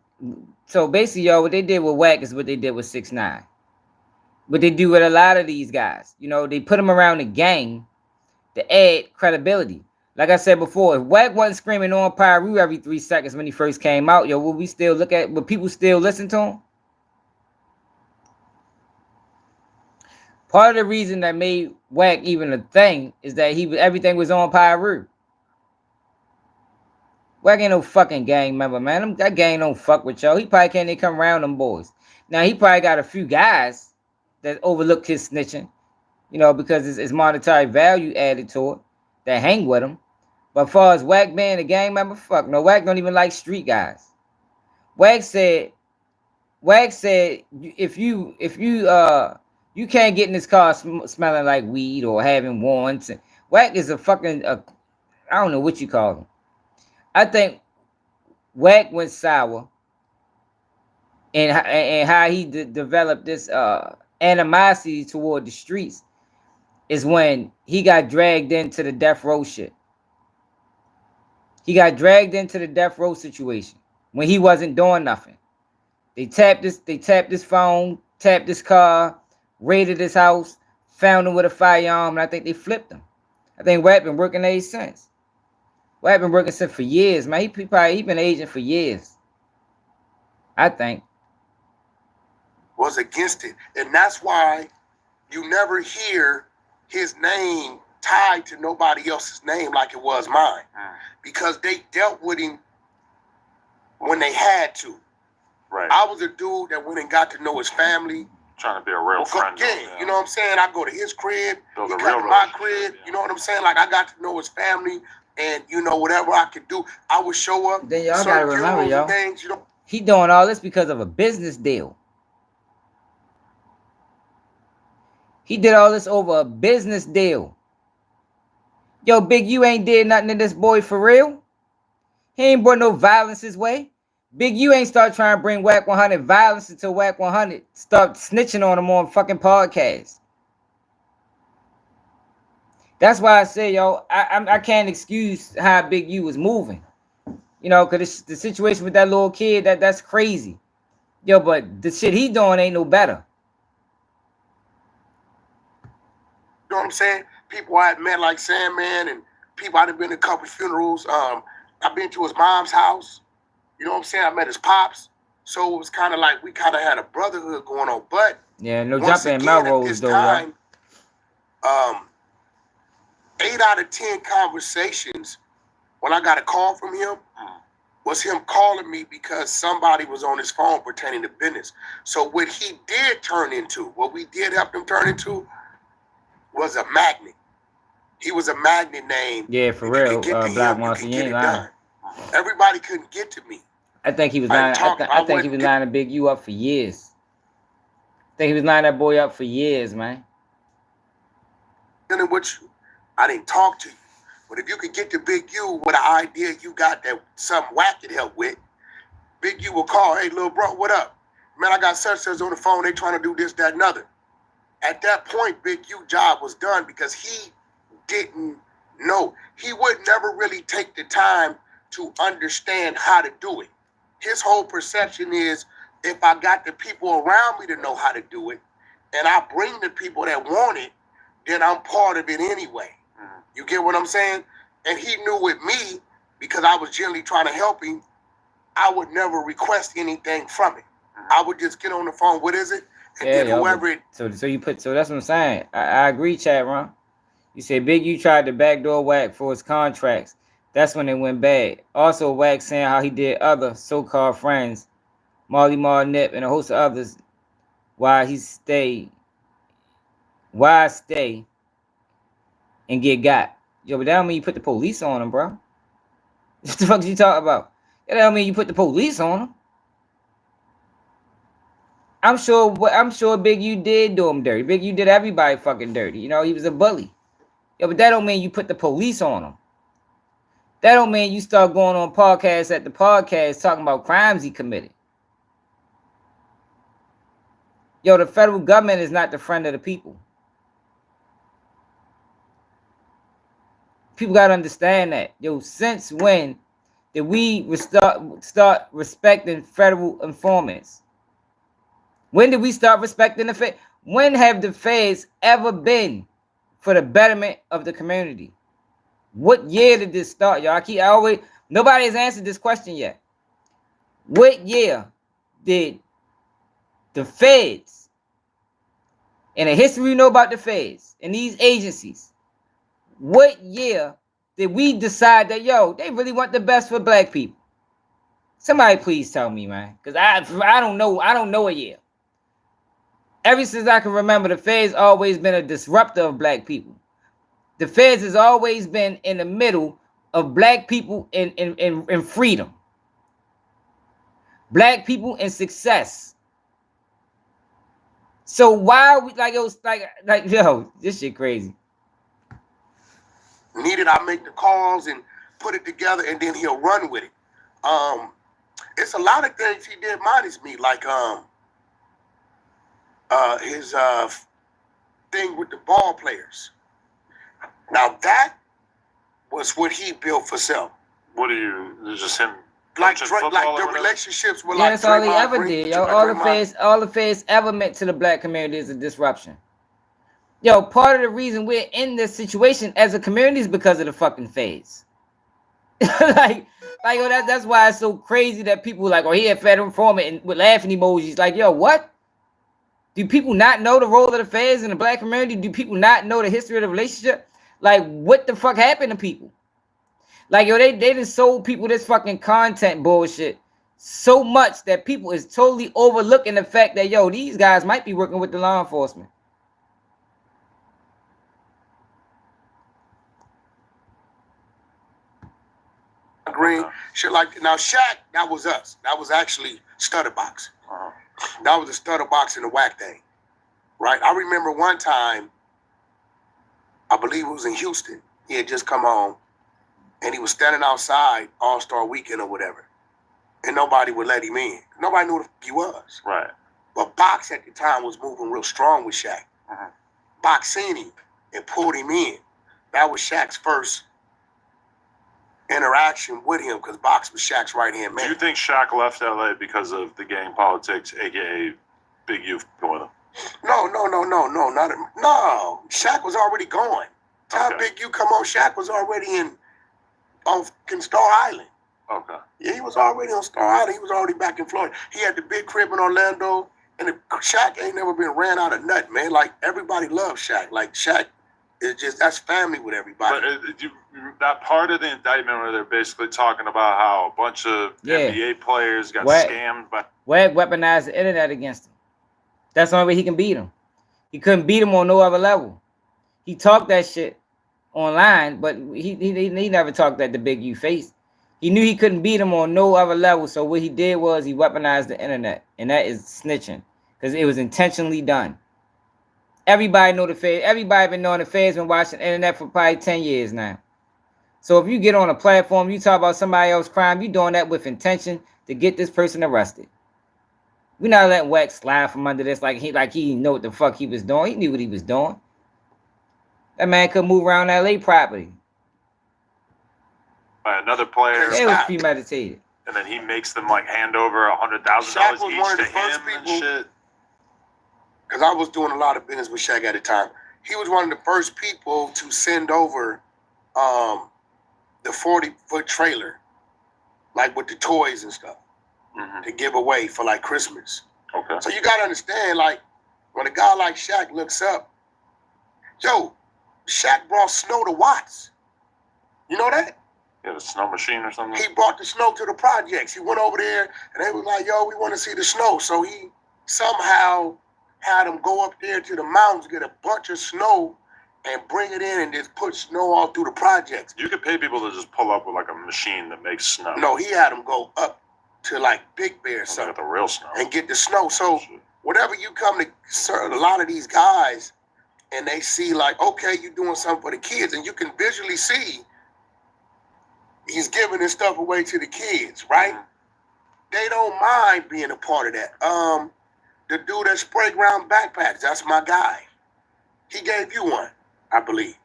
So basically, y'all, what they did with Wack is what they did with 6ix9ine. What they do with a lot of these guys. You know, they put them around the gang to add credibility. Like I said before, if Wack wasn't screaming on Pyru every 3 seconds when he first came out, yo, would people still listen to him? Part of the reason that made Wack even a thing is that everything was on Pyru. Wack ain't no fucking gang member, man. That gang don't fuck with y'all. He probably can't even come around them boys. Now, he probably got a few guys that overlooked his snitching, you know, because it's monetary value added to it, that hang with him. But as far as Wack being a gang member, fuck no. Wack don't even like street guys. Wack said, if you can't get in this car smelling like weed or having warrants. Wack is a fucking, I don't know what you call him. I think Wack went sour and how he developed this animosity toward the streets is when he got dragged into the death row shit. He got dragged into the death row situation when he wasn't doing nothing. They tapped his phone, tapped his car, raided his house, found him with a firearm, and I think they flipped him. I think Wack been working there since. Wack been working since for years, man. He been an agent for years. I think. Was against it. And that's why you never hear his name tied to nobody else's name like it was mine. Because they dealt with him when they had to. Right. I was a dude that went and got to know his family. Trying to be a real friend. Yeah, you know what I'm saying? I go to his crib, he come to my crib, you know what I'm saying? Like, I got to know his family, and, you know, whatever I could do, I would show up. Then y'all gotta remember, y'all, he doing all this because of a business deal. He did all this over a business deal. Yo, Big U ain't did nothing to this boy for real. He ain't brought no violence his way. Big U ain't start trying to bring Wack 100 violence until Wack 100 start snitching on him on fucking podcasts. That's why I say, yo, I can't excuse how Big U was moving. You know, because the situation with that little kid, that's crazy. Yo, but the shit he doing ain't no better. You know what I'm saying? People I had met like Sandman and people I'd have been to a couple funerals. I've been to his mom's house. You know what I'm saying? I met his pops. So it was kind of like we kind of had a brotherhood going on. But yeah, no once jumping again, Melrose at this though, time, y'all. 8 out of 10 conversations when I got a call from him was him calling me because somebody was on his phone pertaining to business. So what he did turn into, what we did help him turn into, was a magnet. He was a magnet name. Yeah, for real. Black Monster, you ain't lying. Everybody couldn't get to me. I think he was lining. I think he was lining Big U up for years. I think he was lining that boy up for years, man. Dealing with you, I didn't talk to you. But if you could get to Big U with an idea you got that some whack could help with, Big U will call, hey, little bro, what up? Man, I got such on the phone. They trying to do this, that, and other. At that point, Big U job was done because he didn't know. He would never really take the time to understand how to do it. His whole perception is, if I got the people around me to know how to do it, and I bring the people that want it, then I'm part of it anyway. You get what I'm saying? And he knew with me, because I was generally trying to help him, I would never request anything from it. I would just get on the phone, what is it? And then whoever it... So that's what I'm saying. I agree, Chad Ron. You said Big U tried to backdoor Wack for his contracts. That's when it went bad. Also, Wack saying how he did other so-called friends, Marley Marl, Nip, and a host of others, why stay and get got. Yo, but that don't mean you put the police on him, bro. What the fuck you talking about? That don't mean you put the police on him. I'm sure Big U did do him dirty. Big U did everybody fucking dirty. You know, he was a bully. Yo, but that don't mean you put the police on him. That don't mean you start going on podcasts at the podcast talking about crimes he committed. Yo, the federal government is not the friend of the people. People got to understand that. Yo, since when did we start respecting federal informants? When did we start respecting the Fed? When have the feds ever been for the betterment of the community? What year did this start, y'all? Nobody has answered this question yet. What year did the feds, and the history we know about the feds and these agencies, what year did we decide that, yo, they really want the best for black people? Somebody please tell me, man, because I don't know a year. Ever since I can remember, the feds always been a disruptor of black people. The feds has always been in the middle of black people in freedom. Black people in success. So why are we yo, this shit crazy. Needed, I make the calls and put it together, and then he'll run with it. It's a lot of things he did minus me, like his thing with the ball players. Now that was what he built for self. What are you? Just him? Like the relationships with that's all he ever did, yo. All the feds ever meant to the black community is a disruption. Yo, part of the reason we're in this situation as a community is because of the fucking feds. Yo, that's why it's so crazy that people like, oh, he had federal informant and with laughing emojis. Like, yo, what? Do people not know the role of the feds in the black community? Do people not know the history of the relationship? Like, what the fuck happened to people? Like, yo, they just sold people this fucking content bullshit so much that people is totally overlooking the fact that, yo, these guys might be working with the law enforcement. Green, shit like now Shaq, that was us. That was actually Stutterbox. That was the Stutterbox and the Whack thing. Right? I remember one time, I believe it was in Houston. He had just come home and he was standing outside All-Star Weekend or whatever. And nobody would let him in. Nobody knew who the fuck he was. Right. But Box at the time was moving real strong with Shaq. Box seen him and pulled him in. That was Shaq's first interaction with him because Box was Shaq's right-hand man. Do you think Shaq left LA because of the gang politics, aka Big U with him? No. Shaq was already gone. Time Big U come on, Shaq was already on Star Island. Okay. Yeah, he was already on Star Island. He was already back in Florida. He had the big crib in Orlando, and Shaq ain't never been ran out of nut, man. Like, everybody loves Shaq. Like, Shaq is just, that's family with everybody. But that part of the indictment where they're basically talking about how a bunch of NBA players got scammed by... Wack weaponized the internet against him. That's the only way he can beat him. He couldn't beat him on no other level. He talked that shit online, but he never talked that the big U face. He knew he couldn't beat him on no other level, so what he did was he weaponized the internet, and that is snitching, because it was intentionally done. Everybody know the feds. Everybody been knowing the feds been watching the internet for probably 10 years now. So if you get on a platform, you talk about somebody else's crime, you doing that with intention to get this person arrested. We're not letting Wack slide from under this like he know what the fuck he was doing. He knew what he was doing. That man could move around LA property. By another player. It was premeditated. And then he makes them like hand over $100,000 each to him and shit. Because I was doing a lot of business with Shaq at the time. He was one of the first people to send over the 40-foot trailer, like with the toys and stuff, to give away for like Christmas. Okay. So you gotta understand, like, when a guy like Shaq looks up, yo, Shaq brought snow to Watts. You know that? Yeah, the snow machine or something? He brought the snow to the projects. He went over there and they was like, yo, we want to see the snow. So he somehow had them go up there to the mountains, get a bunch of snow, and bring it in and just put snow all through the projects. You could pay people to just pull up with like a machine that makes snow. No, he had them go up to like Big Bear or something. Get the real snow. And get the snow. So whatever you come to serve a lot of these guys and they see like, okay, you're doing something for the kids, and you can visually see he's giving this stuff away to the kids, right? They don't mind being a part of that. The dude that spray ground backpacks, that's my guy. He gave you one, I believe,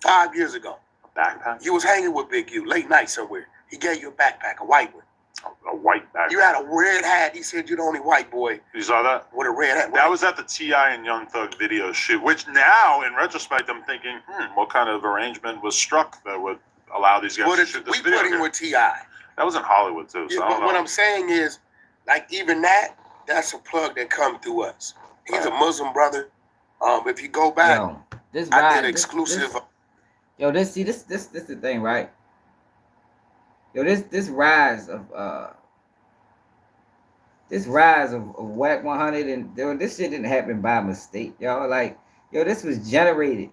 5 years ago. A backpack? You was hanging with Big U late night somewhere. He gave you a backpack, a white one. A white backpack? You had a red hat. He said you're the only white boy. You saw that? With a red hat. That was at the T.I. and Young Thug video shoot, which now, in retrospect, I'm thinking, what kind of arrangement was struck that would allow these guys to shoot this video? We put him with T.I. That was in Hollywood, too. So Yeah, I don't but what know. I'm saying is, like, even that's a plug that come through us. He's a Muslim brother. If you go back, I did exclusive. This the thing, right? This rise of Wack 100 and this shit didn't happen by mistake, y'all. Like, this was generated.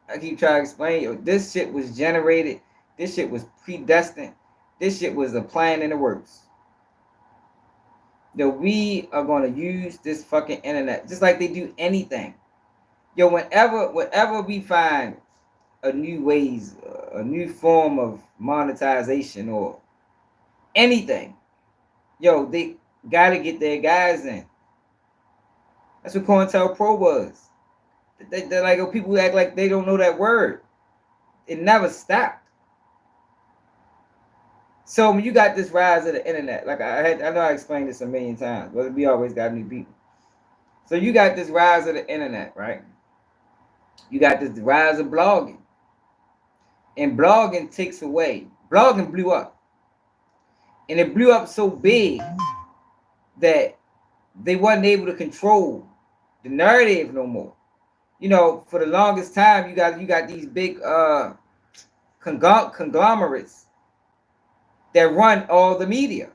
I keep trying to explain, this shit was generated. This shit was predestined. This shit was a plan in the works. We are gonna use this fucking internet just like they do anything. Whenever we find a new ways, a new form of monetization or anything, they gotta get their guys in. That's what COINTELPRO was. They're like, people act like they don't know that word. It never stopped. So when you got this rise of the internet, like I know I explained this a million times, but we always got new people. So you got this rise of the internet, right? You got this rise of blogging. And blogging takes away. Blogging blew up. And it blew up so big that they wasn't able to control the narrative no more. For the longest time, you got these big conglomerates that run all the media.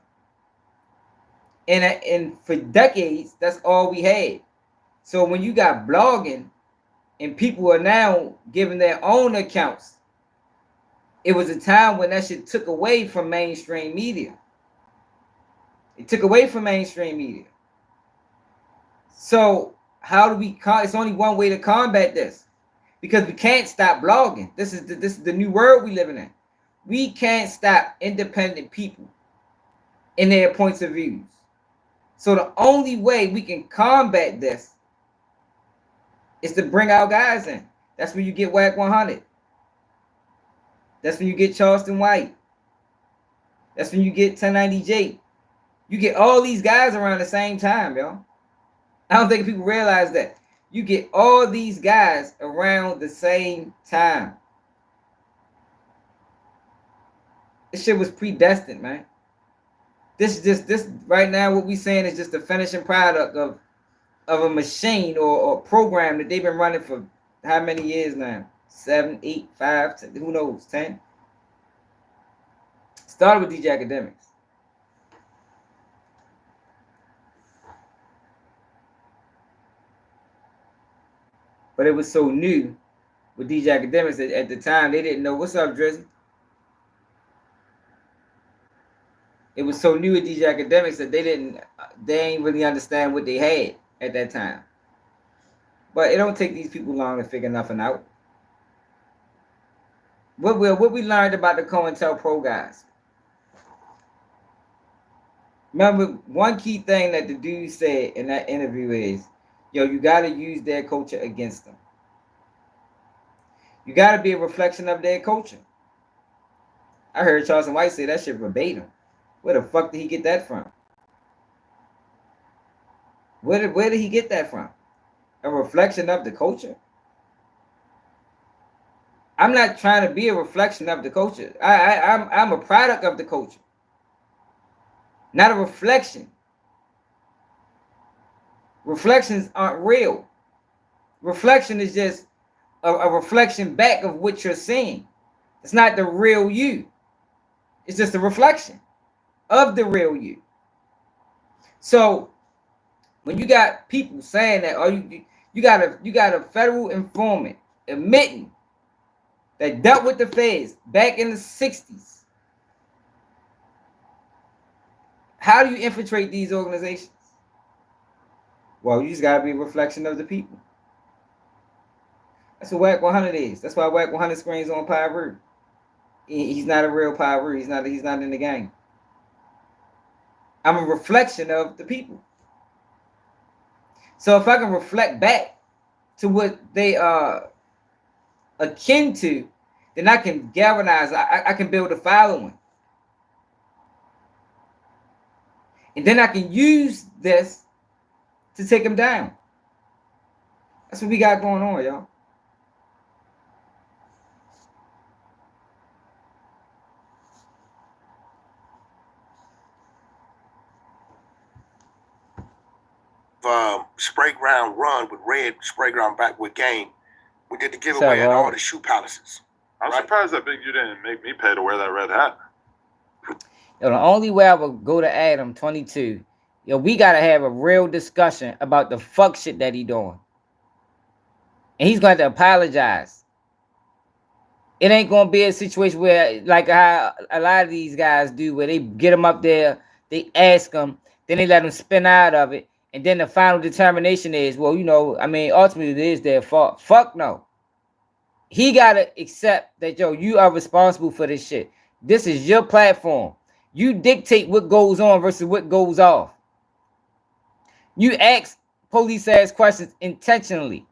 And for decades, that's all we had. So when you got blogging and people are now giving their own accounts, it was a time when that shit took away from mainstream media. It took away from mainstream media. So how do we it's only one way to combat this, because we can't stop blogging. This is the new world we living in. We can't stop independent people in their points of views. So the only way we can combat this is to bring our guys in. That's when you get Wack 100. That's when you get Charleston White. That's when you get 1090J. You get all these guys around the same time, yo. I don't think people realize that. You get all these guys around the same time. This shit was predestined, man. This right now, what we saying is just the finishing product of a machine or program that they've been running for how many years now? 7, 8, 5, 10, who knows, 10? Started with DJ Academics. But it was so new with DJ Academics that at the time they didn't know. What's up, Drizzy? It was so new with DJ Academics that they ain't really understand what they had at that time. But it don't take these people long to figure nothing out. What we learned about the COINTELPRO guys. Remember, one key thing that the dude said in that interview is, yo, you got to use their culture against them. You got to be a reflection of their culture. I heard Charleston White say that shit verbatim. Where the fuck did he get that from? Where did he get that from? A reflection of the culture? I'm not trying to be a reflection of the culture. I'm a product of the culture. Not a reflection. Reflections aren't real. Reflection is just a reflection back of what you're seeing. It's not the real you. It's just a reflection of the real you. So when you got people saying that, or you got a federal informant admitting that dealt with the feds back in the 60s. How do you infiltrate these organizations? Well, you just gotta be a reflection of the people. That's what Whack 100 is. That's why Whack 100 screens on Pyro. He's not a real Pyro. He's not in the game. I'm a reflection of the people. So if I can reflect back to what they are akin to, then I can galvanize. I can build a following. And then I can use this to take them down. That's what we got going on, y'all. Spray ground run with red, spray ground back with game. We did the giveaway at all the shoe palaces. I'm surprised that Big U didn't make me pay to wear that red hat. Yo, the only way I would go to Adam 22, yo, we gotta have a real discussion about the fuck shit that he doing. And he's going to apologize. It ain't gonna be a situation where, like how a lot of these guys do, where they get him up there, they ask him, then they let him spin out of it, and then the final determination is, well, you know, I mean, ultimately it is their fault. Fuck no. He gotta accept that, yo, you are responsible for this shit. This is your platform. You dictate what goes on versus what goes off. You ask police ass questions intentionally.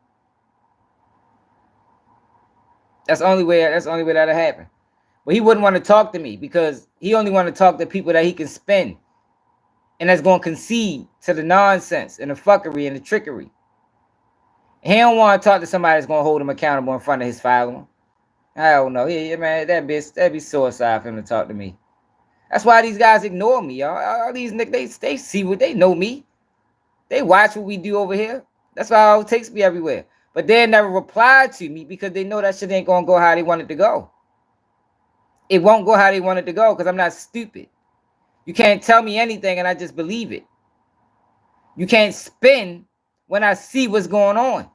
That's the only way that'll happen. But he wouldn't want to talk to me because he only want to talk to people that he can spin. And that's going to concede to the nonsense and the fuckery and the trickery. He don't want to talk to somebody that's going to hold him accountable in front of his following. I don't know. Yeah, man, that'd be suicide for him to talk to me. That's why these guys ignore me, y'all. All these niggas, they see what they know me. They watch what we do over here. That's why it takes me everywhere. But they never reply to me because they know that shit ain't going to go how they want it to go. It won't go how they want it to go because I'm not stupid. You can't tell me anything and I just believe it. You can't spin when I see what's going on.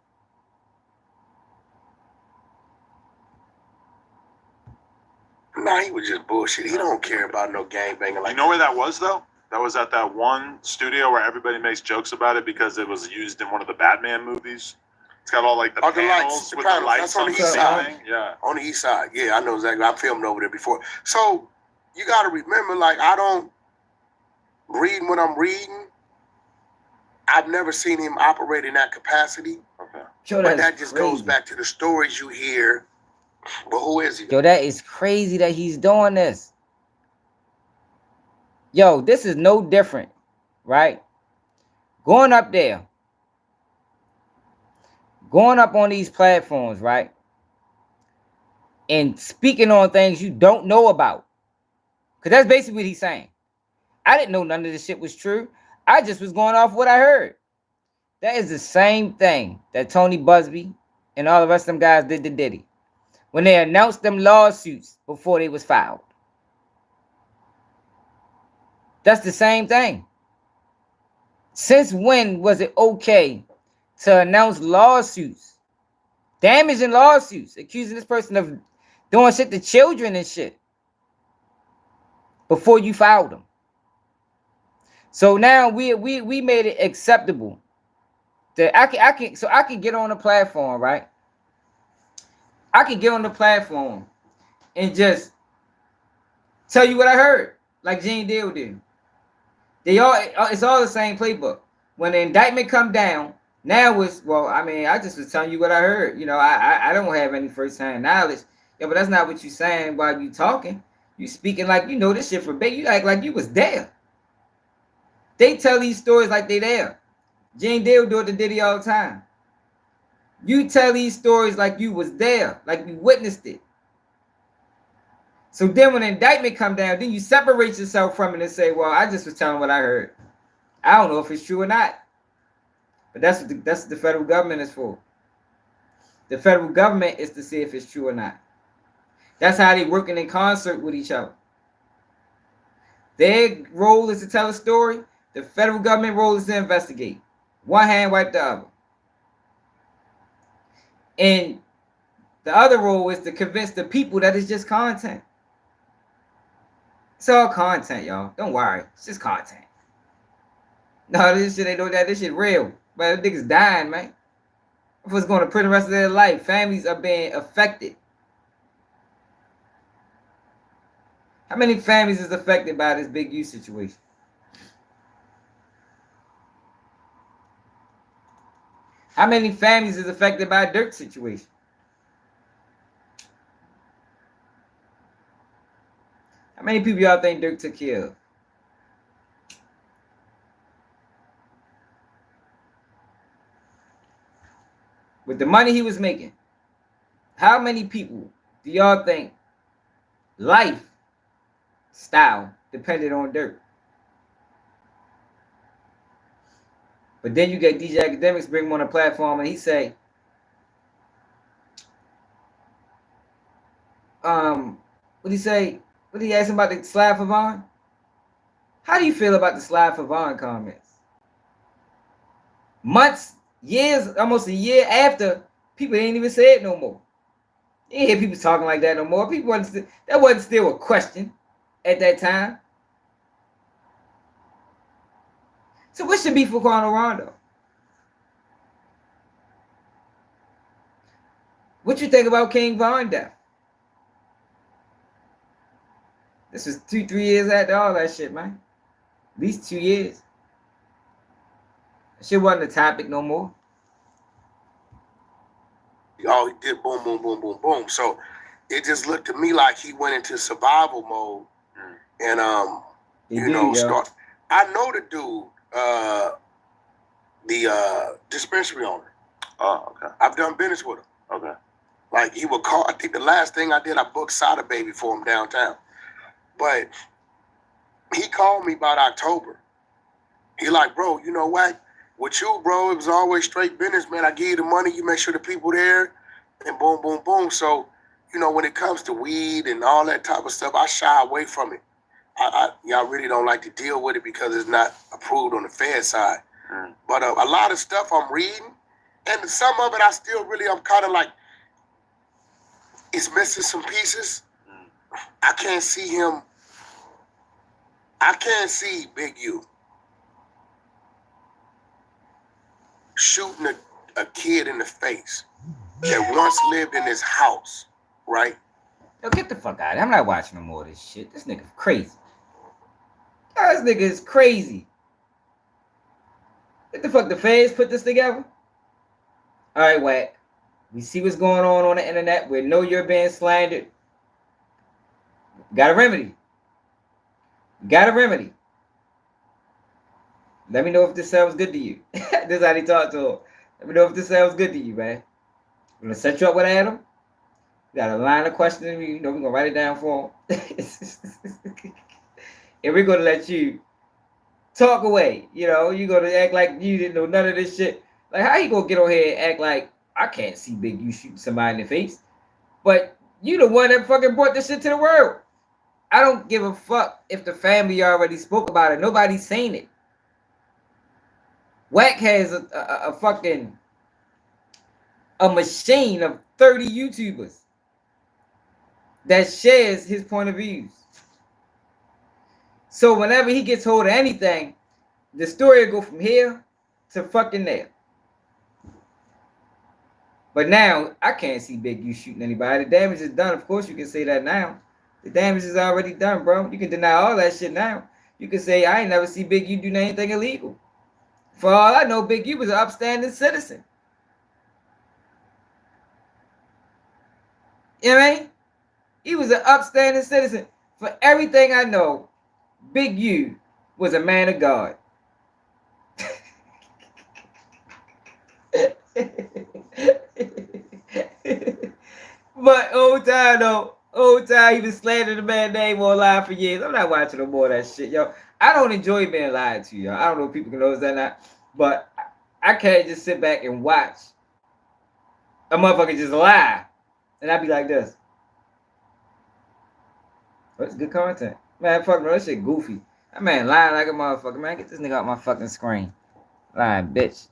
Nah, he was just bullshit. He don't care about no gangbanging. You know where that was, though? That was at that one studio where everybody makes jokes about it because it was used in one of the Batman movies. It's got all like the panels with the lights That's on the east side. Yeah. On the east side. Yeah, I know exactly. I filmed over there before. So you got to remember, like, I don't read what I'm reading. I've never seen him operate in that capacity. Okay. Yo, but that just goes back to the stories you hear. But who is he? Yo, that is crazy that he's doing this. Yo, this is no different, right? Going up there. Going up on these platforms, right? And speaking on things you don't know about. Because that's basically what he's saying. I didn't know none of this shit was true. I just was going off what I heard. That is the same thing that Tony Busby and all the rest of them guys did to Diddy when they announced them lawsuits before they was filed. That's the same thing. Since when was it okay to announce lawsuits, damaging lawsuits, accusing this person of doing shit to children and shit before you filed them? So now we made it acceptable that I can get on the platform, right? I can get on the platform and just tell you what I heard, like Gene Deal did. It's all the same playbook. When the indictment come down, now it's, well, I mean, I just was telling you what I heard. You know, I don't have any first-hand knowledge. Yeah, but that's not what you saying while you talking. You speaking like you know this shit for bait. You act like you was there. They tell these stories like they there. Gene Deal do it to Diddy all the time. You tell these stories like you was there, like you witnessed it. So then when the indictment come down, then you separate yourself from it and say, well, I just was telling what I heard. I don't know if it's true or not. But that's what the federal government is for. The federal government is to see if it's true or not. That's how they working in concert with each other. Their role is to tell a story. The federal government role is to investigate. One hand wipe the other. And the other role is to convince the people that it's just content. It's all content, y'all. Don't worry. It's just content. No, this shit ain't no that. This shit real. But niggas dying, man. What's going to prison the rest of their life? Families are being affected. How many families is affected by this Big U situation? How many families is affected by a Dirk situation? How many people y'all think Dirk took care of? With the money he was making, how many people do y'all think lifestyle depended on Dirk? But then you get DJ Academics bring him on a platform and he say, what did he say? What did he ask him about the Slide for Vaughn? How do you feel about the Slide for Vaughn comments? Months, years, almost a year after, people ain't even say it no more. You ain't hear people talking like that no more. People that wasn't still a question at that time. So what should be for Quano Rondo? What you think about King Von death? This was 2-3 years after all that shit, man. At least 2 years. That shit wasn't a topic no more. Oh, he did boom, boom, boom, boom, boom. So it just looked to me like he went into survival mode. And start. I know the dude, the dispensary owner. Oh, okay. I've done business with him. Okay. Like he would call. I think the last thing I did, I booked Sada Baby for him downtown. But he called me about October. He like, bro, you know what? With you, bro, it was always straight business, man. I give you the money, you make sure the people there, and boom, boom, boom. So, you know, when it comes to weed and all that type of stuff, I shy away from it. I really don't like to deal with it because it's not approved on the Fed side. But a lot of stuff I'm reading, and some of it I still really, I'm kind of like, it's missing some pieces. I can't see him. I can't see Big U shooting a kid in the face that once lived in his house, right? Yo, get the fuck out of here. I'm not watching no more of this shit. This nigga's crazy. This nigga is crazy. What the fuck, the feds put this together? All right, Wack. We see what's going on the internet. We know you're being slandered. Got a remedy. Got a remedy. Let me know if this sounds good to you. This is how they talk to him. Let me know if this sounds good to you, man. I'm going to set you up with Adam. We got a line of questioning. You know, we're going to write it down for him. and we're gonna let you talk away. You know, you're gonna act like you didn't know none of this shit. Like, how you gonna get on here and act like I can't see Big U shooting somebody in the face? But you the one that fucking brought this shit to the world. I don't give a fuck if the family already spoke about it. Nobody's seen it. Wack has a fucking machine of 30 YouTubers that shares his point of views. So whenever he gets hold of anything, the story will go from here to fucking there. But now, I can't see Big U shooting anybody. The damage is done. Of course, you can say that now. The damage is already done, bro. You can deny all that shit now. You can say, I ain't never see Big U do anything illegal. For all I know, Big U was an upstanding citizen. You know what I mean? He was an upstanding citizen. For everything I know, Big U was a man of God. But old time he been slandering the man's name online for years. I'm not watching no more of that shit, yo. I don't enjoy being lied to, yo. I don't know if people can notice that or not, but I can't just sit back and watch a motherfucker just lie, and I'd be like this. That's good content. Man, fuck no, that shit goofy. That man lying like a motherfucker, man. Get this nigga off my fucking screen. Lying bitch.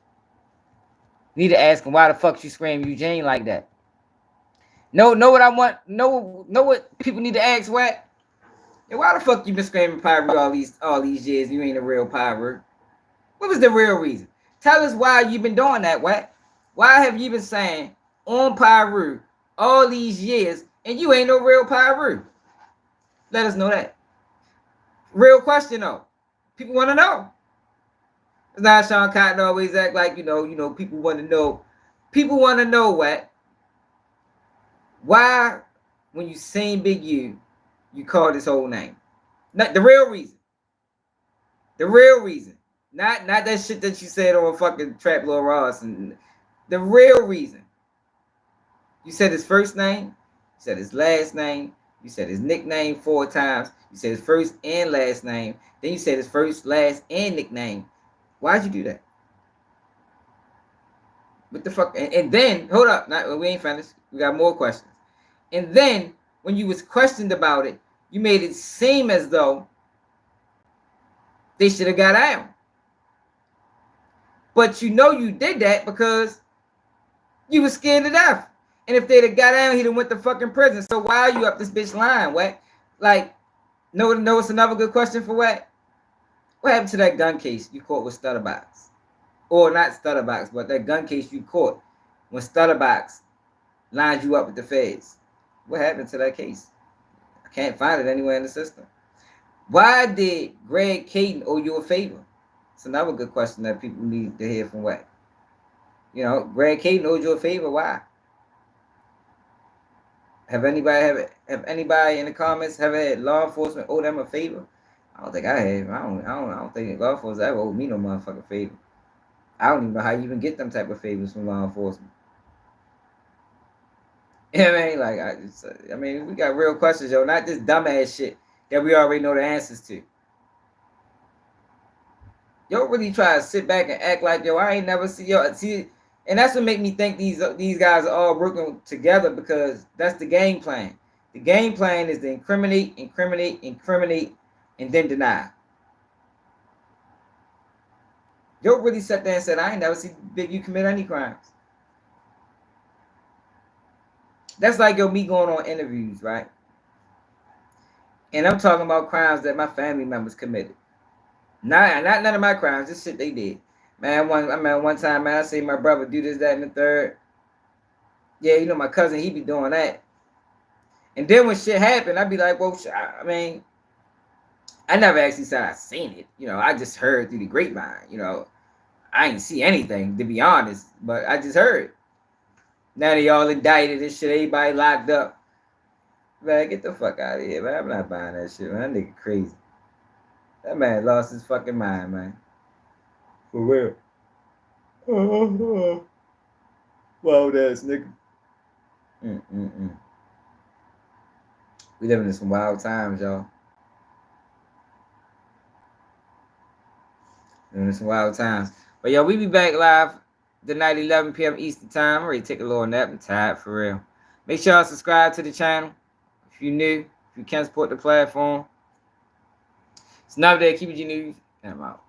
You need to ask him why the fuck you scream Eugene like that. Know what I want? Know what people need to ask, what? And why the fuck you been screaming Pyru all these years? You ain't a real Pyru. What was the real reason? Tell us why you been doing that, what? Why have you been saying on Pyru all these years and you ain't no real Pyru? Let us know that. Real question though. People want to know. It's not Sean Cotton always act like, you know, people want to know. People want to know what? Why, when you seen Big U, you call his whole name? Not the real reason. The real reason. Not that shit that you said on fucking Trap Lil Ross. And the real reason. You said his first name. You said his last name. You said his nickname 4 times. You said his first and last name. Then you said his first, last, and nickname. Why'd you do that? What the fuck? And then, hold up. We ain't finished. We got more questions. And then, when you was questioned about it, you made it seem as though they should have got out. But you know you did that because you was scared to death. And if they'd have got out, he'd have went to fucking prison. So why are you up this bitch line, what? Like, no, it's another good question for what? What happened to that gun case you caught with Stutterbox? Or not Stutterbox, but that gun case you caught when Stutterbox lined you up with the feds. What happened to that case? I can't find it anywhere in the system. Why did Greg Caden owe you a favor? It's another good question that people need to hear from what? You know, Greg Caden owed you a favor. Why? Have anybody in the comments have had law enforcement owe them a favor? I don't think I have. I don't think law enforcement ever owed me no motherfucking favor. I don't even know how you even get them type of favors from law enforcement. You know what I mean? We got real questions, yo. Not this dumbass shit that we already know the answers to. Yo, really try to sit back and act like, yo, I ain't never see and that's what make me think these guys are all working together because that's the game plan. The game plan is to incriminate, and then deny. Yo really sat there and said, I ain't never see Big U commit any crimes. That's like me going on interviews, right? And I'm talking about crimes that my family members committed. Not none of my crimes, just shit they did. Man, one time, man, I see my brother do this, that, and the third. Yeah, you know, my cousin, he be doing that. And then when shit happened, I'd be like, well, I mean, I never actually said I seen it. You know, I just heard through the grapevine. You know, I ain't see anything, to be honest, but I just heard. Now they all indicted and shit, everybody locked up. Man, get the fuck out of here, man. I'm not buying that shit, man. That nigga crazy. That man lost his fucking mind, man. For real. Wild ass nigga. We living in some wild times, y'all. Some wild times. But yo, we be back live tonight, 11 p.m. Eastern time. I'm ready to take a little nap. I'm tired for real. Make sure y'all subscribe to the channel if you're new. If you can't support the platform. It's another day. Keep it your news. And I'm out.